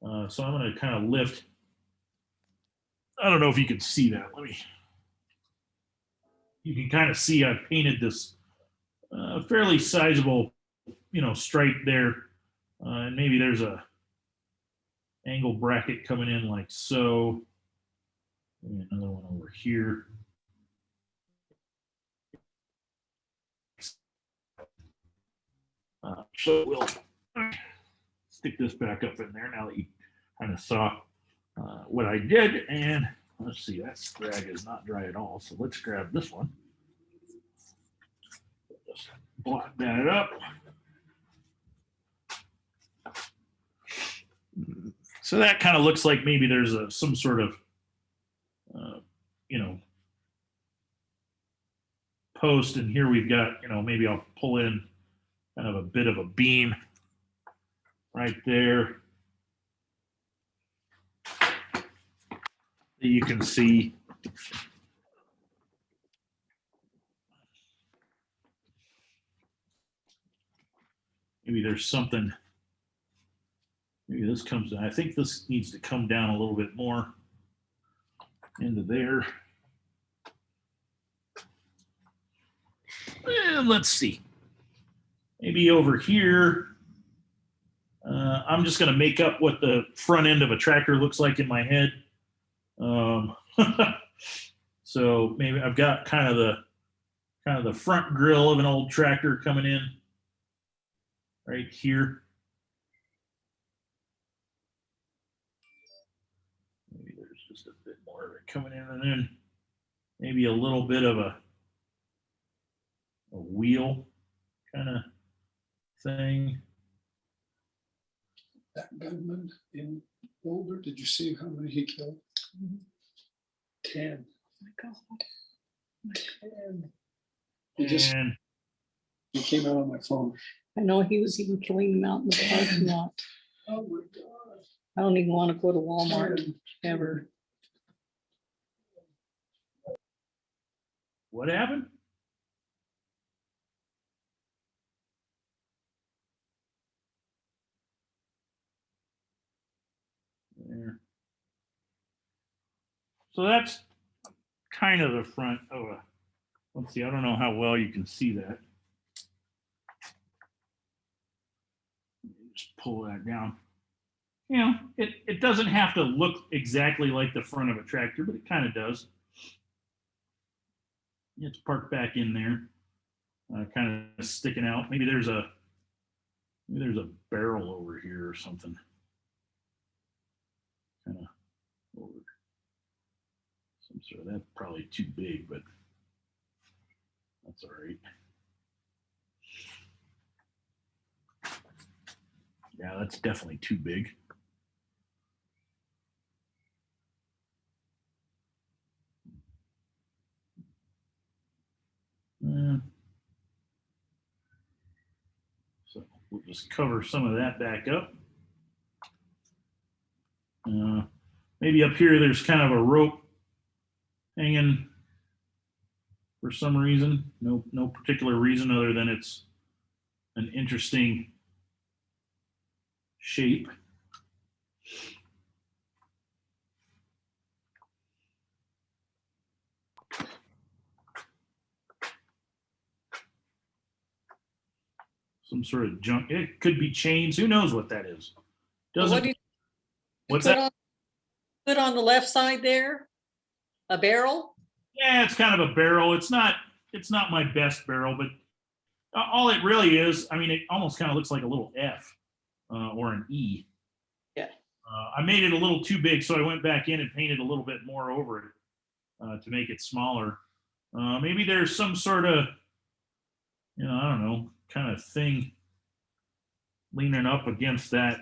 So I'm going to kind of lift. I don't know if you can see that. You can kind of see I've painted this fairly sizable, stripe there. And maybe there's a angle bracket coming in like so. Maybe another one over here. So we'll stick this back up in there now that you kind of saw what I did. And let's see, that rag is not dry at all. So let's grab this one. Just blot that up. So that kind of looks like maybe there's some sort of, post. And here we've got, maybe I'll pull in kind of a bit of a beam right there that you can see. Maybe there's something, maybe this comes down. I think this needs to come down a little bit more into there. And let's see. Maybe over here, I'm just going to make up what the front end of a tractor looks like in my head. So maybe I've got kind of the front grill of an old tractor coming in right here. Maybe there's just a bit more of it coming in, and then maybe a little bit of a wheel kind of thing. That gunman in Boulder, did you see how many he killed? 10. My God. 10. He came out on my phone. I know he was even killing them out in the parking lot. Oh my God. I don't even want to go to Walmart ever. What happened? There. So that's kind of the front of a, let's see, I don't know how well you can see that. Just pull that down. It doesn't have to look exactly like the front of a tractor, but it kind of does. It's parked back in there, kind of sticking out. Maybe there's a barrel over here or something. Kind of over some sort of, that's probably too big, but that's all right. Yeah, that's definitely too big. So we'll just cover some of that back up. Maybe up here there's kind of a rope hanging for some reason. No particular reason other than it's an interesting shape. Some sort of junk. It could be chains. Who knows what that is? Doesn't. What do you What's put that? put on the left side there? A barrel? Yeah, it's kind of a barrel. It's not my best barrel, but All it really is, I mean, it almost kind of looks like a little F or an E. Yeah. I made it a little too big, so I went back in and painted a little bit more over it to make it smaller. Maybe there's some sort of, I don't know, kind of thing leaning up against that.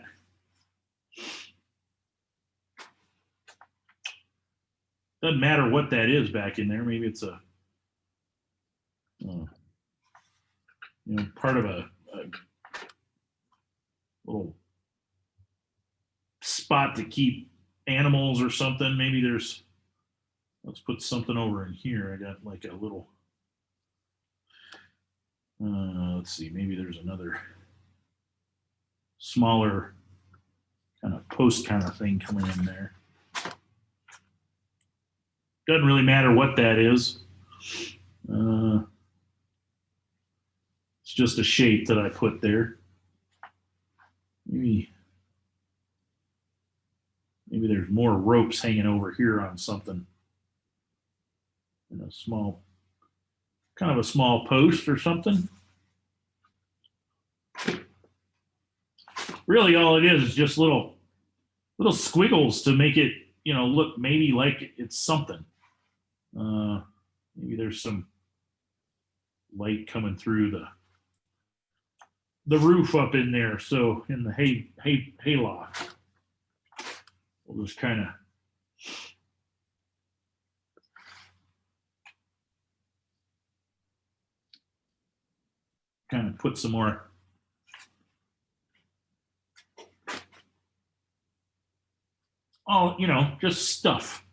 Doesn't matter what that is back in there. Maybe it's a, part of a little spot to keep animals or something. Maybe there's, let's put something over in here. I got like a little, let's see, maybe there's another smaller kind of post kind of thing coming in there. Doesn't really matter what that is. It's just a shape that I put there. Maybe there's more ropes hanging over here on something. Small, kind of a small post or something. Really, all it is just little squiggles to make it, look maybe like it's something. Maybe there's some light coming through the roof up in there. So in the hay loft, we'll just kind of put some more just stuff,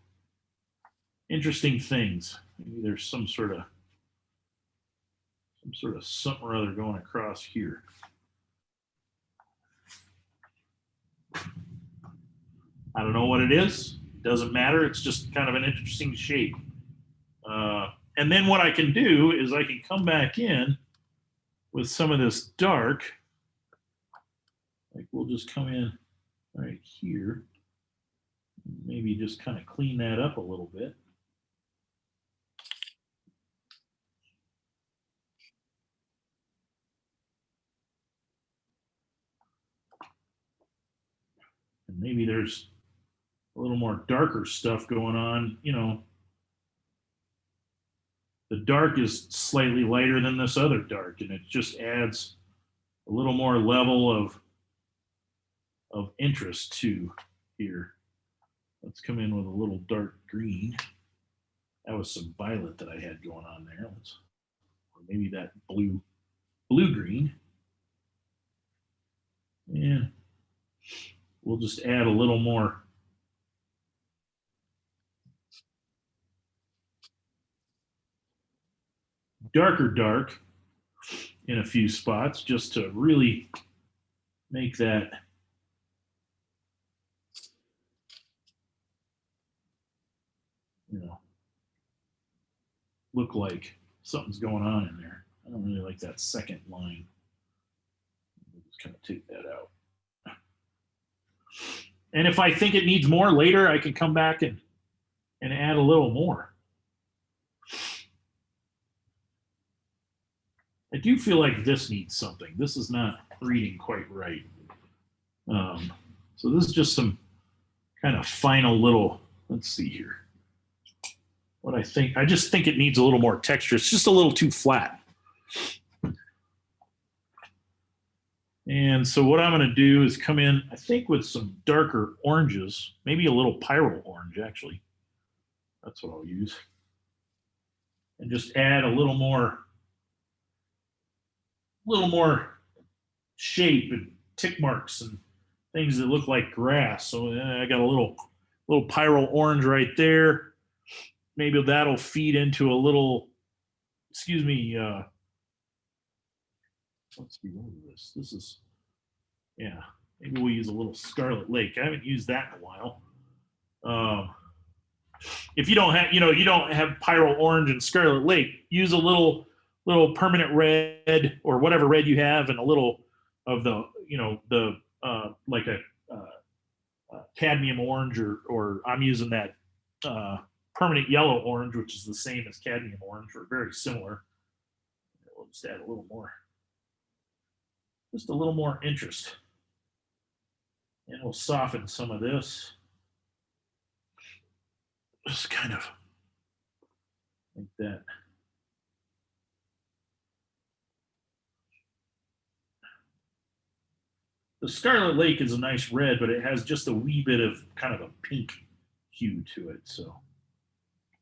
interesting things. Maybe there's some sort of something or other going across here. I don't know what it is. Doesn't matter. It's just kind of an interesting shape. And then what I can do is I can come back in with some of this dark. Like we'll just come in right here. Maybe just kind of clean that up a little bit. And maybe there's a little more darker stuff going on. The dark is slightly lighter than this other dark, and it just adds a little more level of interest to here. Let's come in with a little dark green. That was some violet that I had going on there. Or maybe that blue green. And we'll just add a little more dark in a few spots just to really make that look like something's going on in there. I don't really like that second line. Just kind of take that out. And if I think it needs more later, I can come back and add a little more. I do feel like this needs something. This is not reading quite right. So this is just some kind of final little, let's see here. What I just think it needs a little more texture. It's just a little too flat. And so what I'm going to do is come in, I think, with some darker oranges, maybe a little pyro orange, actually. That's what I'll use. And just add a little more shape and tick marks and things that look like grass. So I got a little pyro orange right there. Maybe that'll feed into a little, let's see, what is this? This is, maybe we'll use a little Scarlet Lake. I haven't used that in a while. If you don't have, you don't have pyro orange and Scarlet Lake, use a little permanent red or whatever red you have, and a little of the, like a cadmium orange, or I'm using that permanent yellow orange, which is the same as cadmium orange, or very similar. We'll just add a little more just a little more interest. And we'll soften some of this. Just kind of like that. The Scarlet Lake is a nice red, but it has just a wee bit of kind of a pink hue to it. So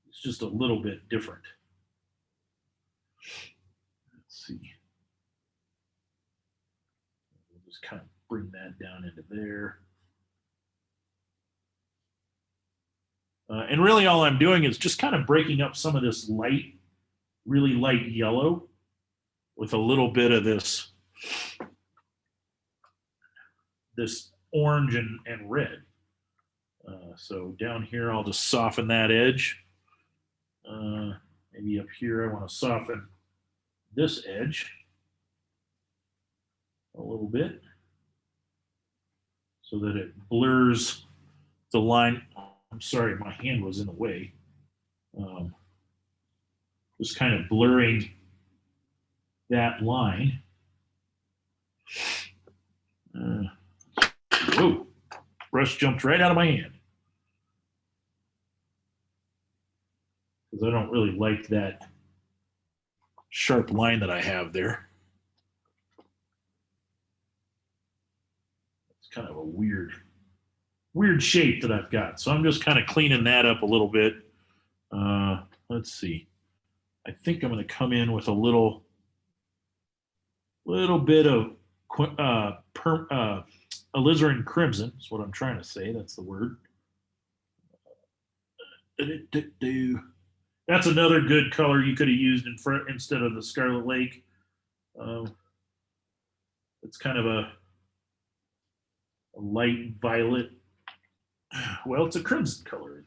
it's just a little bit different. Let's see. We'll just kind of bring that down into there. And really all I'm doing is just kind of breaking up some of this light, really light yellow with a little bit of this orange and red. So down here, I'll just soften that edge. Maybe up here, I want to soften this edge a little bit so that it blurs the line. I'm sorry, my hand was in the way. Just kind of blurring that line. Whoa, brush jumped right out of my hand. Because I don't really like that sharp line that I have there. It's kind of a weird shape that I've got. So I'm just kind of cleaning that up a little bit. Let's see. I think I'm going to come in with a little bit of alizarin crimson is what I'm trying to say. That's the word. That's another good color you could have used in front instead of the Scarlet Lake. It's kind of a light violet. Well, it's a crimson color.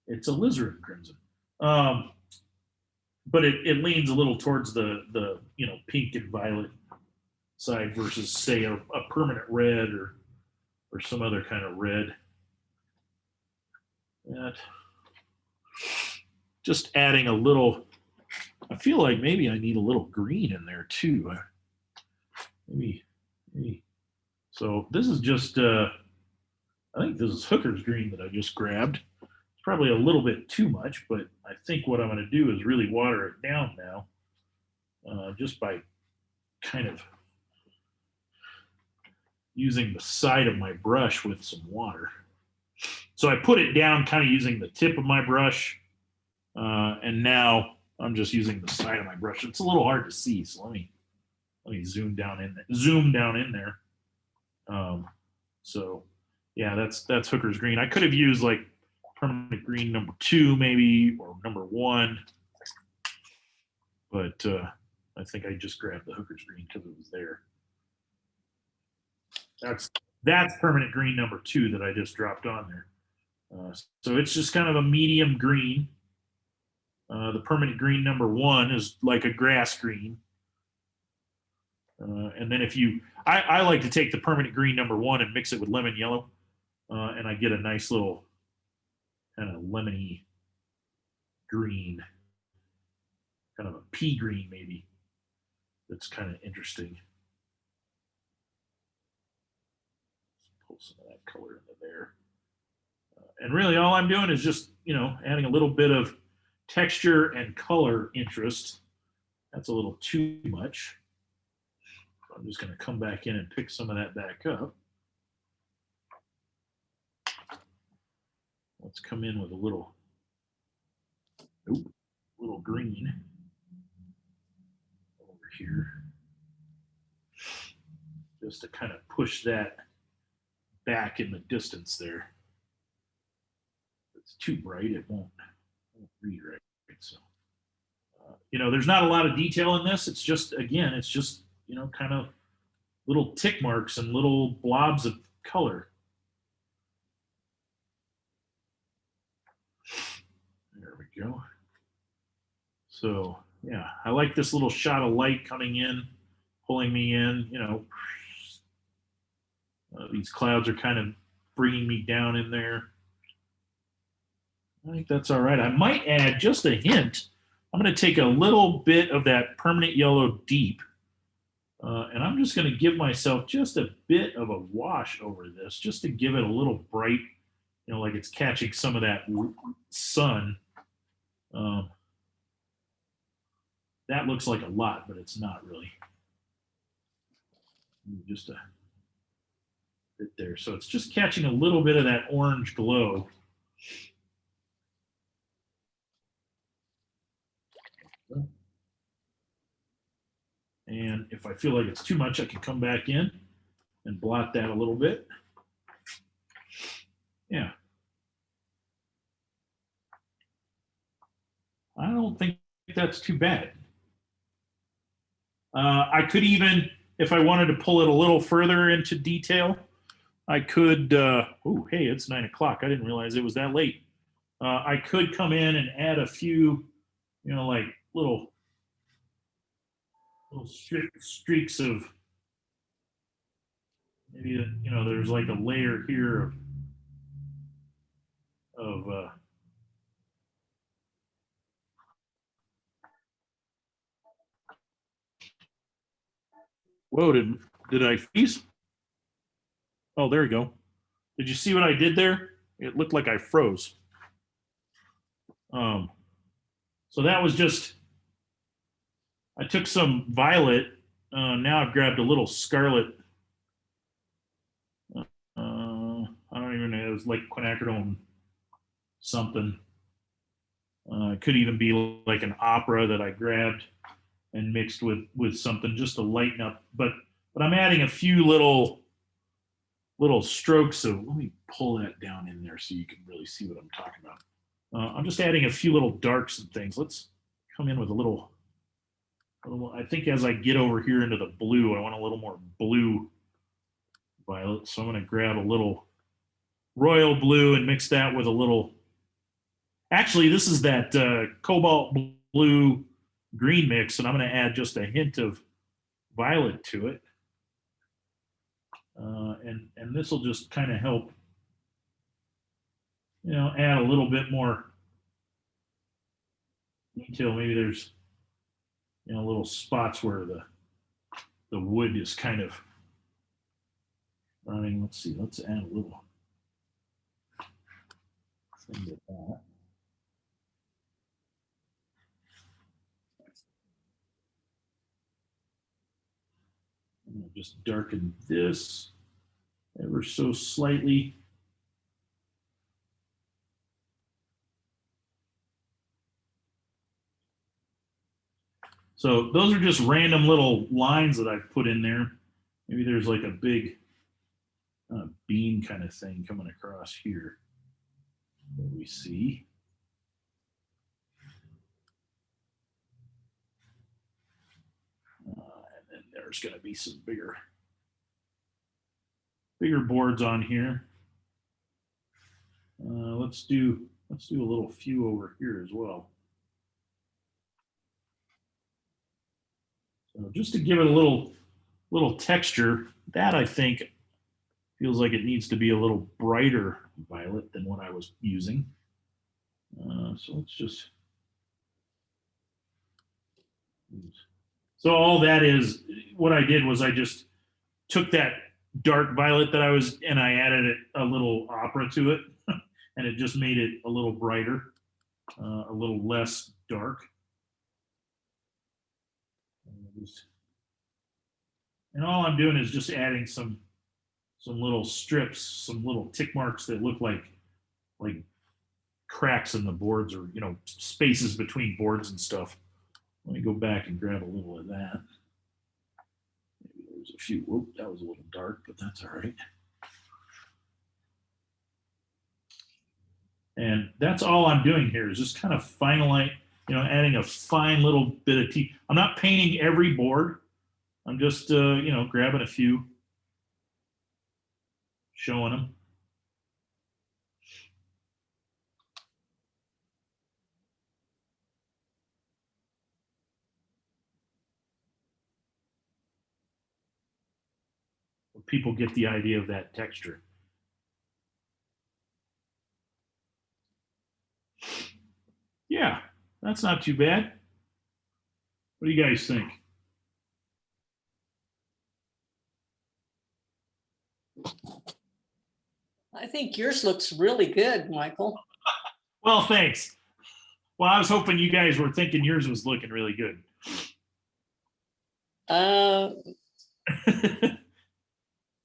It's alizarin crimson. But it leans a little towards the pink and violet side versus say a permanent red or some other kind of red. That just adding a little. I feel like maybe I need a little green in there too. Maybe. So this is just. I think this is Hooker's green that I just grabbed. It's probably a little bit too much, but I think what I'm going to do is really water it down now, just by kind of using the side of my brush with some water. So I put it down kind of using the tip of my brush, and now I'm just using the side of my brush. It's a little hard to see, so let me zoom down in there. So yeah, that's Hooker's green. I could have used like permanent green number 2 maybe, or number 1, but I think I just grabbed the Hooker's green because it was there. That's permanent green number 2 that I just dropped on there. So it's just kind of a medium green. The permanent green number 1 is like a grass green. And then I like to take the permanent green number 1 and mix it with lemon yellow. And I get a nice little kind of lemony green, kind of a pea green maybe. That's kind of interesting. Pull some of that color into there. And really all I'm doing is just, adding a little bit of texture and color interest. That's a little too much. So I'm just going to come back in and pick some of that back up. Let's come in with a little green over here, just to kind of push that back in the distance there. If it's too bright, it won't read right. So, there's not a lot of detail in this. It's just, kind of little tick marks and little blobs of color. There we go. So yeah, I like this little shot of light coming in, pulling me in. These clouds are kind of bringing me down in there. I think that's all right. I might add just a hint. I'm going to take a little bit of that permanent yellow deep, And I'm just going to give myself just a bit of a wash over this, just to give it a little bright, like it's catching some of that sun. That looks like a lot, but it's not really. Just a bit there. So it's just catching a little bit of that orange glow. And if I feel like it's too much, I can come back in and blot that a little bit. Yeah. I don't think that's too bad. I could even, if I wanted to pull it a little further into detail, I could, oh, hey, it's 9 o'clock. I didn't realize it was that late. I could come in and add a few, like little streaks of, maybe, there's like a layer here of whoa, did I freeze? Oh, there we go. Did you see what I did there? It looked like I froze. So that was just, I took some violet. Now I've grabbed a little scarlet. I don't even know. It was like quinacridone something. It could even be like an opera that I grabbed and mixed with something just to lighten up. But I'm adding a few little strokes of. Let me pull that down in there so you can really see what I'm talking about. I'm just adding a few little darks and things. Let's come in with a little. I think as I get over here into the blue, I want a little more blue violet. So I'm going to grab a little royal blue and mix that with a little. Actually, this is that cobalt blue green mix, and I'm going to add just a hint of violet to it. And this will just kind of help, add a little bit more detail. Maybe there's, little spots where the wood is kind of running. Let's see. Let's add a little thing to that. I'm going to just darken this ever so slightly. So those are just random little lines that I've put in there. Maybe there's like a big beam kind of thing coming across here that we see. And then there's going to be some bigger boards on here. Let's do a little few over here as well. So just to give it a little texture, that I think feels like it needs to be a little brighter violet than what I was using. So let's just. So all that is, what I did was I just took that dark violet that I was, and I added a little opera to it, and it just made it a little brighter, a little less dark. And all I'm doing is just adding some little strips, some little tick marks that look like cracks in the boards, or spaces between boards and stuff. Let me go back and grab a little of that. Maybe there's a few. Whoop, that was a little dark, but that's all right. And that's all I'm doing here is just kind of finalize, adding a fine little bit of tea. I'm not painting every board. I'm just, grabbing a few, showing them. People get the idea of that texture. Yeah, that's not too bad. What do you guys think? I think yours looks really good, Michael. Well, thanks. Well, I was hoping you guys were thinking yours was looking really good.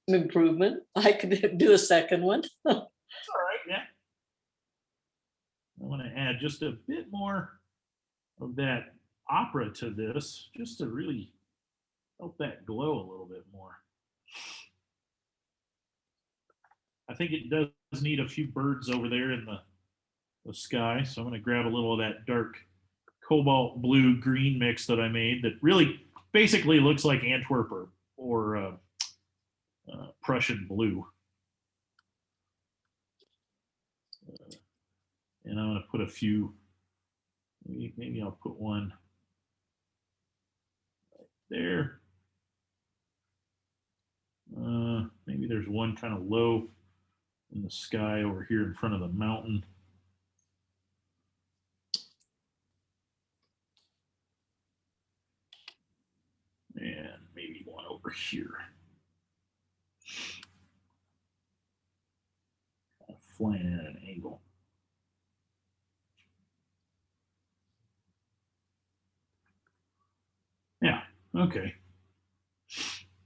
Improvement. I could do a second one. All right, yeah. I want to add just a bit more of that opera to this, just to really help that glow a little bit more. I think it does need a few birds over there in the sky, so I'm going to grab a little of that dark cobalt blue green mix that I made that really basically looks like Antwerp or Prussian blue. And I'm going to put a few, maybe I'll put one right there. Maybe there's one kind of low in the sky over here in front of the mountain. And maybe one over here. Kind of flying at an angle. Yeah, okay.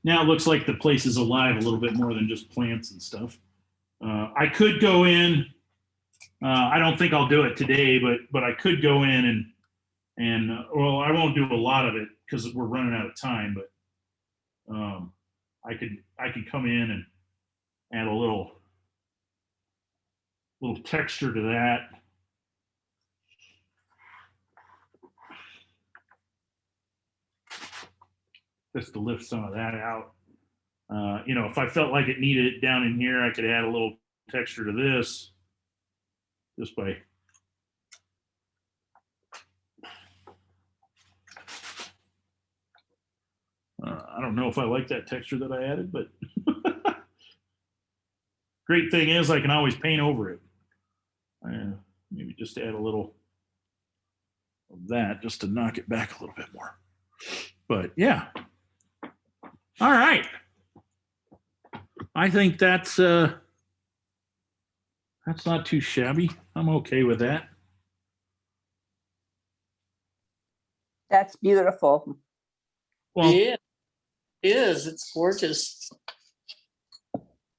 Now it looks like the place is alive a little bit more than just plants and stuff. I could go in. I don't think I'll do it today, but I could go in and well, I won't do a lot of it because we're running out of time. But I could come in and add a little texture to that. Just to lift some of that out. You know, if I felt like it needed it down in here, I could add a little texture to this just by I don't know if I like that texture that I added, but great thing is I can always paint over it. Maybe just add a little of that just to knock it back a little bit more. But yeah. All right. I think that's not too shabby. I'm okay with that. That's beautiful. Well, Yeah, it is. It's gorgeous.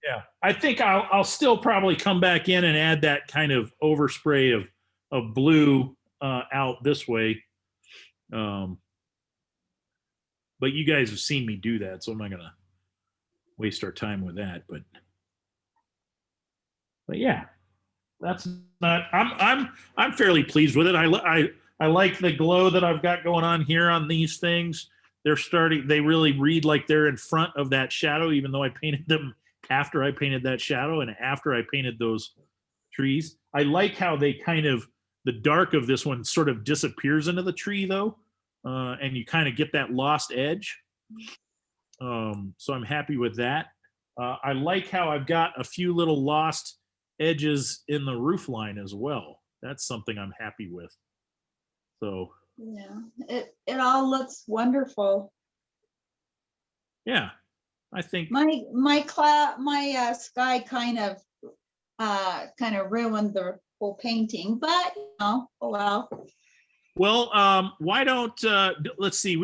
yeah, I think I'll still probably come back in and add that kind of overspray of blue out this way. But you guys have seen me do that, so I'm not gonna waste our time with that. But yeah, that's not. I'm fairly pleased with it. I like the glow that I've got going on here on these things. They really read like they're in front of that shadow, even though I painted them after I painted that shadow and after I painted those trees. I like how they kind of, the dark of this one sort of disappears into the tree though. And you kind of get that lost edge. So I'm happy with that. I like how I've got a few little lost edges in the roof line as well. That's something I'm happy with. So Yeah, it all looks wonderful. yeah, I think My sky kind of ruined the whole painting, but you know, oh well. well, why don't let's see,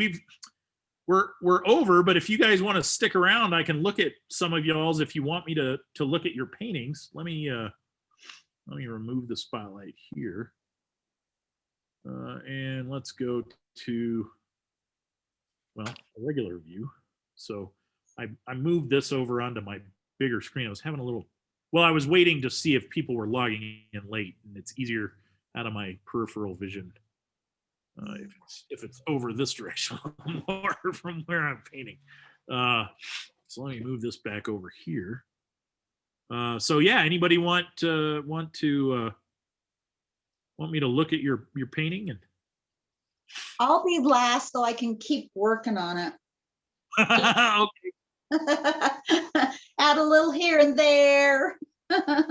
we're over, but if you guys want to stick around, I can look at some of y'all's if you want me to look at your paintings. Let me remove the spotlight here. And let's go to, well, a regular view. So I moved this over onto my bigger screen. I was having a little, well, I was waiting to see if people were logging in late, and it's easier out of my peripheral vision if it's over this direction more from where I'm painting. So let me move this back over here. So yeah, anybody want me to look at your painting? And I'll be last so I can keep working on it. okay. Add a little here and there. All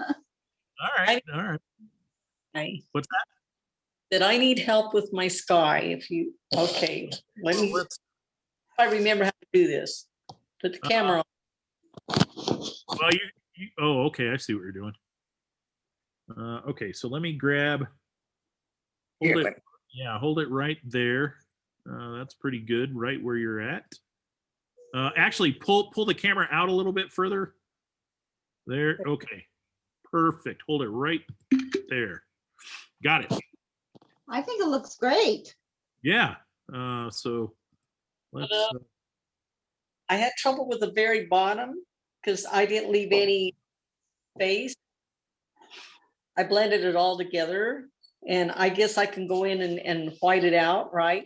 right. What's that? That I need help with my sky. If you, okay, let me, if I remember how to do this. Put the camera on. Well, oh, okay. I see what you're doing. Okay, so let me grab. Hold Here, it. Yeah, hold it right there. That's pretty good, right where you're at. Actually, pull the camera out a little bit further. There. Okay. Perfect. Hold it right there. Got it. I think it looks great. Yeah. So let's. I had trouble with the very bottom because I didn't leave any space. I blended it all together, and I guess I can go in and white it out, right?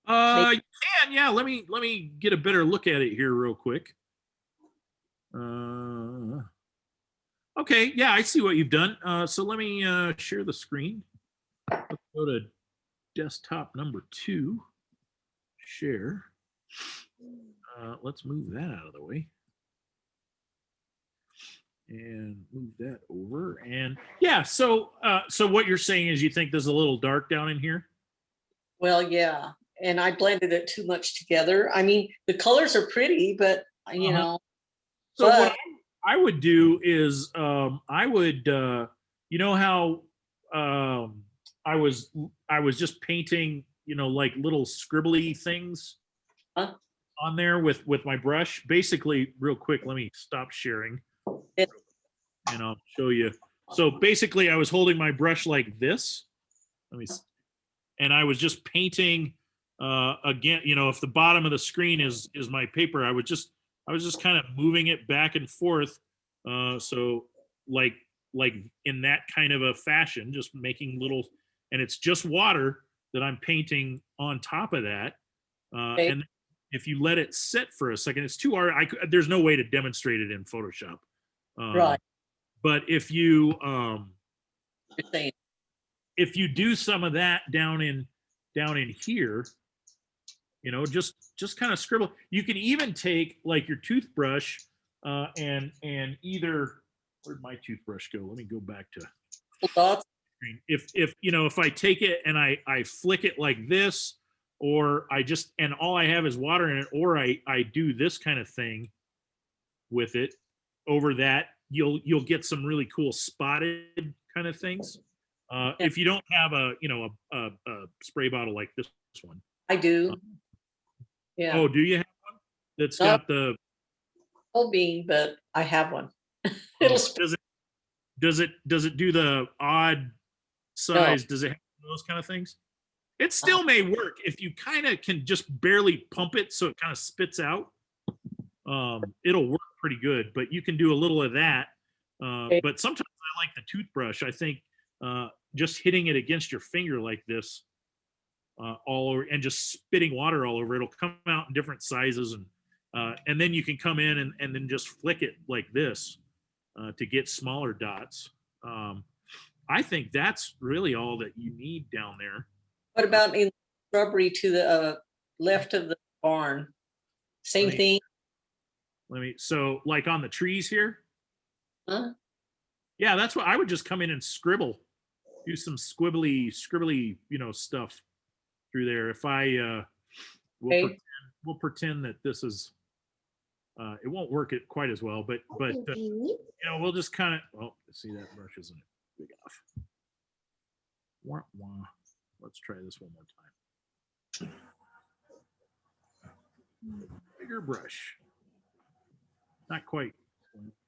You can. Yeah. Let me get a better look at it here real quick. Okay. Yeah, I see what you've done. So let me share the screen. Let's go to desktop number 2. Share. Let's move that out of the way. And move that over. And yeah, so what you're saying is you think there's a little dark down in here? Well, yeah, and I blended it too much together. I mean, the colors are pretty, but you know. So what But I would do is I would you know how I was just painting, like little scribbly things Huh? on there with my brush. Basically, real quick, let me stop sharing Yeah. and I'll show you. So basically, I was holding my brush like this. And I was just painting again. If the bottom of the screen is my paper, I was just kind of moving it back and forth. So like in that kind of a fashion, just making little, and it's just water that I'm painting on top of that. Okay. And if you let it sit for a second, it's too hard. There's no way to demonstrate it in Photoshop. right, But if you you're saying if you do some of that down in here, just kind of scribble. You can even take like your toothbrush and either, where'd my toothbrush go? Let me go back to dots. screen. If I take it and I flick it like this, or and all I have is water in it, or I do this kind of thing with it over that, you'll get some really cool spotted kind of things. If you don't have a spray bottle like this one. I do. Yeah. Oh, do you have one that's No. got the? Whole bean, but I have one. Oh, does it do the odd size? Does it have those kind of things? It still may work if you kind of can just barely pump it so it kind of spits out. It'll work pretty good, but you can do a little of that. Okay. But sometimes I like the toothbrush. I think just hitting it against your finger like this, all over, and just spitting water all over, it'll come out in different sizes, and then you can come in and then just flick it like this to get smaller dots. I think that's really all that you need down there. What about in shrubbery to the left of the barn? Same Right. thing? So like on the trees here. Huh? Yeah, that's what I would just come in and scribble, do some scribbly, stuff through there. If I Okay. we'll pretend that this is it won't work it quite as well, but we'll just kind of, oh, see, that brush isn't big enough. Wah, wah. Let's try this one more time. Bigger brush. Not quite.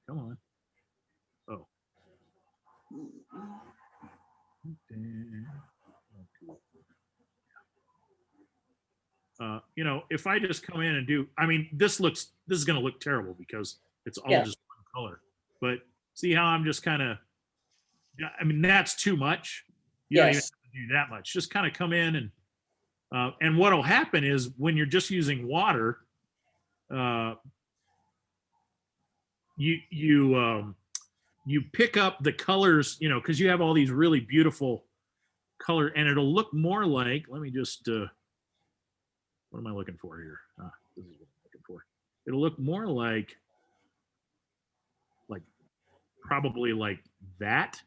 Come on. Oh. If I just come in and do, this is going to look terrible because it's all just one color. But see how I'm just kind of, that's too much. You don't even have Yes. to do that much. Just kind of come in and what'll happen is when you're just using water, you pick up the colors, because you have all these really beautiful color, and it'll look more like, let me just, what am I looking for here? This is what I'm looking for. It'll look more like probably like that.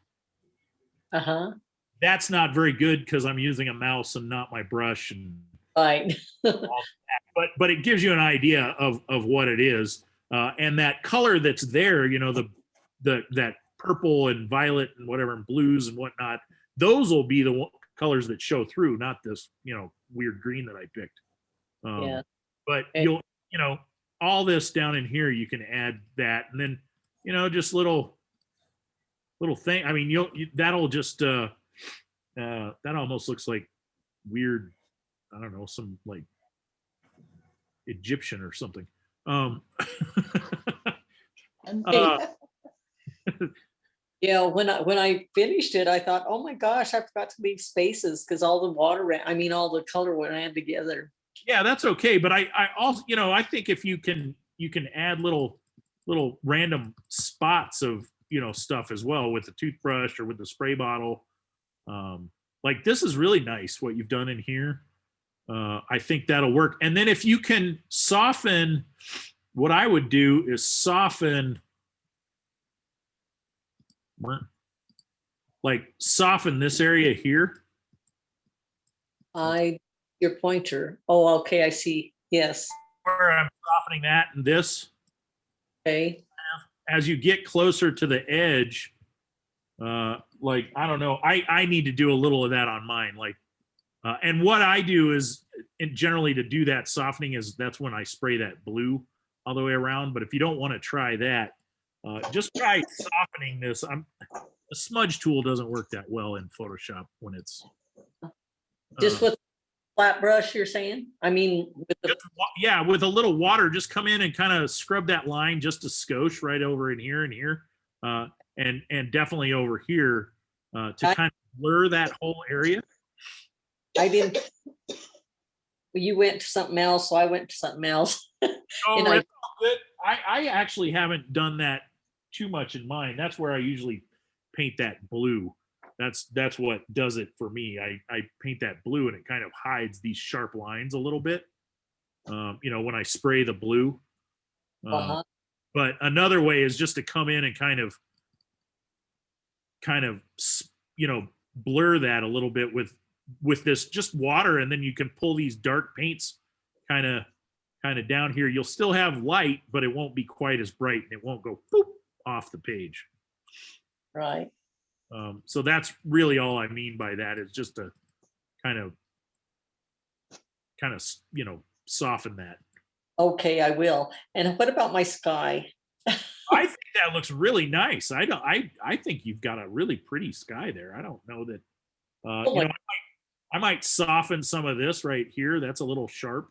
Uh-huh. That's not very good because I'm using a mouse and not my brush, and Right. all that. But it gives you an idea of what it is. And that color that's there, you know, that purple and violet and whatever and blues and whatnot, those will be the colors that show through, not this, you know, weird green that I picked. Yeah. But And- you'll, you know, all this down in here, you can add that, and then, you know, just little thing. I mean, that'll just that almost looks like weird, I don't know, some like Egyptian or something. And Uh, Yeah, when I finished it, I thought, oh my gosh, I forgot to leave spaces because all the all the color ran together. yeah, that's okay. But I also, you know, I think if you can add little random spots of, you know, stuff as well with the toothbrush or with the spray bottle. Like this is really nice what you've done in here. I think that'll work. And then if you can soften, what I would do is soften, like soften this area here. Your pointer. Oh, okay, I see. Yes. Where I'm softening that and this. Okay. As you get closer to the edge, like, I don't know, I need to do a little of that on mine. Like, and what I do is generally to do that softening is that's when I spray that blue all the way around. But if you don't want to try that, just try softening this. The smudge tool doesn't work that well in Photoshop when it's Just with flat brush, you're saying? I mean, with the yeah, with a little water, just come in and kind of scrub that line just a skosh right over in here and here, and definitely over here to kind of blur that whole area. I didn't. You went to something else, so I went to something else. Oh, And that's all good. I actually haven't done that too much in mine. That's where I usually paint that blue. That's what does it for me. I paint that blue and it kind of hides these sharp lines a little bit. You know, when I spray the blue. Uh-huh. But another way is just to come in and kind of, you know, blur that a little bit with this just water, and then you can pull these dark paints kind of down here. You'll still have light, but it won't be quite as bright, and it won't go boop off the page. Right. So that's really all I mean by that, is just to kind of you know, soften that. Okay, I will. And what about my sky? I think that looks really nice. I think you've got a really pretty sky there. I don't know that Oh, you know, I might soften some of this right here. That's a little sharp.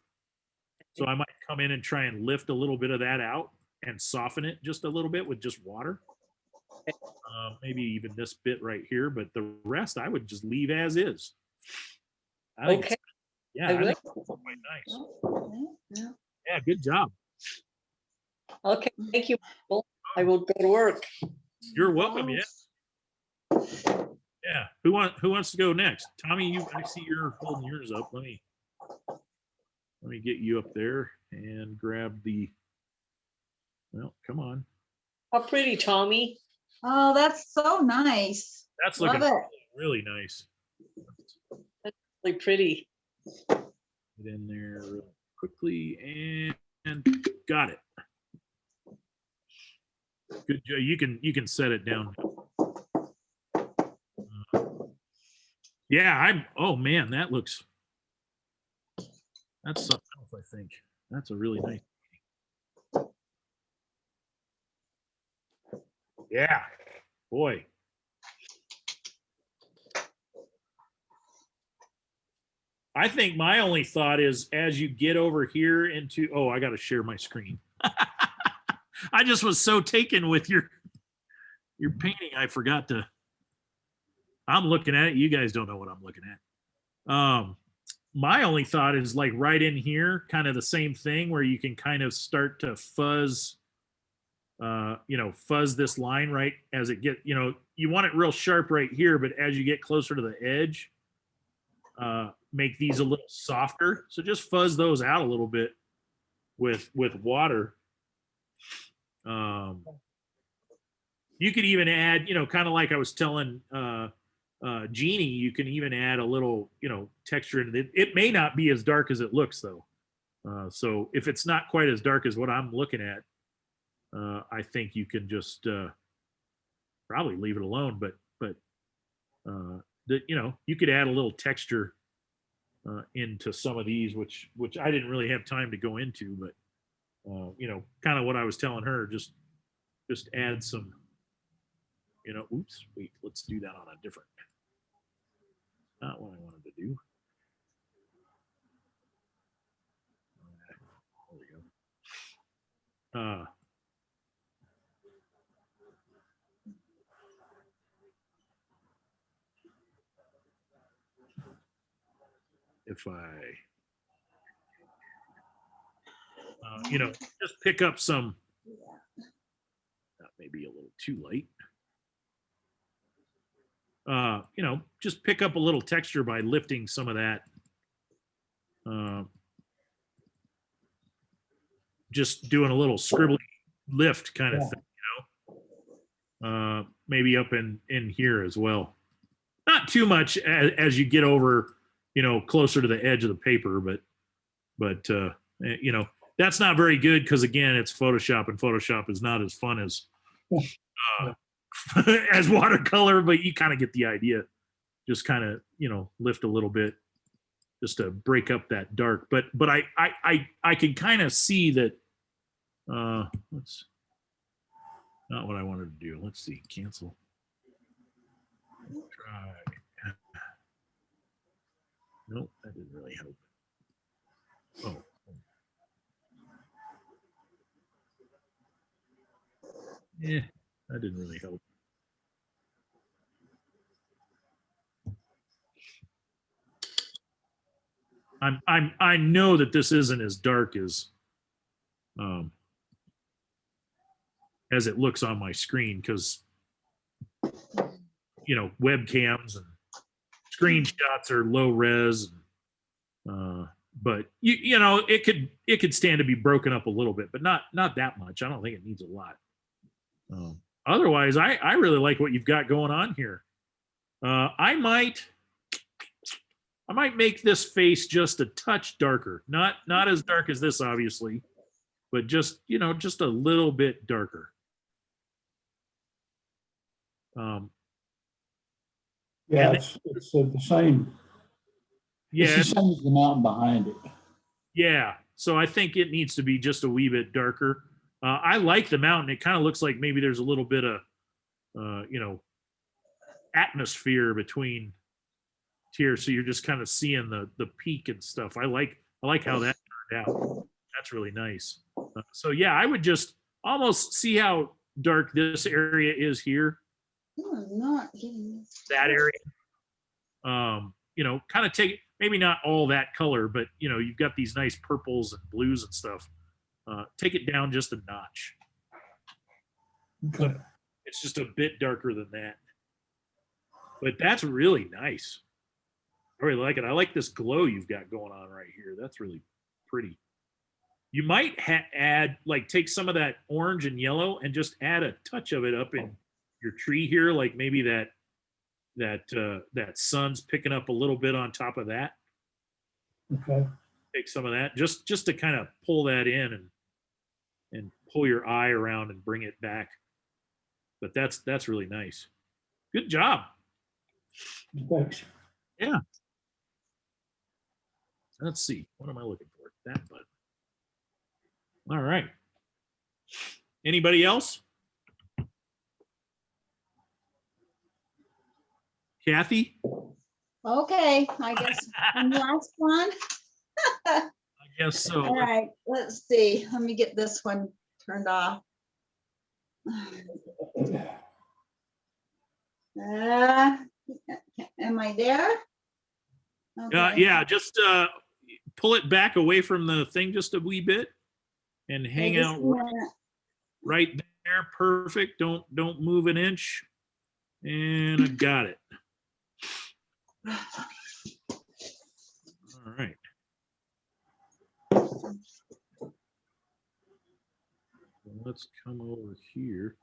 So I might come in and try and lift a little bit of that out and soften it just a little bit with just water. Maybe even this bit right here, but the rest I would just leave as is. I think Okay. yeah, I I will. think it's quite nice. Yeah. Yeah, good job. Okay, thank you. Michael. I will go to work. You're welcome. Yeah. Yeah. Who wants to go next? Tommy, I see you're holding yours up. Let me get you up there and grab the, well, come on. How pretty, Tommy. Oh, that's so nice. That's Love looking it. really nice. Really pretty. Get in there real quickly and got it. Good job. You can set it down. Yeah, oh man, that's something else, I think. That's a really nice. Yeah, boy. I think my only thought is as you get over here into, oh, I got to share my screen. I just was so taken with your painting, I forgot to. I'm looking at it. You guys don't know what I'm looking at. My only thought is like right in here, kind of the same thing where you can kind of start to fuzz, you know, fuzz this line right as it you know, you want it real sharp right here, but as you get closer to the edge, make these a little softer. So just fuzz those out a little bit with water. You could even add, you know, kind of like I was telling Jeannie, you can even add a little, you know, texture in it. It may not be as dark as it looks though. So if it's not quite as dark as what I'm looking at, I think you can just probably leave it alone. But you know, you could add a little texture into some of these, which I didn't really have time to go into, but you know, kind of what I was telling her, just add some, you know, oops, wait, let's do that on a different, not what I wanted to do. There we go. If I, you know, just pick up some, that may be a little too late. You know, just pick up a little texture by lifting some of that. Just doing a little scribbly lift kind of thing, you know. Maybe up in here as well. Not too much as you get over, you know, closer to the edge of the paper, but you know, that's not very good because again, it's Photoshop, and Photoshop is not as fun as as watercolor, but you kind of get the idea. Just kind of, you know, lift a little bit just to break up that dark. But I can kind of see that that's not what I wanted to do. Let's see, cancel. Try. Nope, that didn't really help. Oh. Yeah, that didn't really help. I know that this isn't as dark as it looks on my screen, because you know, webcams and screenshots are low res, but you know, it could stand to be broken up a little bit, but not that much. I don't think it needs a lot. Otherwise, I really like what you've got going on here. I might make this face just a touch darker, not as dark as this, obviously, but just, you know, just a little bit darker. Yeah, it's the same. Yeah, It's the same as the mountain behind it. yeah. So I think it needs to be just a wee bit darker. I like the mountain. It kind of looks like maybe there's a little bit of, you know, atmosphere between here, so you're just kind of seeing the peak and stuff. I like how that turned out. That's really nice. So yeah, I would just almost see how dark this area is here. I'm not getting this. That area. You know, kind of take maybe not all that color, but you know, you've got these nice purples and blues and stuff. Take it down just a notch. Okay. It's just a bit darker than that. But that's really nice. I really like it. I like this glow you've got going on right here. That's really pretty. You might add, like, take some of that orange and yellow and just add a touch of it up in your tree here, like maybe that sun's picking up a little bit on top of that. Okay. Take some of that just to kind of pull that in and pull your eye around and bring it back. But that's really nice. Good job. Thanks. Yeah. Let's see. What am I looking for? That button. All right. Anybody else? Kathy? Okay, I guess I'm the last one. I guess so. All right, let's see. Let me get this one turned off. Am I there? Okay. Yeah, just pull it back away from the thing just a wee bit and hang I just out wanna- right there. Perfect. Don't move an inch. And I got it. All right. Let's come over here.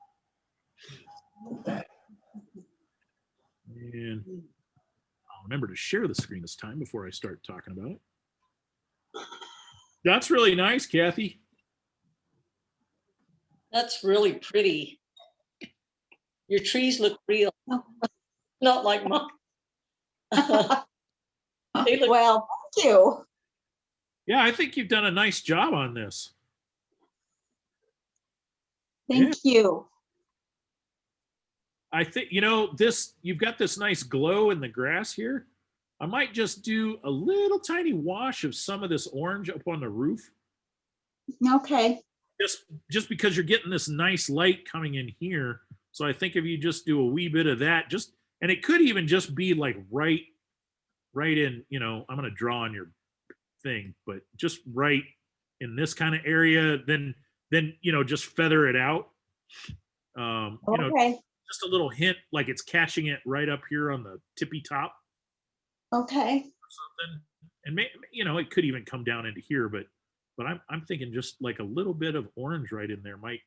And I'll remember to share the screen this time before I start talking about it. That's really nice, Kathy. That's really pretty. Your trees look real, not like mine. They look- Well, thank you. Yeah, I think you've done a nice job on this. Thank you. I think, this, you've got this nice glow in the grass here. I might just do a little tiny wash of some of this orange up on the roof. Okay. Just because you're getting this nice light coming in here. So I think if you just do a wee bit of that, and it could even just be like right in, I'm going to draw on your thing, but just right in this kind of area, then, just feather it out. Okay. Just a little hint, like it's catching it right up here on the tippy top Okay. or something. And it could even come down into here, but I'm thinking just like a little bit of orange right in there might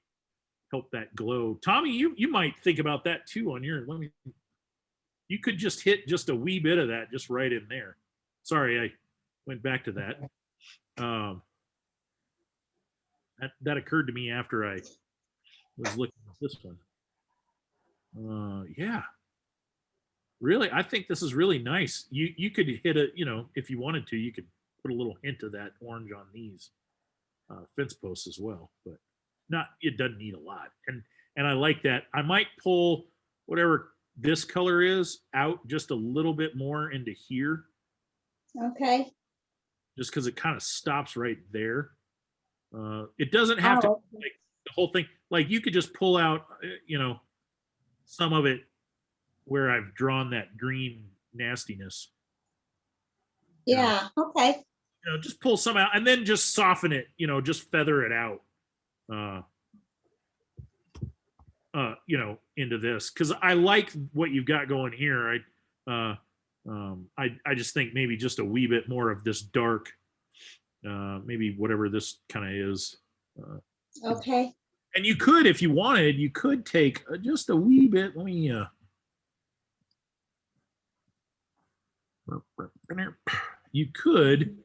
help that glow. Tommy, you might think about that too on your. You could just hit just a wee bit of that just right in there. Sorry, I went back to that. That occurred to me after I was looking at this one. Yeah, really, I think this is really nice. You could hit a, if you wanted to, you could put a little hint of that orange on these fence posts as well, but it doesn't need a lot. And I like that. I might pull whatever this color is out just a little bit more into here, Okay. just because it kind of stops right there. It doesn't have to Oh, like the whole thing. Like you could just pull out, some of it where I've drawn that green nastiness. yeah. Okay. Just pull some out and then just soften it. Just feather it out. Into this because I like what you've got going here. I just think maybe just a wee bit more of this dark, maybe whatever this kind of is. Okay. And you could, if you wanted, you could take just a wee bit. Let me. You could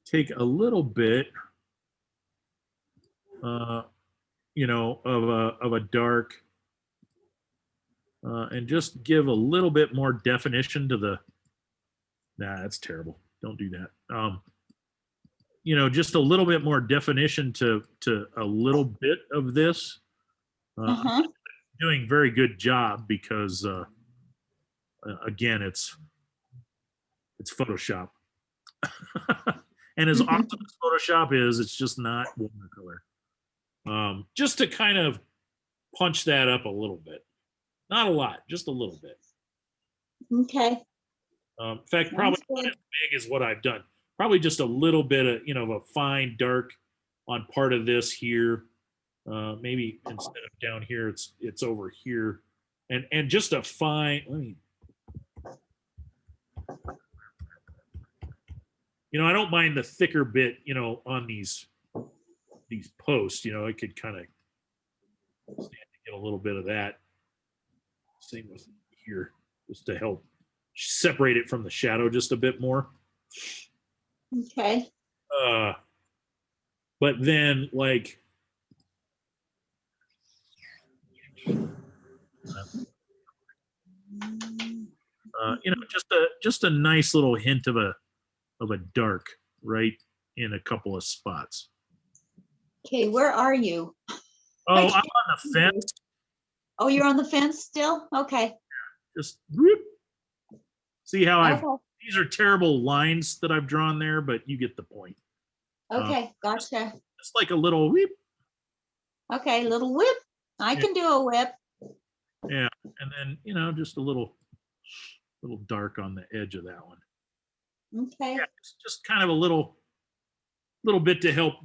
take a little bit, of a dark, and just give a little bit more definition to the. Nah, that's terrible. Don't do that. Just a little bit more definition to a little bit of this. Uh-huh. Doing very good job because again, it's Photoshop, and as awesome as Photoshop is, it's just not watercolor. Just to kind of punch that up a little bit, not a lot, just a little bit. Okay. In fact, probably not as big as what I've done. Probably just a little bit of a fine dark on part of this here. Maybe instead of down here, it's over here, and just a fine. Let me. I don't mind the thicker bit. On these posts. It could kind of get a little bit of that. Same with here, just to help separate it from the shadow just a bit more. Okay. But then like just a nice little hint of a dark right in a couple of spots. Okay. Where are you? Oh, I'm on the fence. Oh, you're on the fence still? Okay. Just whoop. See how Okay. these are terrible lines that I've drawn there, but you get the point. Okay. Gotcha. Just like a little whip. Okay. Little whip. I can do a whip. Yeah. And then, just a little dark on the edge of that one. Okay. Yeah, it's just kind of a little bit to help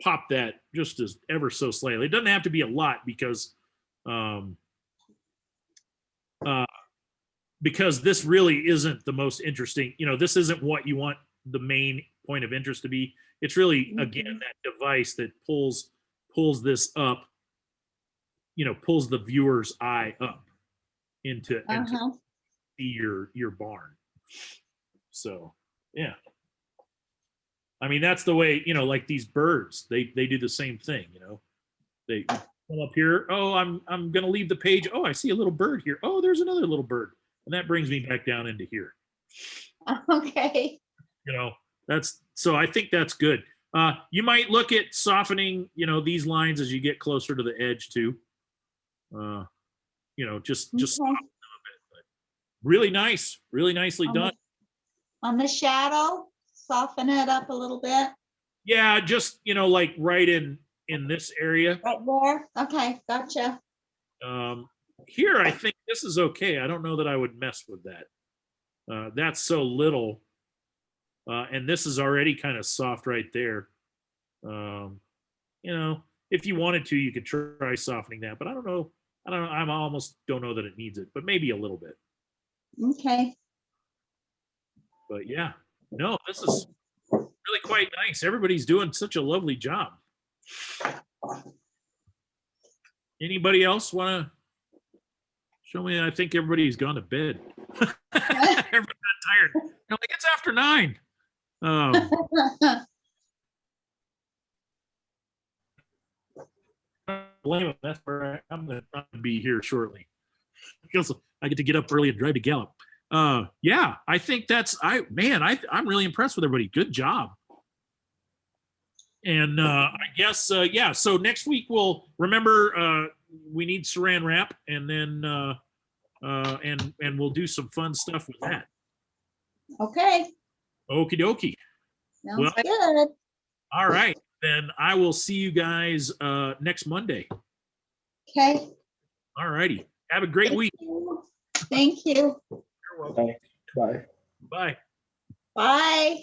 pop that just as ever so slightly. It doesn't have to be a lot because this really isn't the most interesting. This isn't what you want the main point of interest to be. It's really again that device that pulls this up. Pulls the viewer's eye up into see your barn. So yeah. I mean, that's the way, like these birds, they do the same thing, They come up here. Oh, I'm gonna leave the page. Oh, I see a little bird here. Oh, there's another little bird, and that brings me back down into here. Okay. You know, that's so I think that's good. You might look at softening, you know, these lines as you get closer to the edge too. You know, just Okay. really nice, really nicely On the- done. On the shadow, soften it up a little bit. Yeah, just you know, like right in this area. Right there. Okay, gotcha. Here, I think this is okay. I don't know that I would mess with that. That's so little, and this is already kind of soft right there. You know, if you wanted to, you could try softening that, but I don't know. I don't know. I'm almost don't know that it needs it, but maybe a little bit. Okay. But yeah, no, this is really quite nice. Everybody's doing such a lovely job. Anybody else want to show me? I think everybody's gone to bed. Everybody's tired. I'm like, it's after 9. Blame them. That's where I'm going to be here shortly. Because I get to get up early and drive to Gallup. Yeah, I think that's I'm really impressed with everybody. Good job. And I guess yeah. So next week we'll remember we need Saran wrap, and then and we'll do some fun stuff with that. Okay, Okie dokie. sounds Well- good. All right, then I will see you guys next Monday. Okay. All righty. Have a great week. Thank you. You're welcome. Bye. Bye. Bye.